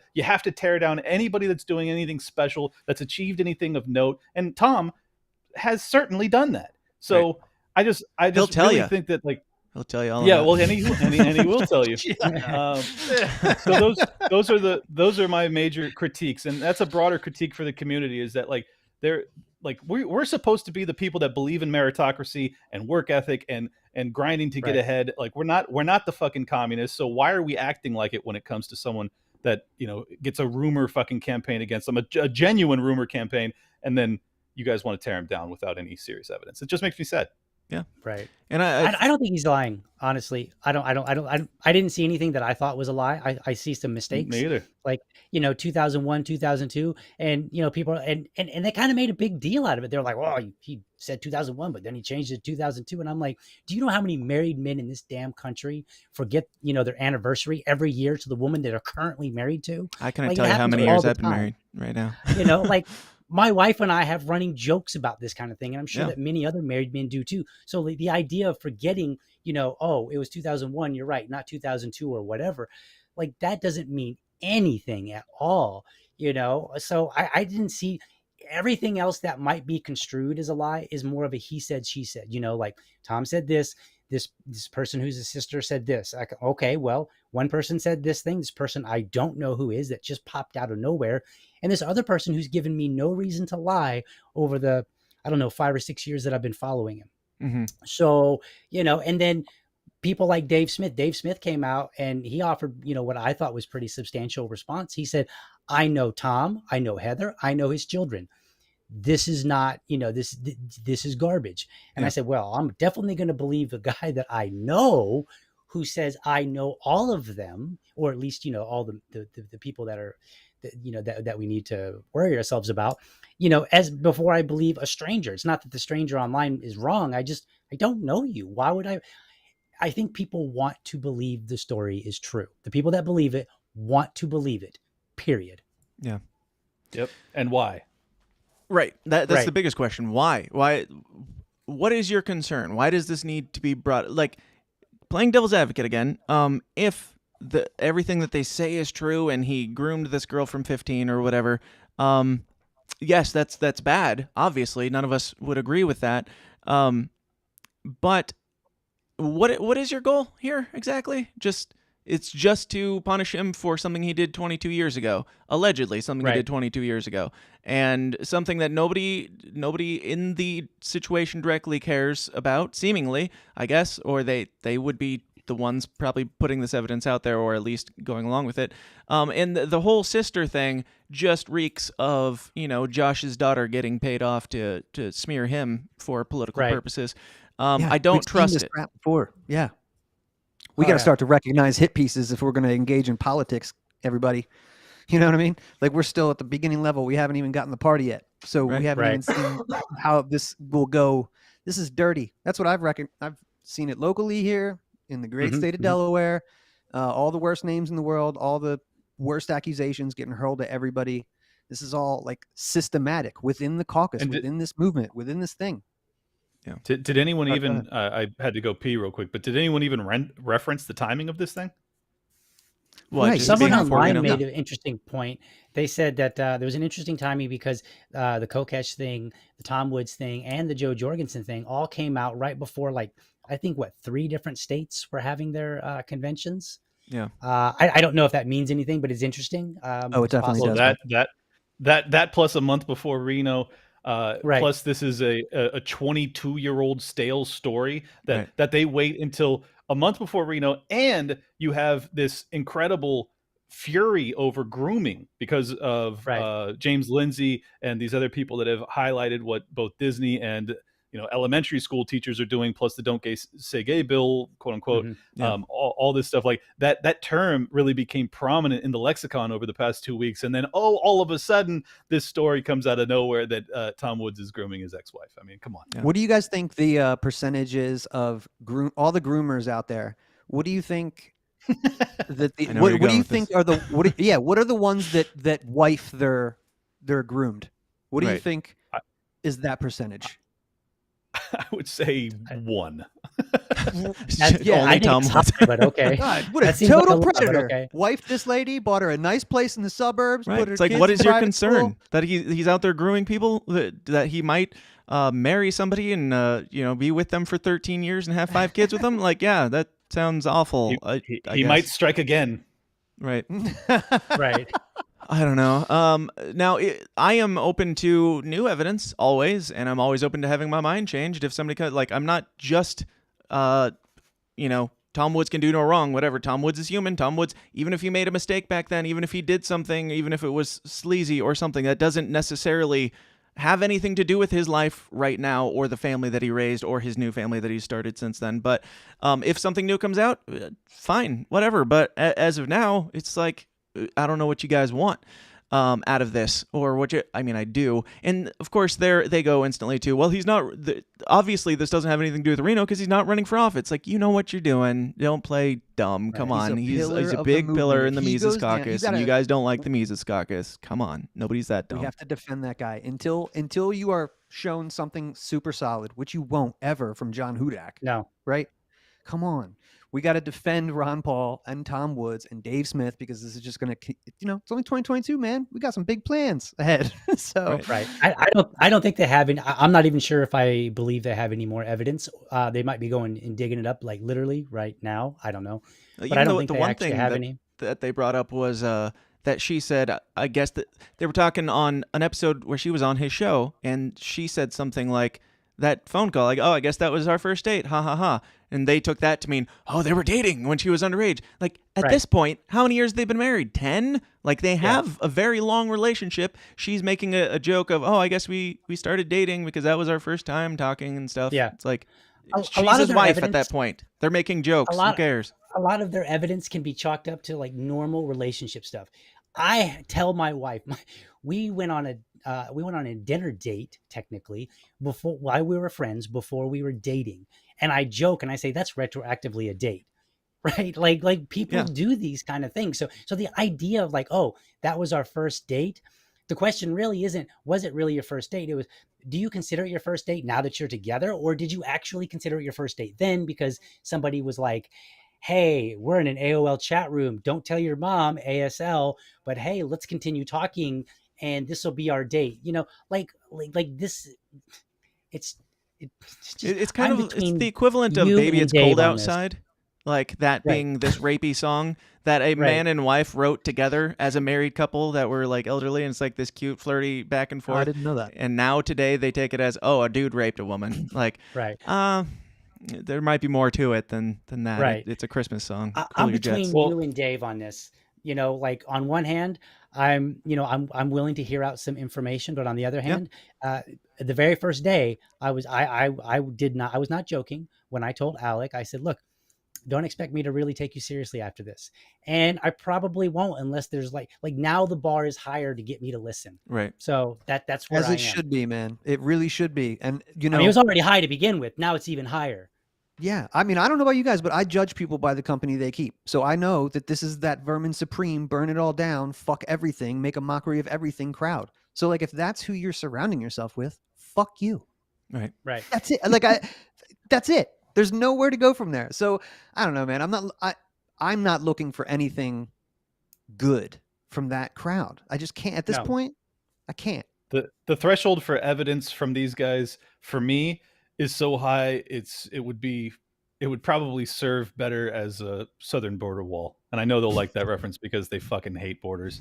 tear down anybody that's doing anything special, that's achieved anything of note. And Tom has certainly done that. So I just really think that, like, he'll tell you all. Yeah, well, and he will tell you. So those are my major critiques, and that's a broader critique for the community. Is that we're supposed to be the people that believe in meritocracy and work ethic and grinding to get ahead. Like, we're not the fucking communists. So why are we acting like it when it comes to someone that gets a rumor fucking campaign against them, a genuine rumor campaign, and then you guys want to tear him down without any serious evidence. It just makes me sad. Yeah. Right. And I don't think he's lying. Honestly, I didn't see anything that I thought was a lie. I see some mistakes. Me either. Like, 2001, 2002, and people and they kind of made a big deal out of it. They're like, "Well, he said 2001, but then he changed it to 2002." And I'm like, "Do you know how many married men in this damn country forget, their anniversary every year to the woman that are currently married to?" I couldn't Like, tell it you how happens many all years the I've been time. married right now. Like my wife and I have running jokes about this kind of thing, and I'm sure Yeah. that many other married men do too. So the idea of forgetting, oh, it was 2001, you're right, not 2002 or whatever, like that doesn't mean anything at all, So I didn't see everything else that might be construed as a lie is more of a he said, she said, like Tom said this person who's a sister said this. Okay, well, one person said this thing, this person I don't know who is, that just popped out of nowhere. And this other person who's given me no reason to lie over the, 5 or 6 years that I've been following him. Mm-hmm. So, and then people like Dave Smith. Dave Smith came out and he offered, what I thought was pretty substantial response. He said, "I know Tom, I know Heather, I know his children. This is not, this is garbage." And Yeah. I said, well, I'm definitely going to believe the guy that I know who says I know all of them, or at least, all the people that are, that we need to worry ourselves about, as before I believe a stranger. It's not that the stranger online is wrong. I don't know you. Why would I think people want to believe the story is true. The people that believe it want to believe it, period. Yeah. Yep. And why? Right. That's Right. the biggest question. Why? What is your concern? Why does this need to be brought? Like, playing devil's advocate again. If everything that they say is true and he groomed this girl from 15 or whatever, yes, that's bad. Obviously, none of us would agree with that. But what is your goal here exactly? It's just to punish him for something he did 22 years ago, allegedly something Right. he did 22 years ago, and something that nobody in the situation directly cares about, seemingly, I guess, or they would be the ones probably putting this evidence out there, or at least going along with it. And the whole sister thing just reeks of, Josh's daughter getting paid off to smear him for political Right. purposes. Yeah, I don't we've seen trust this it. crap before. Yeah. We got to start to recognize hit pieces if we're going to engage in politics, everybody. You know what I mean? Like, we're still at the beginning level. We haven't even gotten the party yet. So Right. we haven't Right. even seen how this will go. This is dirty. That's what I've seen it locally here in the great Mhm, state of mhm. Delaware. All the worst names in the world, all the worst accusations getting hurled at everybody. This is all like systematic within the caucus, And within this movement, within this thing. Did anyone Go even? I had to go pee real quick, but did anyone even reference the timing of this thing? What, Right. just Someone being before, online made an interesting point. They said that there was an interesting timing because the Kokesh thing, the Tom Woods thing, and the Joe Jorgensen thing all came out right before, like, I think, 3 different states were having their conventions. Yeah. I don't know if that means anything, but it's interesting. Oh, it definitely possible. does. That plus a month before Reno. Right. Plus, this is a 22-year-old stale story Right. that they wait until a month before Reno, and you have this incredible fury over grooming because of Right. James Lindsay and these other people that have highlighted what both Disney and elementary school teachers are doing, plus the Don't Say Gay bill, quote unquote. Mhm. Yeah. All this stuff like that. That term really became prominent in the lexicon over the past 2 weeks, and then all of a sudden, this story comes out of nowhere that Tom Woods is grooming his ex-wife. I mean, come on. Yeah. What do you guys think the percentage is of all the groomers out there? What do you think that the I know where what you're do you going with think this. are the what are the ones that wife their groomed? What do you Right. think is that percentage? I would say 1. Yeah, Only I think Tom it's Woods. high, but okay. God, what a That seems like total a lot, but predator! okay. Wife this lady, bought her a nice place in the suburbs. Right. Put her It's like, kids what in is your private concern? school. That he's out there grooming people? That he might marry somebody and be with them for 13 years and have 5 kids with them? Like, yeah, that sounds awful. I He might guess. strike again. Right. Right. I don't know. Now, I am open to new evidence always, and I'm always open to having my mind changed. If somebody I'm not just, Tom Woods can do no wrong, whatever. Tom Woods is human. Tom Woods, even if he made a mistake back then, even if he did something, even if it was sleazy or something, that doesn't necessarily have anything to do with his life right now or the family that he raised or his new family that he started since then. But if something new comes out, fine, whatever. But as of now, it's like, I don't know what you guys want out of this, or what I do. And of course, they go instantly to, well, he's not, obviously this doesn't have anything to do with Reno because he's not running for office. Like, you know what you're doing. Don't play dumb. Come on. He's a big pillar in the Mises caucus, and you guys don't like the Mises caucus. Come on. Nobody's that dumb. We have to defend that guy until you are shown something super solid, which you won't ever from John Hudak. No. Right? Come on. We got to defend Ron Paul and Tom Woods and Dave Smith, because this is just going to, it's only 2022, man. We got some big plans ahead. So right. I don't think they have any. I'm not even sure if I believe they have any more evidence. They might be going and digging it up like literally right now. I don't know. But I don't think they actually have any. That they brought up was that she said, I guess that they were talking on an episode where she was on his show, and she said something like, that phone call, like, oh, I guess that was our first date, ha ha ha. And they took that to mean, oh, they were dating when she was underage. Like, at this point, how many years have they been married? 10? Like, they have a very long relationship. She's making a joke of, oh, I guess we started dating because that was our first time talking and stuff. Yeah. It's like, a lot she's of his wife evidence, at that point. They're making jokes. Who cares? A lot of their evidence can be chalked up to like normal relationship stuff. I tell my wife, we went on a dinner date, technically, while we were friends, before we were dating. And I joke and I say, that's retroactively a date, right? Like people do these kind of things. So the idea of like, oh, that was our first date. The question really isn't, was it really your first date? It was, do you consider it your first date now that you're together? Or did you actually consider it your first date then because somebody was like, hey, we're in an AOL chat room. Don't tell your mom, ASL, but hey, let's continue talking and this will be our date. Like this, it's kind of the equivalent of Baby It's Cold Outside. Like that being this rapey song that a man and wife wrote together as a married couple that were like elderly, and it's like this cute flirty back and forth. I didn't know that. And now today they take it as, oh, a dude raped a woman. Like, there might be more to it than that. Right. It's a Christmas song. I'm between you and Dave on this. Like on one hand, I'm willing to hear out some information, but on the other hand, the very first day I was not joking when I told Alec. I said, look, don't expect me to really take you seriously after this. And I probably won't unless there's like now the bar is higher to get me to listen. Right. So that's where as it should be, man. It really should be. And it was already high to begin with. Now it's even higher. Yeah. I mean, I don't know about you guys, but I judge people by the company they keep. So I know that this is that vermin supreme, burn it all down, fuck everything, make a mockery of everything crowd. So like, if that's who you're surrounding yourself with, fuck you. Right. Right. That's it. That's it. There's nowhere to go from there. So I don't know, man. I'm not looking for anything good from that crowd. I just can't at this point. I can't. The threshold for evidence from these guys for me is so high. It would probably serve better as a southern border wall. And I know they'll like that reference because they fucking hate borders.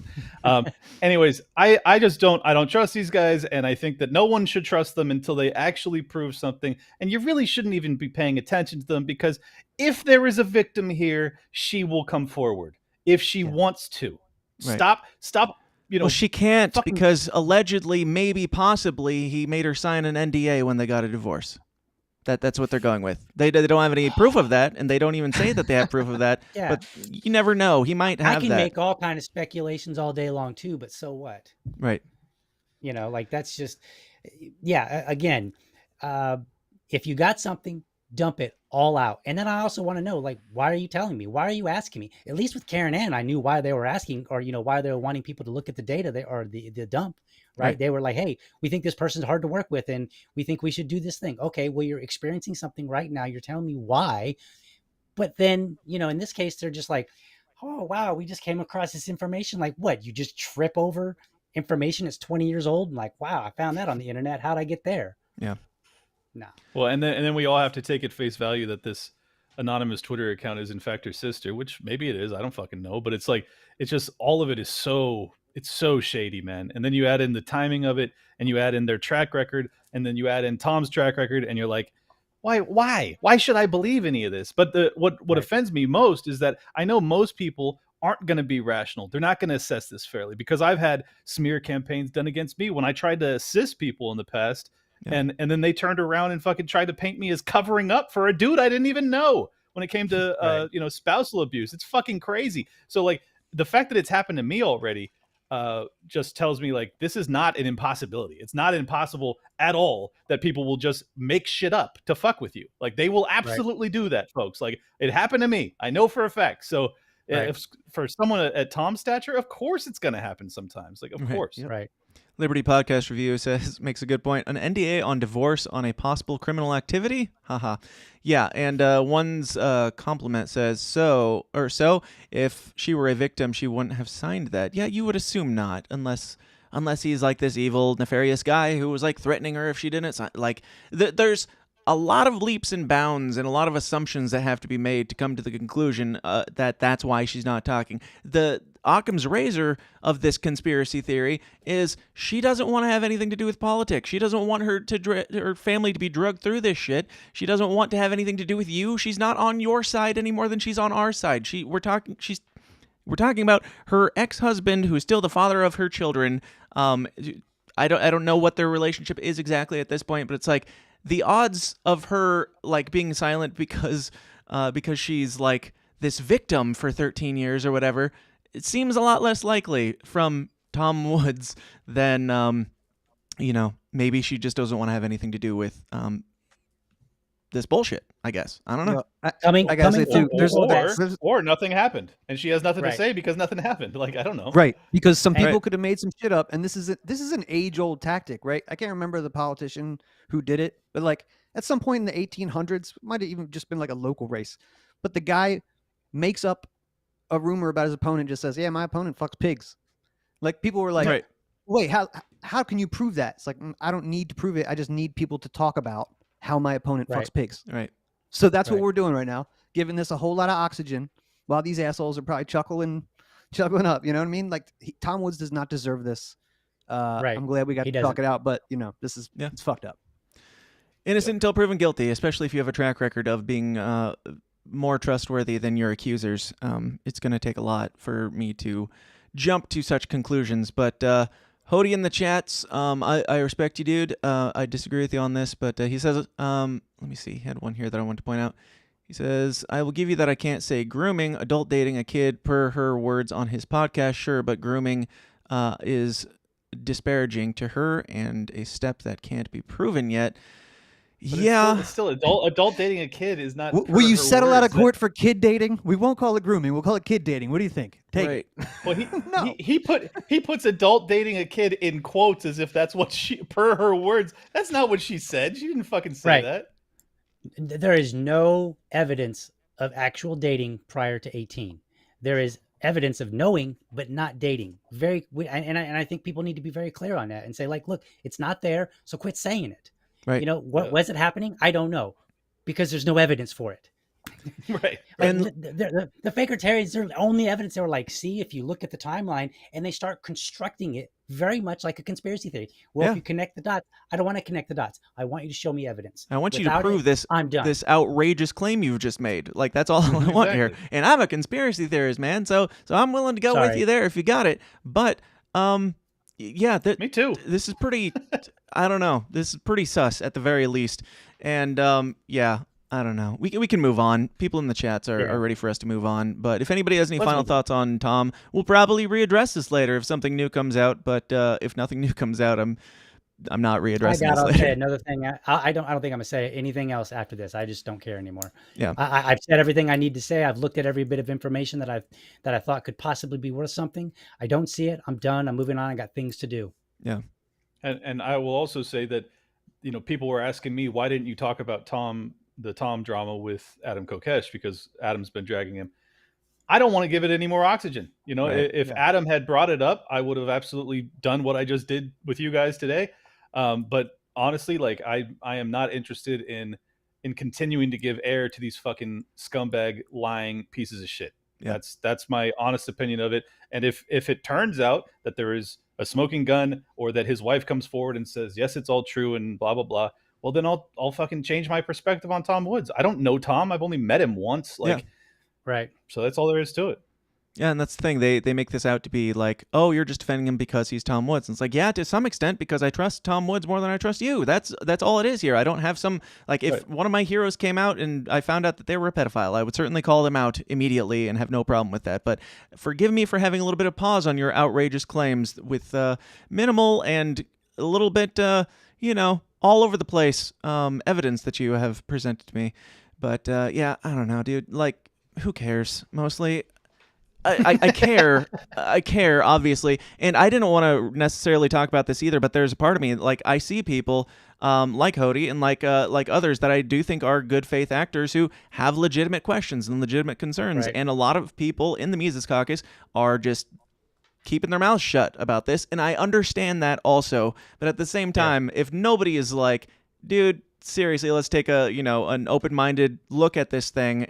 Anyways, I don't trust these guys. And I think that no one should trust them until they actually prove something. And you really shouldn't even be paying attention to them, because if there is a victim here, she will come forward if she wants to. Right. Stop. Well, she can't because allegedly, maybe, possibly, he made her sign an NDA when they got a divorce. That's what they're going with. They don't have any proof of that, and they don't even say that they have proof of that. But you never know. He might have that. I can make all kind of speculations all day long too, but so what? Right. Like that's just, again, if you got something, dump it all out. And then I also want to know, like, why are you telling me? Why are you asking me? At least with Karen Ann, I knew why they were asking, or, why they were wanting people to look at the data or the dump, right? They were like, hey, we think this person's hard to work with and we think we should do this thing. Okay, well, you're experiencing something right now. You're telling me why. But then, in this case, they're just like, oh, wow, we just came across this information. Like, what? You just trip over information that's 20 years old? And like, wow, I found that on the internet. How'd I get there? Yeah. No. Well, and then we all have to take at face value that this anonymous Twitter account is in fact her sister, which maybe it is. I don't fucking know, but it's just all of it is it's so shady, man. And then you add in the timing of it, and you add in their track record, and then you add in Tom's track record, and you're like, why should I believe any of this? But what offends me most is that I know most people aren't going to be rational. They're not going to assess this fairly, because I've had smear campaigns done against me when I tried to assist people in the past. Yeah. And then they turned around and fucking tried to paint me as covering up for a dude I didn't even know when it came to, spousal abuse. It's fucking crazy. So like the fact that it's happened to me already just tells me like, this is not an impossibility. It's not impossible at all that people will just make shit up to fuck with you. Like they will absolutely do that, folks. Like it happened to me. I know for a fact. So if for someone at Tom's stature, of course it's going to happen sometimes. Like, of course. Yep. Right. Liberty Podcast Review makes a good point. An NDA on divorce on a possible criminal activity? Haha. Yeah, and one's compliment says, so if she were a victim, she wouldn't have signed that. Yeah, you would assume not, unless he's like this evil, nefarious guy who was like threatening her if she didn't sign. Like, there's a lot of leaps and bounds and a lot of assumptions that have to be made to come to the conclusion that that's why she's not talking. The Occam's razor of this conspiracy theory is she doesn't want to have anything to do with politics. She doesn't want her family to be drugged through this shit. She doesn't want to have anything to do with you. She's not on your side any more than she's on our side. We're talking about her ex-husband, who is still the father of her children. I don't know what their relationship is exactly at this point, but it's like the odds of her like being silent because she's like this victim for 13 years or whatever, it seems a lot less likely from Tom Woods than maybe she just doesn't want to have anything to do with this bullshit, I guess. I don't know. Or nothing happened and she has nothing to say because nothing happened. Like, I don't know. Right. Because some people could have made some shit up, and this is an age-old tactic, right? I can't remember the politician who did it, but like at some point in the 1800s, it might have even just been like a local race. But the guy makes up a rumor about his opponent, just says, yeah, my opponent fucks pigs. Like people were like, wait, how can you prove that? It's like, I don't need to prove it. I just need people to talk about how my opponent fucks pigs. Right. So that's what we're doing right now, giving this a whole lot of oxygen while these assholes are probably chuckling up. You know what I mean? Like Tom Woods does not deserve this. I'm glad we got to talk it out, but this is it's fucked up. Innocent until proven guilty, especially if you have a track record of being more trustworthy than your accusers. It's going to take a lot for me to jump to such conclusions. But Hody in the chats, I respect you, dude. I disagree with you on this, but he says, let me see. He had one here that I want to point out. He says, I will give you that I can't say grooming, adult dating a kid per her words on his podcast, sure, but grooming is disparaging to her and a step that can't be proven yet. But it's still adult dating a kid is not. Will you settle out of court for kid dating? We won't call it grooming. We'll call it kid dating. What do you think? Take it. Well, he puts adult dating a kid in quotes as if that's what she, per her words. That's not what she said. She didn't fucking say that. There is no evidence of actual dating prior to 18. There is evidence of knowing but not dating. And I think people need to be very clear on that and say, like, look, it's not there, so quit saying it. Right. What was it happening? I don't know, because there's no evidence for it. Right. And the Fakertarians, their only evidence, they were like, see, if you look at the timeline, and they start constructing it very much like a conspiracy theory. Well, if you connect the dots, I don't want to connect the dots. I want you to show me evidence. I want you to prove this. I'm done. This outrageous claim you've just made. Like, that's all I want here. And I'm a conspiracy theorist, man. So I'm willing to go with you there if you got it. But yeah, me too. This is pretty. I don't know. This is pretty sus at the very least. And yeah, I don't know. We can move on. People in the chats are ready for us to move on. But if anybody has any final thoughts on Tom, we'll probably readdress this later if something new comes out. But if nothing new comes out, I'm not readdressing this I'll later. say another thing. I don't think I'm gonna say anything else after this. I just don't care anymore. Yeah. I've said everything I need to say. I've looked at every bit of information that I thought could possibly be worth something. I don't see it. I'm done. I'm moving on. I got things to do. Yeah. And I will also say that, people were asking me, why didn't you talk about the Tom drama with Adam Kokesh, because Adam's been dragging him. I don't want to give it any more oxygen. If Adam had brought it up, I would have absolutely done what I just did with you guys today. But honestly, like I am not interested in continuing to give air to these fucking scumbag lying pieces of shit. Yeah. That's my honest opinion of it. And if it turns out that there is a smoking gun, or that his wife comes forward and says, yes, it's all true and blah, blah, blah, well, then I'll fucking change my perspective on Tom Woods. I don't know Tom. I've only met him once. Right. So that's all there is to it. Yeah, and that's the thing. They make this out to be like, oh, you're just defending him because he's Tom Woods. And it's like, yeah, to some extent, because I trust Tom Woods more than I trust you. That's all it is here. I don't have some, like, if one of my heroes came out and I found out that they were a pedophile, I would certainly call them out immediately and have no problem with that. But forgive me for having a little bit of pause on your outrageous claims with minimal and a little bit, all over the place evidence that you have presented to me. But yeah, I don't know, dude. Like, who cares? Mostly. I care. I care, obviously. And I didn't want to necessarily talk about this either, but there's a part of me, like, I see people like Hody and like others that I do think are good faith actors who have legitimate questions and legitimate concerns. Right. And a lot of people in the Mises Caucus are just keeping their mouths shut about this. And I understand that also. But at the same time, if nobody is like, dude, seriously, let's take an open-minded look at this thing,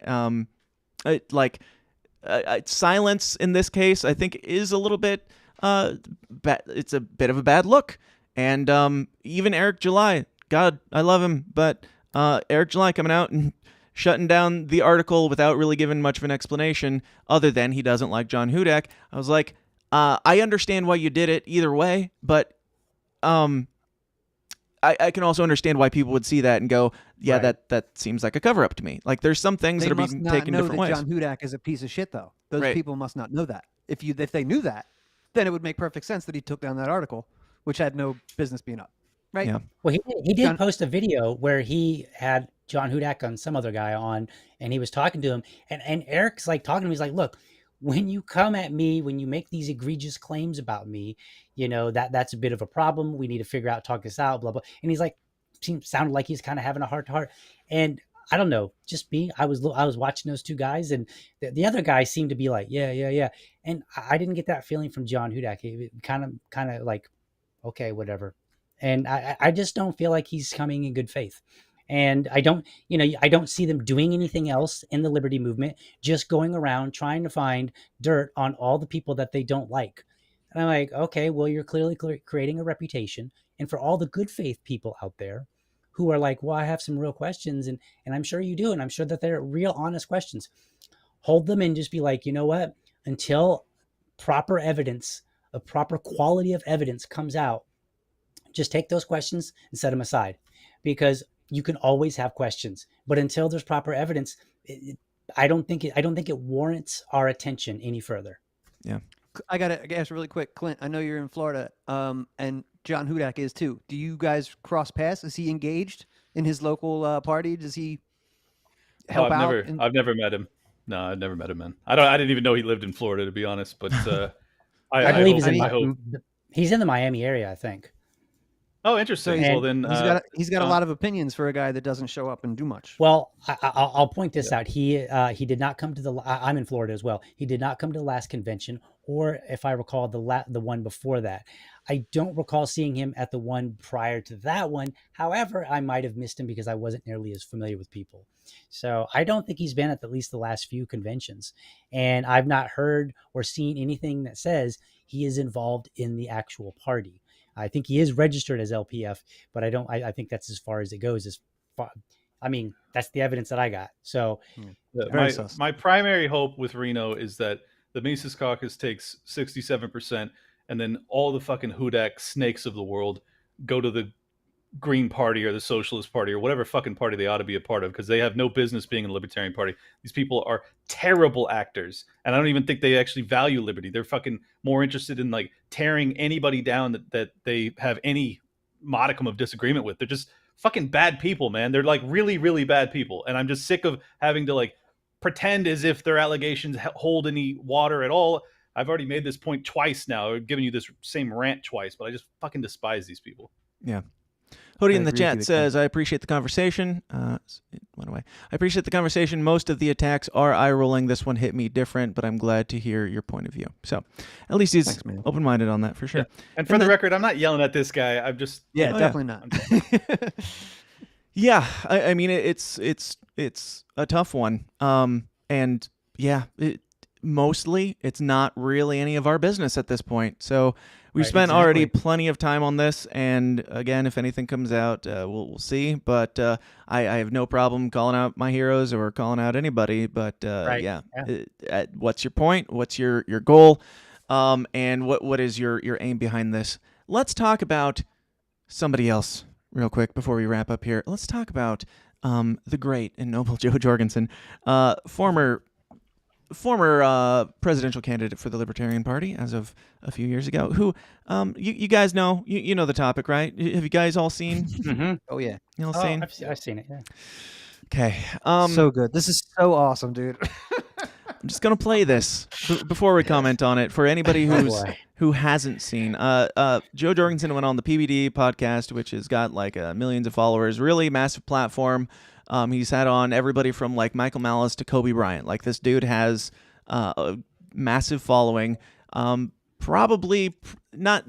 silence in this case, I think, is a little bit, it's a bit of a bad look. And even Eric July, God, I love him, but Eric July coming out and shutting down the article without really giving much of an explanation other than he doesn't like John Hudak. I was like, I understand why you did it either way, but I can also understand why people would see that and go, yeah, that seems like a cover-up to me. Like, there's some things that are being taken different ways. John Hudak is a piece of shit, though. Those people must not know that. If they knew that, then it would make perfect sense that he took down that article, which had no business being up, right? Yeah. Well, he did post a video where he had John Hudak on some other guy on, and he was talking to him, and Eric's like talking to him. He's like, look, when you come at me, when you make these egregious claims about me, that's a bit of a problem. We need to figure out, talk this out, blah, blah. And he's like, sounded like he's kind of having a heart to heart. And I don't know, just me. I was watching those two guys, and the other guy seemed to be like, yeah. And I didn't get that feeling from John Hudak. It kind of like, okay, whatever. And I just don't feel like he's coming in good faith. And I don't see them doing anything else in the liberty movement, just going around trying to find dirt on all the people that they don't like. And I'm like, okay, well, you're clearly creating a reputation. And for all the good faith people out there who are like, well, I have some real questions, and I'm sure you do. And I'm sure that they're real honest questions. Hold them and just be like, you know what? Until proper evidence, a proper quality of evidence comes out, just take those questions and set them aside, because you can always have questions, but until there's proper evidence, I don't think it warrants our attention any further. Yeah. I gotta ask really quick, Clint, I know you're in Florida, and John Hudak is too. Do you guys cross paths? Is he engaged in his local party? Does he help out? I've never met him. No, I've never met him, man. I didn't even know he lived in Florida, to be honest, but I believe he's in the Miami area, I think. Oh, interesting. So well, then he's got a lot of opinions for a guy that doesn't show up and do much. Well, I'll point this out. He did not come to I'm in Florida as well. He did not come to the last convention, or if I recall, the one before that. I don't recall seeing him at the one prior to that one. However, I might have missed him because I wasn't nearly as familiar with people. So I don't think he's been at least the last few conventions, and I've not heard or seen anything that says he is involved in the actual party. I think he is registered as LPF, but I think that's as far as it goes. That's the evidence that I got. So my primary hope with Reno is that the Mises Caucus takes 67%, and then all the fucking Hudak snakes of the world go to the Green Party or the Socialist Party or whatever fucking party they ought to be a part of, because they have no business being in the Libertarian Party. These people are terrible actors, and I don't even think they actually value liberty. They're fucking more interested in like tearing anybody down that they have any modicum of disagreement with. They're just fucking bad people, man. They're like really, really bad people, and I'm just sick of having to like pretend as if their allegations hold any water at all. I've already made this point twice now. I've given you this same rant twice, but I just fucking despise these people. Yeah. Hody in the chat says, I appreciate the conversation. It went away. I appreciate the conversation. Most of the attacks are eye-rolling. This one hit me different, but I'm glad to hear your point of view. So at least he's open-minded on that for sure. Yeah. And for the record, I'm not yelling at this guy. I'm just... Yeah, definitely not. Yeah, I mean, it's a tough one. And yeah, mostly it's not really any of our business at this point. So We've Right, spent already exactly. plenty of time on this, and again, if anything comes out, we'll see. But I have no problem calling out my heroes or calling out anybody. But Yeah. what's your point? What's your goal? And what is your aim behind this? Let's talk about somebody else real quick before we wrap up here. Let's talk about the great and noble Joe Jorgensen, former presidential candidate for the Libertarian Party as of a few years ago, who you guys know, you know the topic, right? Have you guys all seen? Mm-hmm. Oh yeah. You all seen? I've seen it. Yeah. Okay. So good. This is so awesome, dude. I'm just gonna play this before we comment on it for anybody who hasn't seen. Joe Jorgensen went on the PBD podcast, which has got like millions of followers, really massive platform. He's had on everybody from like Michael Malice to Kobe Bryant. Like this dude has a massive following. Probably not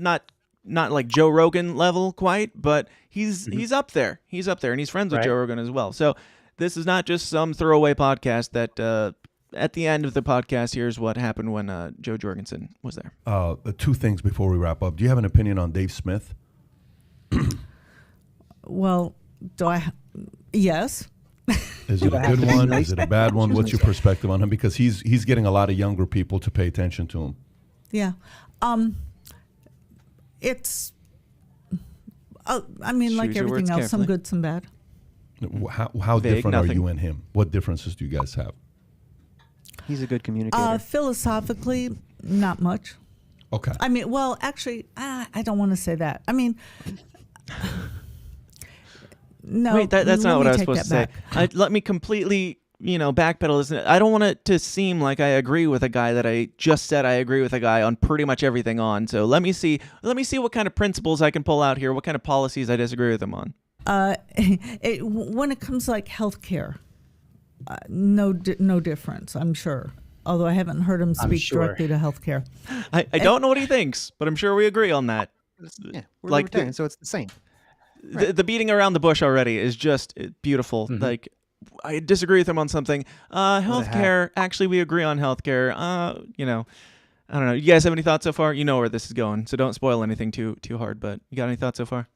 like Joe Rogan level quite, but he's up there. He's up there, and he's friends with Joe Rogan as well. So this is not just some throwaway podcast that. At the end of the podcast, here's what happened when Joe Jorgensen was there. Two things before we wrap up. Do you have an opinion on Dave Smith? Well, do I? Yes. Is it a good one? Is it a bad one? What's your perspective on him? Because he's getting a lot of younger people to pay attention to him. Yeah. It's. I mean, like everything else, some good, some bad. How different are you and him? What differences do you guys have? He's a good communicator. Philosophically, not much. Okay. I mean, well, actually, I don't want to say that. I mean, no. Wait, that's not what I was supposed to say. Let me completely, backpedal this. I don't want it to seem like I agree with a guy that I just said I agree with a guy on pretty much everything on. So let me see what kind of principles I can pull out here, what kind of policies I disagree with him on. When it comes to like healthcare. No difference, I'm sure. Although I haven't heard him speak directly to healthcare. I don't know what he thinks, but I'm sure we agree on that. Yeah, we're like libertarian, so it's the same. The beating around the bush already is just beautiful. Mm-hmm. Like, I disagree with him on something. Healthcare, actually, we agree on healthcare. I don't know. You guys have any thoughts so far? You know where this is going, so don't spoil anything too hard. But you got any thoughts so far?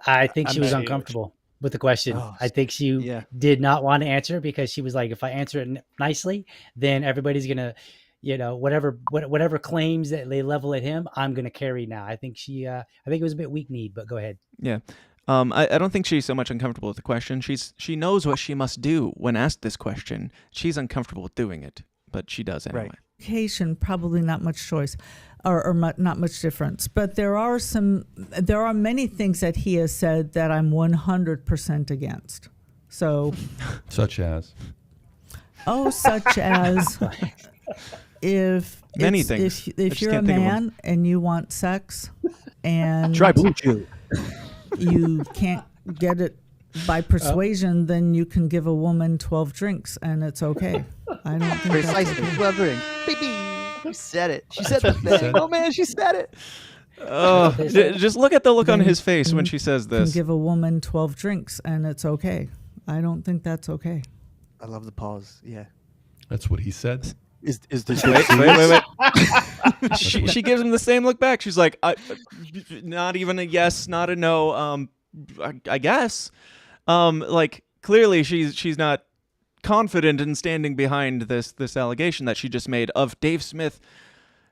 I think she was uncomfortable with the question. I think she did not want to answer because she was like, if I answer it nicely, then everybody's going to, whatever claims that they level at him, I'm going to carry now. I think I think it was a bit weak-kneed, but go ahead. Yeah. I don't think she's so much uncomfortable with the question. She knows what she must do when asked this question. She's uncomfortable with doing it, but she does anyway. Right. Education, probably not much choice or not much difference. But there are many things that he has said that I'm 100% against. So, such as? Such as many things. If you're a man and you want sex and try blue chew. You can't get it by persuasion, then you can give a woman 12 drinks and it's okay. I don't think that's okay. 12 drinks. Baby, you said it. She said the thing. Oh man, she said it. Oh, just look at the look on his face when she says this. You can give a woman 12 drinks and it's okay. I don't think that's okay. I love the pause. Yeah. That's what he said. Is this wait. She gives him the same look back. She's like, not even a yes, not a no. I guess. Like clearly she's not confident in standing behind this allegation that she just made of Dave Smith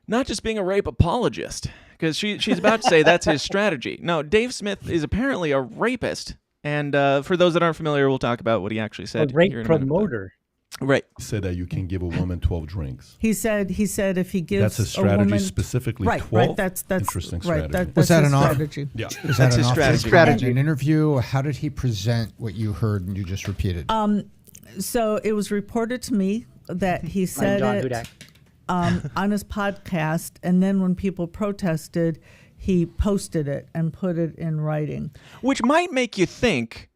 not just being a rape apologist, because she's about to say that's his strategy. No, Dave Smith is apparently a rapist. And for those that aren't familiar, we'll talk about what he actually said. A rape promoter. Right. He said that you can give a woman 12 drinks. He said if he gives that's a strategy, woman, specifically right, 12. Right, that's interesting strategy. That's was that his an strategy? Yeah. Is that his strategy? An interview? How did he present what you heard and you just repeated? So it was reported to me that he said it on his podcast, and then when people protested, he posted it and put it in writing. Which might make you think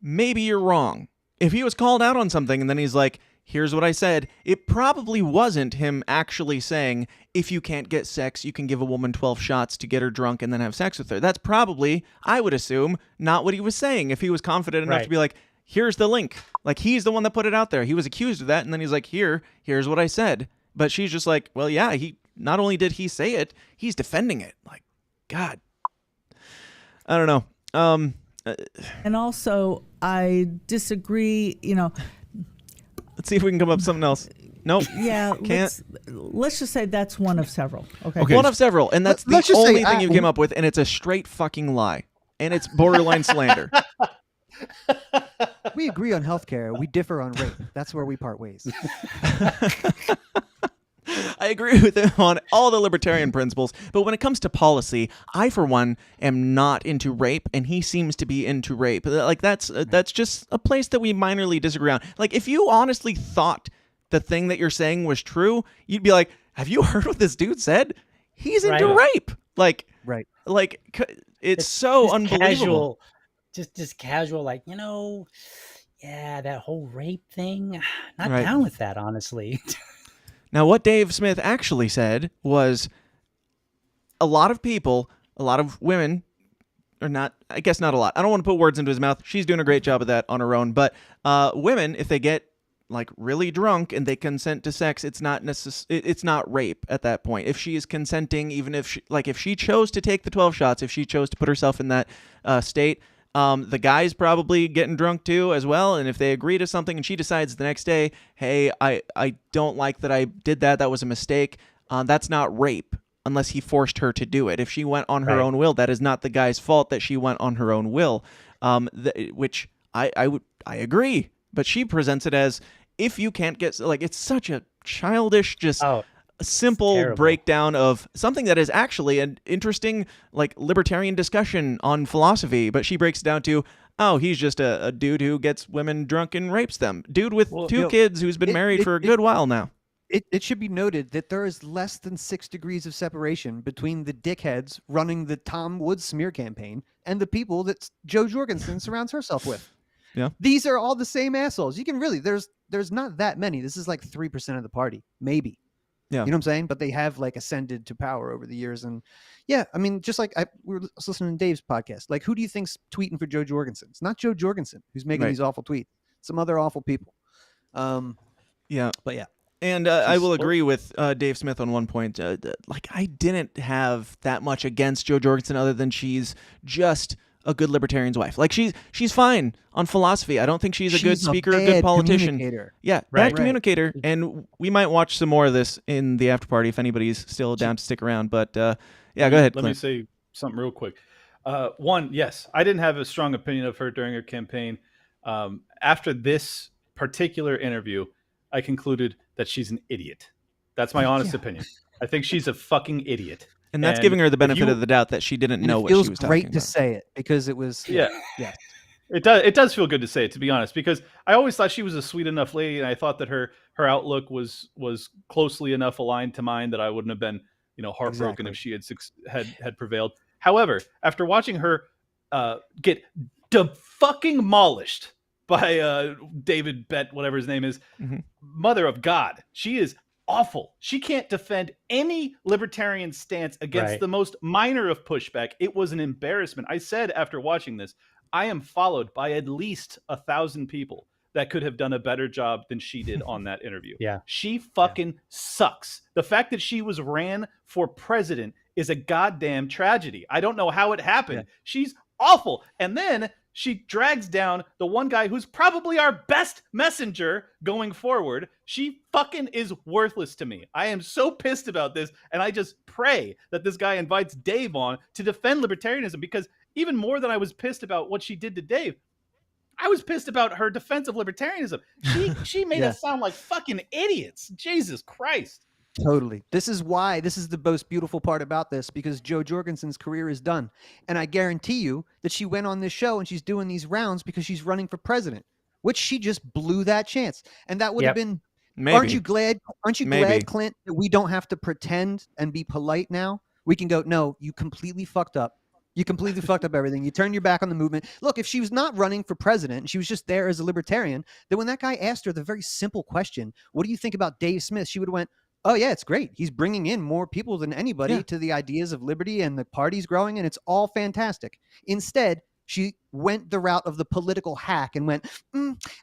maybe you're wrong. If he was called out on something and then he's like, here's what I said, it probably wasn't him actually saying, if you can't get sex, you can give a woman 12 shots to get her drunk and then have sex with her. That's probably, I would assume, not what he was saying. If he was confident enough to be like, here's the link. Like, he's the one that put it out there. He was accused of that, and then he's like, here's what I said. But she's just like, well, yeah, he not only did he say it, he's defending it. Like, God, I don't know. And also, I disagree. Let's see if we can come up with something else. Nope. Yeah, can't. Let's just say that's one of several. Okay. One of several, and that's Let's the just only say, thing you came up with, and it's a straight fucking lie, and it's borderline slander. We agree on healthcare. We differ on rape. That's where we part ways. I agree with him on all the libertarian principles, but when it comes to policy, I, for one, am not into rape, and he seems to be into rape. Like, that's just a place that we minorly disagree on. Like, if you honestly thought the thing that you're saying was true, you'd be like, have you heard what this dude said? He's into rape. Like, it's so just unbelievable. Just casual, like, yeah, that whole rape thing. Not Right. down with that, honestly. Now, what Dave Smith actually said was a lot of people, a lot of women, or not, I guess not a lot. I don't want to put words into his mouth. She's doing a great job of that on her own. But women, if they get like really drunk and they consent to sex, it's not it's not rape at that point. If she is consenting, even if if she chose to take the 12 shots, if she chose to put herself in that state, the guy's probably getting drunk too as well. And if they agree to something and she decides the next day, hey, I don't like that I did that. That was a mistake. That's not rape unless he forced her to do it. If she went on her own will, that is not the guy's fault that she went on her own will, which I agree. But she presents it as, if you can't get, it's such a childish, just simple breakdown of something that is actually an interesting, libertarian discussion on philosophy. But she breaks it down to, oh, he's just a dude who gets women drunk and rapes them. Dude with two kids who's been married for a good while now. It should be noted that there is less than 6 degrees of separation between the dickheads running the Tom Woods smear campaign and the people that Joe Jorgensen surrounds herself with. Yeah. These are all the same assholes. You can really, there's not that many. This is like 3% of the party, maybe. Yeah. You know what I'm saying? But they have ascended to power over the years. And yeah, I mean, just like we were listening to Dave's podcast. Like, who do you think's tweeting for Joe Jorgensen? It's not Joe Jorgensen who's making these awful tweets. Some other awful people. Yeah. But yeah. And I will agree with Dave Smith on one point. I didn't have that much against Joe Jorgensen other than she's just a good libertarian's wife. Like, she's fine on philosophy. I don't think she's a good speaker, a good politician. Yeah, bad communicator. And we might watch some more of this in the after party if anybody's still down to stick around. But yeah, go ahead. Let me say something real quick. One, yes, I didn't have a strong opinion of her during her campaign. After this particular interview, I concluded that she's an idiot. That's my honest opinion. I think she's a fucking idiot. And that's giving her the benefit of the doubt that she didn't know what she was talking about. It feels great to say it because it was... Yeah. It does feel good to say it, to be honest, because I always thought she was a sweet enough lady, and I thought that her outlook was closely enough aligned to mine that I wouldn't have been heartbroken if she had prevailed. However, after watching her get fucking demolished by David Bett, whatever his name is, mother of God, she is awful. She can't defend any libertarian stance against the most minor of pushback. It was an embarrassment. I said after watching this, I am followed by at least 1,000 people that could have done a better job than she did on that interview. Yeah. She fucking sucks. The fact that she was ran for president is a goddamn tragedy. I don't know how it happened. Yeah. She's awful. And then she drags down the one guy who's probably our best messenger going forward. She fucking is worthless to me. I am so pissed about this, and I just pray that this guy invites Dave on to defend libertarianism, because even more than I was pissed about what she did to Dave, I was pissed about her defense of libertarianism. She made us sound like fucking idiots. Jesus Christ. Totally. This is the most beautiful part about this, because Joe Jorgensen's career is done. And I guarantee you that she went on this show and she's doing these rounds because she's running for president, which she just blew that chance. And that would have been, maybe. Aren't you glad, Clint, that we don't have to pretend and be polite now? We can go, no, you completely fucked up. You completely fucked up everything. You turned your back on the movement. Look, if she was not running for president and she was just there as a libertarian, then when that guy asked her the very simple question, what do you think about Dave Smith? She would have went, oh yeah, it's great. He's bringing in more people than anybody to the ideas of liberty, and the party's growing, and it's all fantastic. Instead, She went the route of the political hack and went,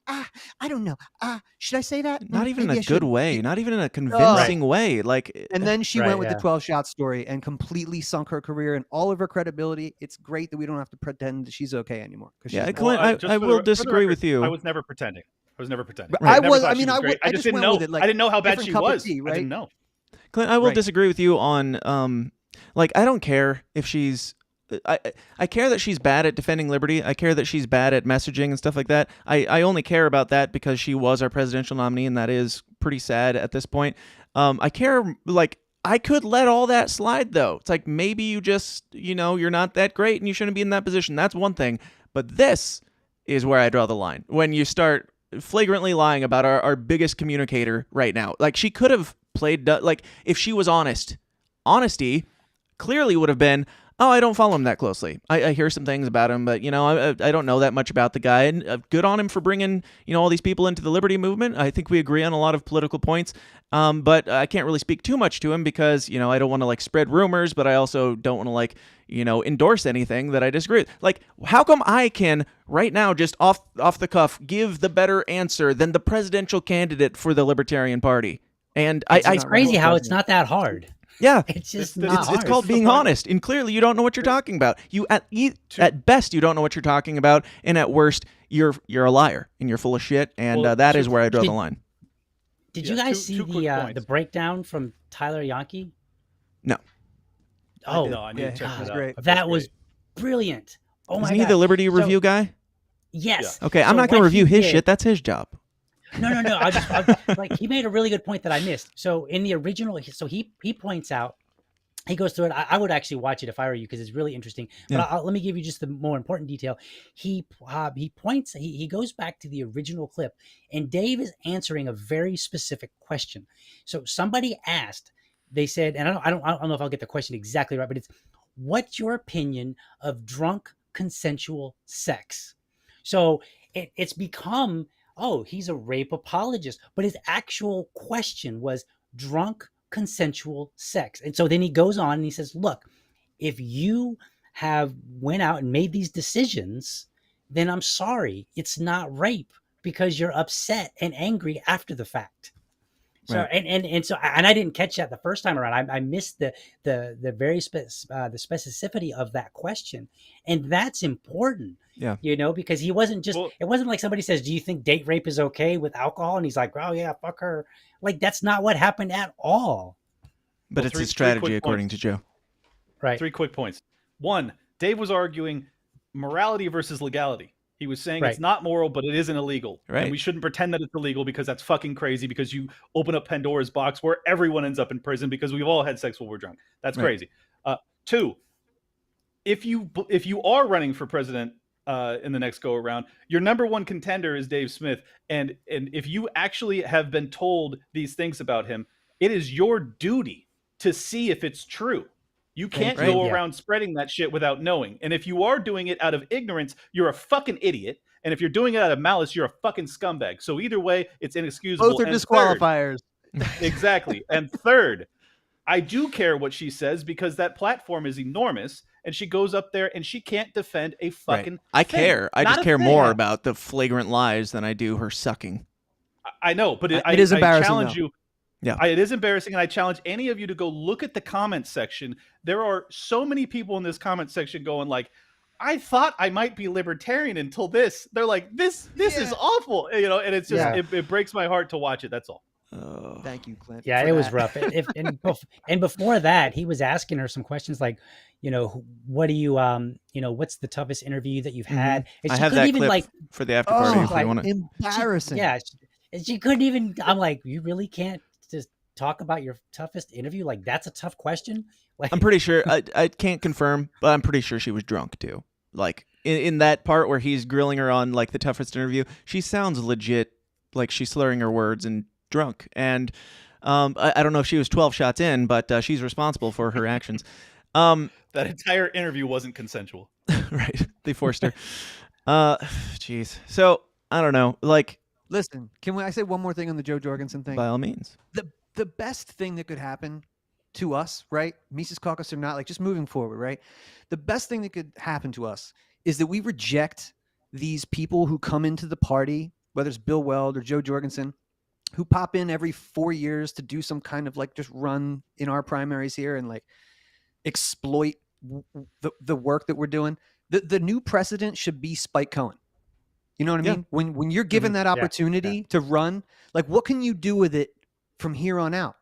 I don't know. Should I say that? Not even in Maybe a I good shouldn't." way. Not even in a convincing way. Like, And then she Right, went with the yeah. 12-shot story and completely sunk her career and all of her credibility. It's great that we don't have to pretend that she's okay anymore. 'Cause yeah, she's Clint, not. Just I for will for the disagree record, with you. I was never pretending. I was never pretending. But I never was. thought I she mean, I great. would. I just just didn't went know. with it. Like, I didn't know how bad different she cup of was. tea, I right? didn't know. Clint, I will Right. disagree with you on like, I don't care if she's I care that she's bad at defending liberty. I care that she's bad at messaging and stuff like that. I only care about that because she was our presidential nominee, and that is pretty sad at this point. I care, like, I could let all that slide, though. It's like, maybe you just, you're not that great and you shouldn't be in that position. That's one thing. But this is where I draw the line. When you start flagrantly lying about our biggest communicator right now. Like, she could have played, like, if she was honest. Honesty clearly would have been, oh, I don't follow him that closely. I hear some things about him, but, I don't know that much about the guy. And good on him for bringing, all these people into the liberty movement. I think we agree on a lot of political points. But I can't really speak too much to him because, I don't want to, like, spread rumors, but I also don't want to, like, endorse anything that I disagree with. Like, how come I can right now, just off the cuff, give the better answer than the presidential candidate for the Libertarian Party? And It's crazy how it's not that hard. Yeah, It's just it's called being honest, and clearly you don't know what you're talking about. You at best you don't know what you're talking about, and at worst you're a liar and you're full of shit. And that is where I draw the line. Did you guys see the breakdown from Tyler Yonke? No. Oh, no, I need to check that out. That was brilliant. Oh my Isn't god, he the Liberty Review guy? Yes. Okay, I'm So not going to what review he his did- shit. That's his job. No. Like, he made a really good point that I missed. So in the original, so he points out, he goes through it. I would actually watch it if I were you because it's really interesting. But Yeah. let me give you just the more important detail. He points. He goes back to the original clip, and Dave is answering a very specific question. So somebody asked. They said, and I don't know if I'll get the question exactly right, but it's, what's your opinion of drunk consensual sex? So it's become, oh, he's a rape apologist, but his actual question was drunk consensual sex. And so then he goes on and he says, look, if you have went out and made these decisions, then I'm sorry, it's not rape because you're upset and angry after the fact. So Right. and I didn't catch that the first time around. I missed the very the specificity of that question, and that's important. Yeah. Because he wasn't just. It wasn't like somebody says, "Do you think date rape is okay with alcohol?" And he's like, "Oh yeah, fuck her." Like, that's not what happened at all. But it's a strategy, according to Joe. Right. 3 quick points. 1, Dave was arguing morality versus legality. He was saying Right. it's not moral, but it isn't illegal. Right. And we shouldn't pretend that it's illegal because that's fucking crazy, because you open up Pandora's box where everyone ends up in prison because we've all had sex while we're drunk. That's Right. crazy. 2, if you are running for president in the next go around, your number one contender is Dave Smith. And if you actually have been told these things about him, it is your duty to see if it's true. You can't go around spreading that shit without knowing. And if you are doing it out of ignorance, you're a fucking idiot. And if you're doing it out of malice, you're a fucking scumbag. So either way, it's inexcusable. Both are And disqualifiers. Exactly. And third, I do care what she says because that platform is enormous, and she goes up there and she can't defend a fucking Right. I thing. care. I Not just a care thing. more about the flagrant lies than I do her sucking. I know, but It is embarrassing, I challenge though. you. Yeah. It is embarrassing, and I challenge any of you to go look at the comment section. There are so many people in this comment section going like, I thought I might be libertarian until this. They're like, this is awful, and it's just it breaks my heart to watch it. That's all. Thank you, Clint. Yeah, for it was that. rough. And before that, he was asking her some questions like, what do you, what's the toughest interview that you've had? And I she have couldn't that even clip for the after party if you want to. Embarrassing. She couldn't even. I'm like, you really can't just talk about your toughest interview? Like, that's a tough question. Like, I'm pretty sure. I can't confirm, but I'm pretty sure she was drunk too. Like in that part where he's grilling her on like the toughest interview, she sounds legit like she's slurring her words and drunk. And I don't know if she was 12 shots in, but she's responsible for her actions. That entire interview wasn't consensual. Right. They forced her. Jeez. So I don't know. Like, listen, I say one more thing on the Joe Jorgensen thing? By all means. The best thing that could happen to us, right? Mises Caucus or not, like just moving forward, right? The best thing that could happen to us is that we reject these people who come into the party, whether it's Bill Weld or Joe Jorgensen, who pop in every 4 years to do some kind of like just run in our primaries here and like exploit the work that we're doing. The new precedent should be Spike Cohen. You know what I mean? When you're given that opportunity to run, like what can you do with it from here on out?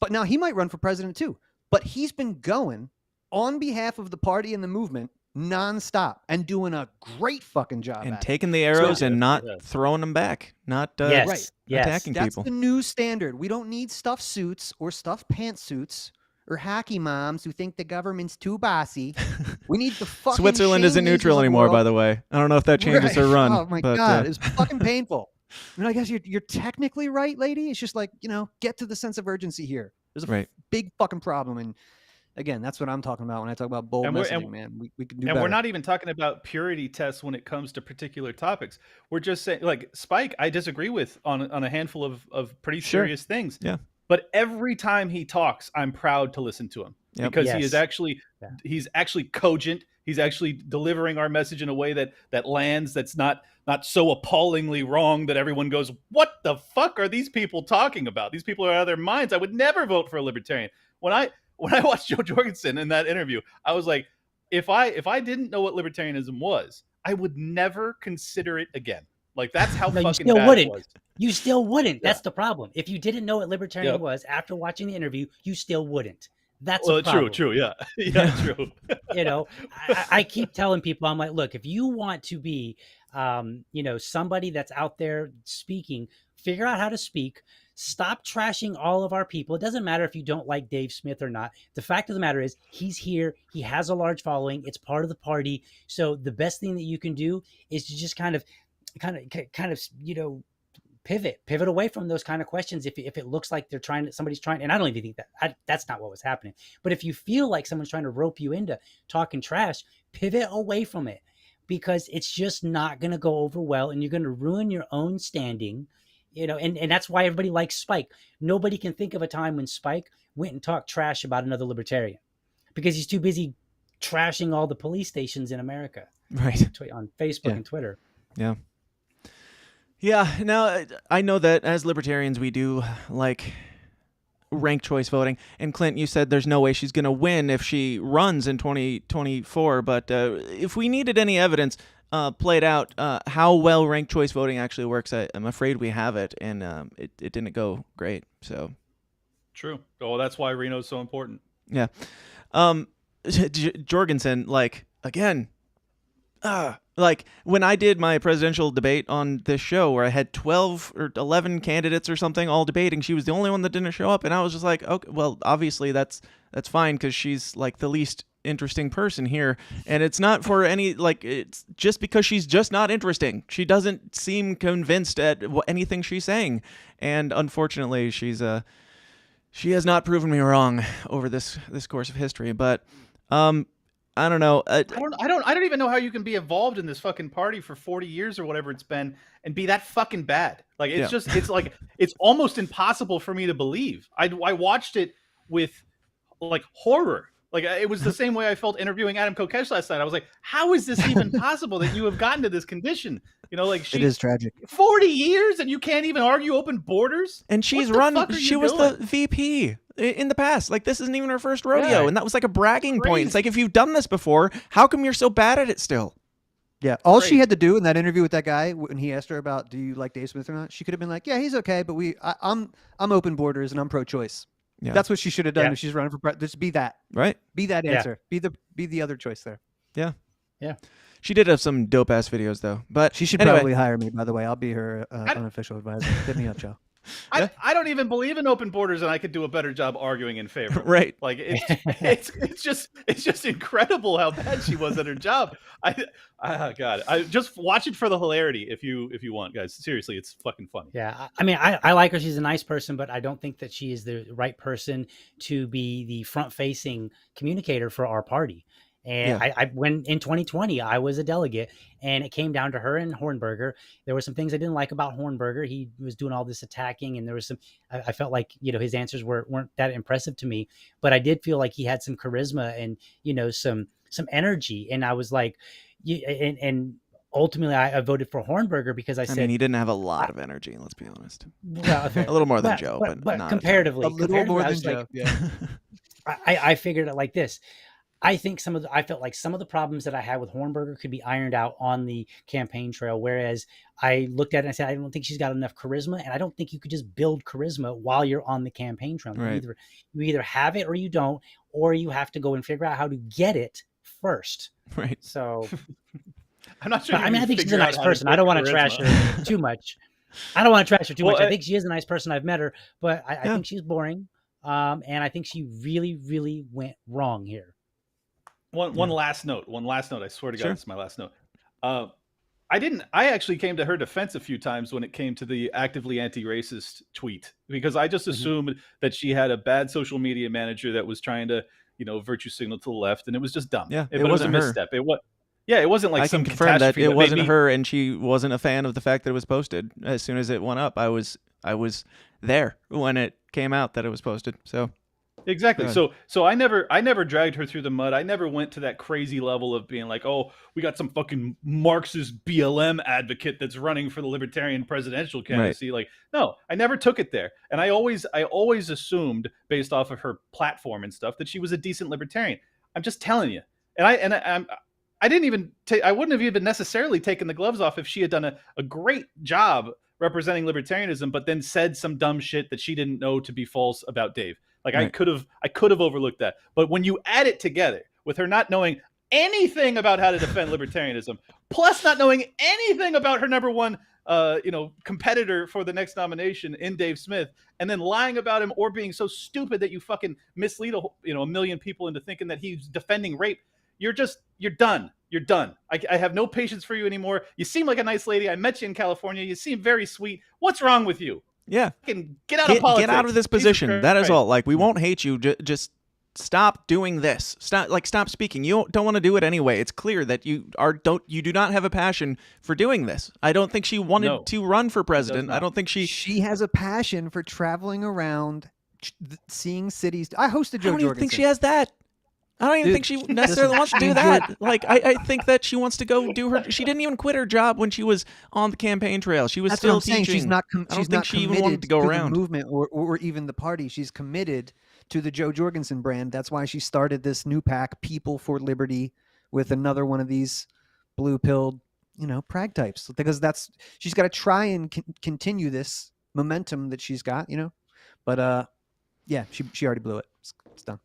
Now he might run for president too, but he's been going on behalf of the party and the movement nonstop and doing a great fucking job and at taking it. the arrows and not throwing them back, not attacking That's people. the new standard. We don't need stuffed suits or stuffed pantsuits or hacky moms who think the government's too bossy. We need the fucking Switzerland isn't neutral anymore, by the way. I don't know if that changes her run. Oh my but, God, it's fucking painful. I mean, I guess you're technically right, lady. It's just like, get to the sense of urgency here. There's a big fucking problem. And again, that's what I'm talking about when I talk about bold messaging, man. We can do better. And we're not even talking about purity tests when it comes to particular topics. We're just saying, like, Spike, I disagree with on a handful of pretty serious things. Yeah. But every time he talks, I'm proud to listen to him because he is actually he's actually cogent. He's actually delivering our message in a way that lands, that's not so appallingly wrong that everyone goes, what the fuck are these people talking about? These people are out of their minds. I would never vote for a libertarian. When I watched Joe Jorgensen in that interview, I was like, if I didn't know what libertarianism was, I would never consider it again. Like, that's how fucking bad it was. You still wouldn't. That's the problem. If you didn't know what libertarian was after watching the interview, you still wouldn't. That's a problem. True. Yeah. True. I keep telling people, I'm like, look, if you want to be, somebody that's out there speaking, figure out how to speak. Stop trashing all of our people. It doesn't matter if you don't like Dave Smith or not. The fact of the matter is he's here. He has a large following. It's part of the party. So the best thing that you can do is to just kind of, pivot away from those kind of questions. If it looks like somebody's trying, and I don't even think that's not what was happening. But if you feel like someone's trying to rope you into talking trash, pivot away from it, because it's just not going to go over well, and you're going to ruin your own standing. And that's why everybody likes Spike. Nobody can think of a time when Spike went and talked trash about another libertarian, because he's too busy trashing all the police stations in America. Right. On Facebook and Twitter. Yeah. Yeah. Now, I know that as libertarians, we do like ranked choice voting. And Clint, you said there's no way she's going to win if she runs in 2024. But if we needed any evidence played out how well ranked choice voting actually works, I'm afraid we have it, and it didn't go great. So true. Oh, that's why Reno's so important. Yeah. Jorgensen, like, again, like when I did my presidential debate on this show where I had 12 or 11 candidates or something all debating, she was the only one that didn't show up. And I was just like, okay, well, obviously that's fine, because she's like the least interesting person here. And it's not for any, like, it's just because she's just not interesting. She doesn't seem convinced at anything she's saying. And unfortunately, she has not proven me wrong over this course of history. But I don't know. I don't even know how you can be involved in this fucking party for 40 years or whatever it's been and be that fucking bad. Like, it's just, it's like, it's almost impossible for me to believe. I watched it with like horror. Like, it was the same way I felt interviewing Adam Kokesh last night. I was like, how is this even possible that you have gotten to this condition? Like, it is tragic. 40 years and you can't even argue open borders? And she's she was the VP in the past. Like, this isn't even her first rodeo. And that was like a bragging point. It's like, if you've done this before, how come you're so bad at it still? Yeah. All she had to do in that interview with that guy, when he asked her about, do you like Dave Smith or not? She could have been like, yeah, he's okay, but I'm open borders and I'm pro-choice. Yeah. That's what she should have done if she's running for president. Just be that. Right. Be that answer. Be the other choice there. Yeah. Yeah. She did have some dope ass videos though. But she should probably hire me, by the way. I'll be her unofficial advisor. Hit me up, Joe. I don't even believe in open borders, and I could do a better job arguing in favor. Right. Like, it's just incredible how bad she was at her job. God, I just watch it for the hilarity if you want, guys. Seriously, it's fucking funny. Yeah. I mean, I like her. She's a nice person, but I don't think that she is the right person to be the front facing communicator for our party. And Yeah. I when in 2020, I was a delegate, and it came down to her and Hornberger. There were some things I didn't like about Hornberger. He was doing all this attacking, and there was some. I felt like his answers weren't that impressive to me, but I did feel like he had some charisma and some energy, and I was like, and ultimately I voted for Hornberger because I said, mean, he didn't have a lot of energy. Let's be honest. Well, a little more than Joe, but not comparatively, a little more than Joe. Joe. Yeah. I figured it like this. I think I felt like some of the problems that I had with Hornberger could be ironed out on the campaign trail. Whereas I looked at it and I said, I don't think she's got enough charisma. And I don't think you could just build charisma while you're on the campaign trail. Right. You either have it or you don't, or you have to go and figure out how to get it first. Right. So I'm not sure. I mean, I think she's a nice person. I don't want to trash her too much. I think she is a nice person. I've met her, but I think she's boring. And I think she really, really went wrong here. One last note. I swear to God, Sure. this is my last note. I actually came to her defense a few times when it came to the actively anti-racist tweet, because I just assumed that she had a bad social media manager that was trying to, virtue signal to the left, and it was just dumb. Yeah, but it was a wasn't her. misstep. It wasn't like I some can confirm that catastrophe it wasn't made me- her, and she wasn't a fan of the fact that it was posted. As soon as it went up, I was there when it came out that it was posted. So Exactly. Good. So I never dragged her through the mud. I never went to that crazy level of being like, oh, we got some fucking Marxist BLM advocate that's running for the libertarian presidential candidacy. Like, no, I never took it there. And I always assumed, based off of her platform and stuff, that she was a decent libertarian. I'm just telling you. I didn't even I wouldn't have even necessarily taken the gloves off if she had done a great job representing libertarianism, but then said some dumb shit that she didn't know to be false about Dave. Like, Right. I could have overlooked that. But when you add it together with her not knowing anything about how to defend libertarianism, plus not knowing anything about her number one competitor for the next nomination in Dave Smith, and then lying about him or being so stupid that you fucking mislead a million people into thinking that he's defending rape, you're done. You're done. I have no patience for you anymore. You seem like a nice lady. I met you in California. You seem very sweet. What's wrong with you? Yeah. Get out of politics. Get out of this position. Jesus That is Christ. all. Like, we won't hate you. Just stop doing this. Stop speaking. You don't want to do it anyway. It's clear that you do not have a passion for doing this. I don't think she wanted to run for president. I don't think she has a passion for traveling around, seeing cities. I hosted Joe I don't even Jorgensen. think she has that. I don't even think she necessarily wants to do that. Like, I think that she wants to go do her. She didn't even quit her job when she was on the campaign trail. She was That's still what I'm saying. teaching. She's not. I don't She's think not she even committed wanted to go the around. movement or even the party. She's committed to the Joe Jorgensen brand. That's why she started this new PAC, People for Liberty, with another one of these blue-pilled, prag types. Because she's got to try and continue this momentum that she's got. But yeah, she already blew it. It's done.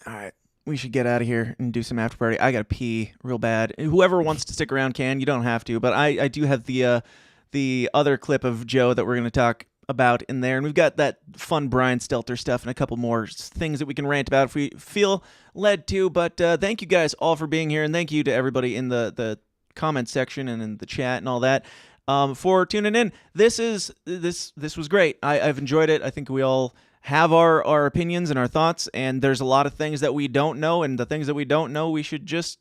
All right. We should get out of here and do some after party. I gotta pee real bad. Whoever wants to stick around can. You don't have to, but I do have the other clip of Joe that we're gonna talk about in there, and we've got that fun Brian Stelter stuff and a couple more things that we can rant about if we feel led to. But thank you guys all for being here, and thank you to everybody in the comment section and in the chat and all that for tuning in. This was great. I've enjoyed it. I think we all have our opinions and our thoughts, and there's a lot of things that we don't know, and the things that we don't know, we should just,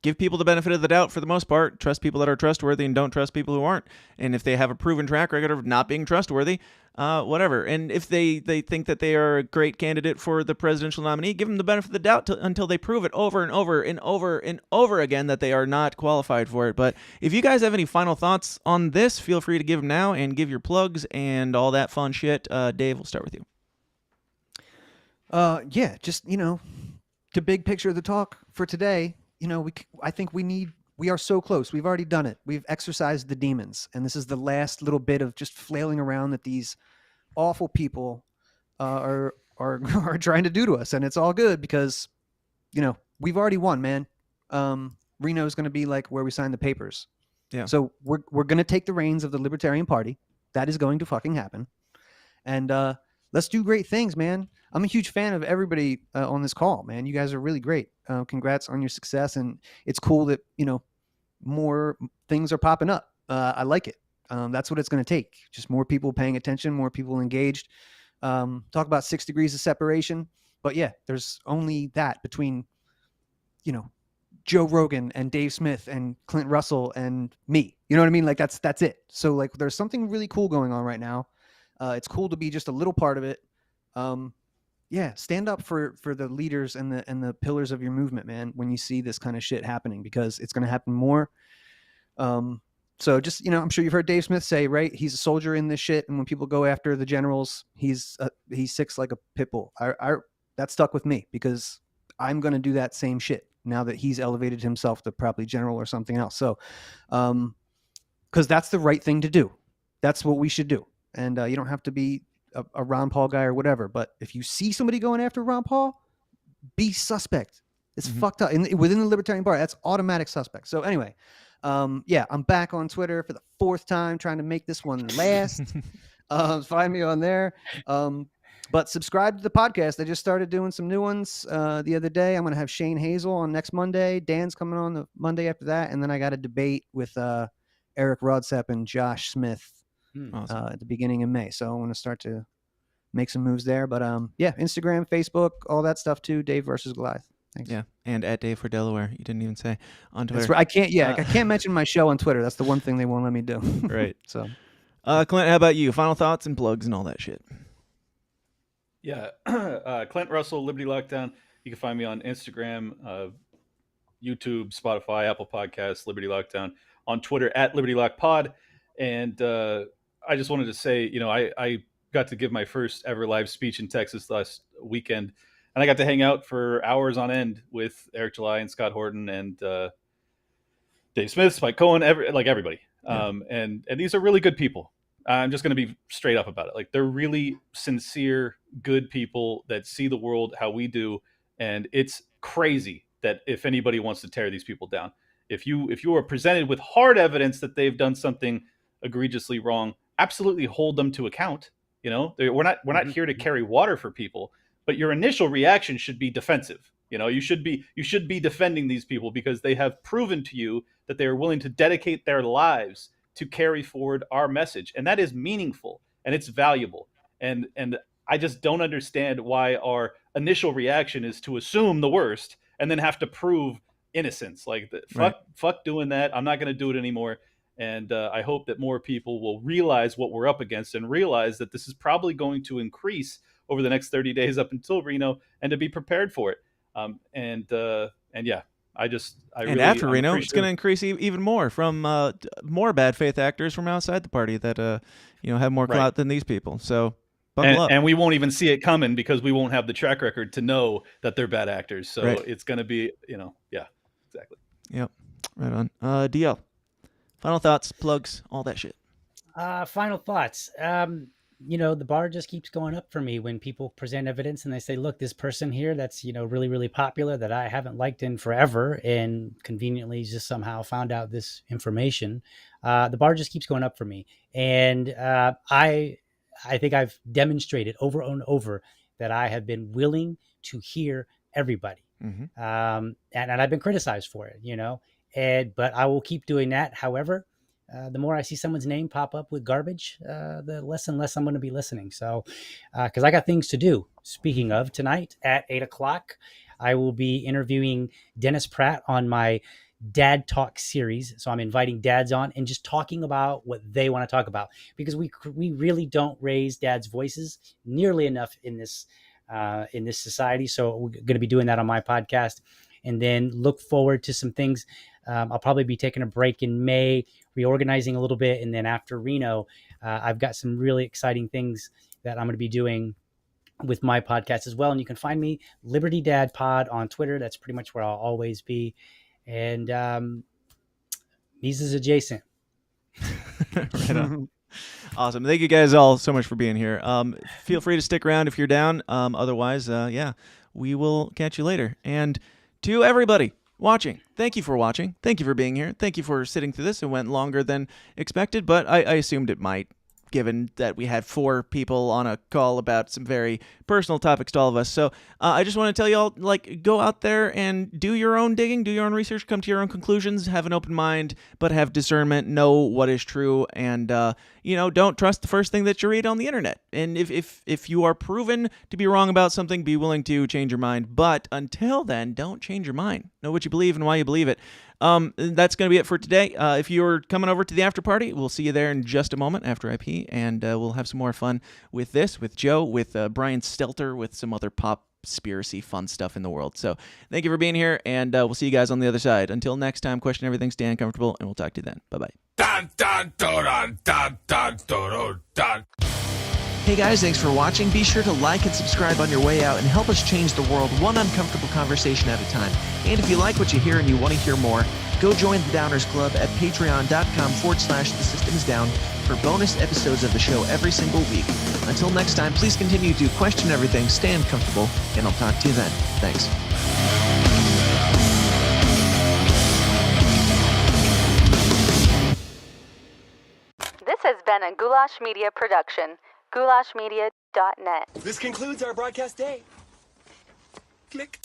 give people the benefit of the doubt for the most part. Trust people that are trustworthy and don't trust people who aren't. And if they have a proven track record of not being trustworthy, whatever. And if they think that they are a great candidate for the presidential nominee, give them the benefit of the doubt until they prove it over and over and over and over again that they are not qualified for it. But if you guys have any final thoughts on this, feel free to give them now and give your plugs and all that fun shit. Dave, we'll start with you. Yeah, just the big picture of the talk for today. I think we are so close. We've already done it. We've exorcised the demons, and this is the last little bit of just flailing around that these awful people are trying to do to us, and it's all good because we've already won, man. Reno is going to be like where we signed the papers. Yeah. So we're going to take the reins of the Libertarian Party. That is going to fucking happen, and let's do great things, man. I'm a huge fan of everybody on this call, man. You guys are really great. Congrats on your success. And it's cool that, more things are popping up. I like it. That's what it's going to take. Just more people paying attention, more people engaged. Talk about 6 degrees of separation. But yeah, there's only that between, Joe Rogan and Dave Smith and Clint Russell and me. You know what I mean? Like that's it. So like there's something really cool going on right now. It's cool to be just a little part of it. Yeah, stand up for the leaders and the pillars of your movement, man, when you see this kind of shit happening, because it's going to happen more. So just, I'm sure you've heard Dave Smith say, right, he's a soldier in this shit, and when people go after the generals, he sicks like a pit bull. That stuck with me, because I'm going to do that same shit now that he's elevated himself to probably general or something else. So, because that's the right thing to do. That's what we should do. And you don't have to be a Ron Paul guy or whatever. But if you see somebody going after Ron Paul, be suspect. It's fucked up. Within the Libertarian Party, that's automatic suspect. So anyway, yeah, I'm back on Twitter for the 4th time, trying to make this one last. Find me on there. But subscribe to the podcast. I just started doing some new ones the other day. I'm going to have Shane Hazel on next Monday. Dan's coming on the Monday after that. And then I got a debate with Eric Rodsap and Josh Smith at the beginning of May. So I'm going to start to make some moves there. But yeah, Instagram, Facebook, all that stuff too. Dave versus Goliath. Thanks. Yeah, and at Dave for Delaware. You didn't even say on Twitter. That's right. I can't. Yeah, I can't mention my show on Twitter. That's the one thing they won't let me do. Right. So, Clint, how about you? Final thoughts and plugs and all that shit. Yeah, Clint Russell, Liberty Lockdown. You can find me on Instagram, YouTube, Spotify, Apple Podcasts, Liberty Lockdown. On Twitter at Liberty Lock Pod. And I just wanted to say, I got to give my first ever live speech in Texas last weekend, and I got to hang out for hours on end with Eric July and Scott Horton and Dave Smith, Spike Cohen, everybody. Yeah. And these are really good people. I'm just going to be straight up about it. Like, they're really sincere, good people that see the world how we do. And it's crazy that if anybody wants to tear these people down, if you are presented with hard evidence that they've done something egregiously wrong, absolutely hold them to account. We're not here to carry water for people, but your initial reaction should be defensive. You should be defending these people because they have proven to you that they are willing to dedicate their lives to carry forward our message. And that is meaningful and it's valuable. And I just don't understand why our initial reaction is to assume the worst and then have to prove innocence. Like, fuck doing that. I'm not going to do it anymore. And I hope that more people will realize what we're up against and realize that this is probably going to increase over the next 30 days up until Reno, and to be prepared for it. And yeah, and after Reno, it's going to increase even more from more bad faith actors from outside the party that have more clout than these people. So buckle up. And we won't even see it coming because we won't have the track record to know that they're bad actors. So it's going to be, yeah, exactly. Yep, right on. DL, final thoughts, plugs, all that shit. Final thoughts. The bar just keeps going up for me when people present evidence and they say, look, this person here that's, really, really popular that I haven't liked in forever and conveniently just somehow found out this information. The bar just keeps going up for me. And I think I've demonstrated over and over that I have been willing to hear everybody. And I've been criticized for it, but I will keep doing that. However, the more I see someone's name pop up with garbage, the less and less I'm going to be listening. So, because I got things to do. Speaking of, tonight at 8:00, I will be interviewing Dennis Pratt on my Dad Talk series. So I'm inviting dads on and just talking about what they want to talk about, because we really don't raise dads' voices nearly enough in this society. So we're going to be doing that on my podcast, and then look forward to some things. I'll probably be taking a break in May, reorganizing a little bit. And then after Reno, I've got some really exciting things that I'm going to be doing with my podcast as well. And you can find me Liberty Dad Pod on Twitter. That's pretty much where I'll always be. And Mises adjacent. Right on. Awesome. Thank you guys all so much for being here. Feel free to stick around if you're down. Otherwise, we will catch you later. And to everybody watching, thank you for watching. Thank you for being here. Thank you for sitting through this. It went longer than expected, but I assumed it might given that we had 4 people on a call about some very personal topics to all of us. So I just want to tell you all, like, go out there and do your own digging, do your own research, come to your own conclusions, have an open mind, but have discernment, know what is true, and, don't trust the first thing that you read on the internet. And if you are proven to be wrong about something, be willing to change your mind. But until then, don't change your mind. Know what you believe and why you believe it. That's going to be it for today. If you're coming over to the after party, we'll see you there in just a moment after I pee, and we'll have some more fun with this, with Joe, with Brian Stelter, with some other pop conspiracy fun stuff in the world. So thank you for being here, and we'll see you guys on the other side. Until next time, question everything, stay uncomfortable, and we'll talk to you then. Bye-bye. Hey guys, thanks for watching. Be sure to like and subscribe on your way out and help us change the world one uncomfortable conversation at a time. And if you like what you hear and you want to hear more, go join the Downers Club at patreon.com/The System Is Down for bonus episodes of the show every single week. Until next time, please continue to question everything, stay uncomfortable, and I'll talk to you then. Thanks. This has been a Goulash Media production. GoulashMedia.net. This concludes our broadcast day. Click.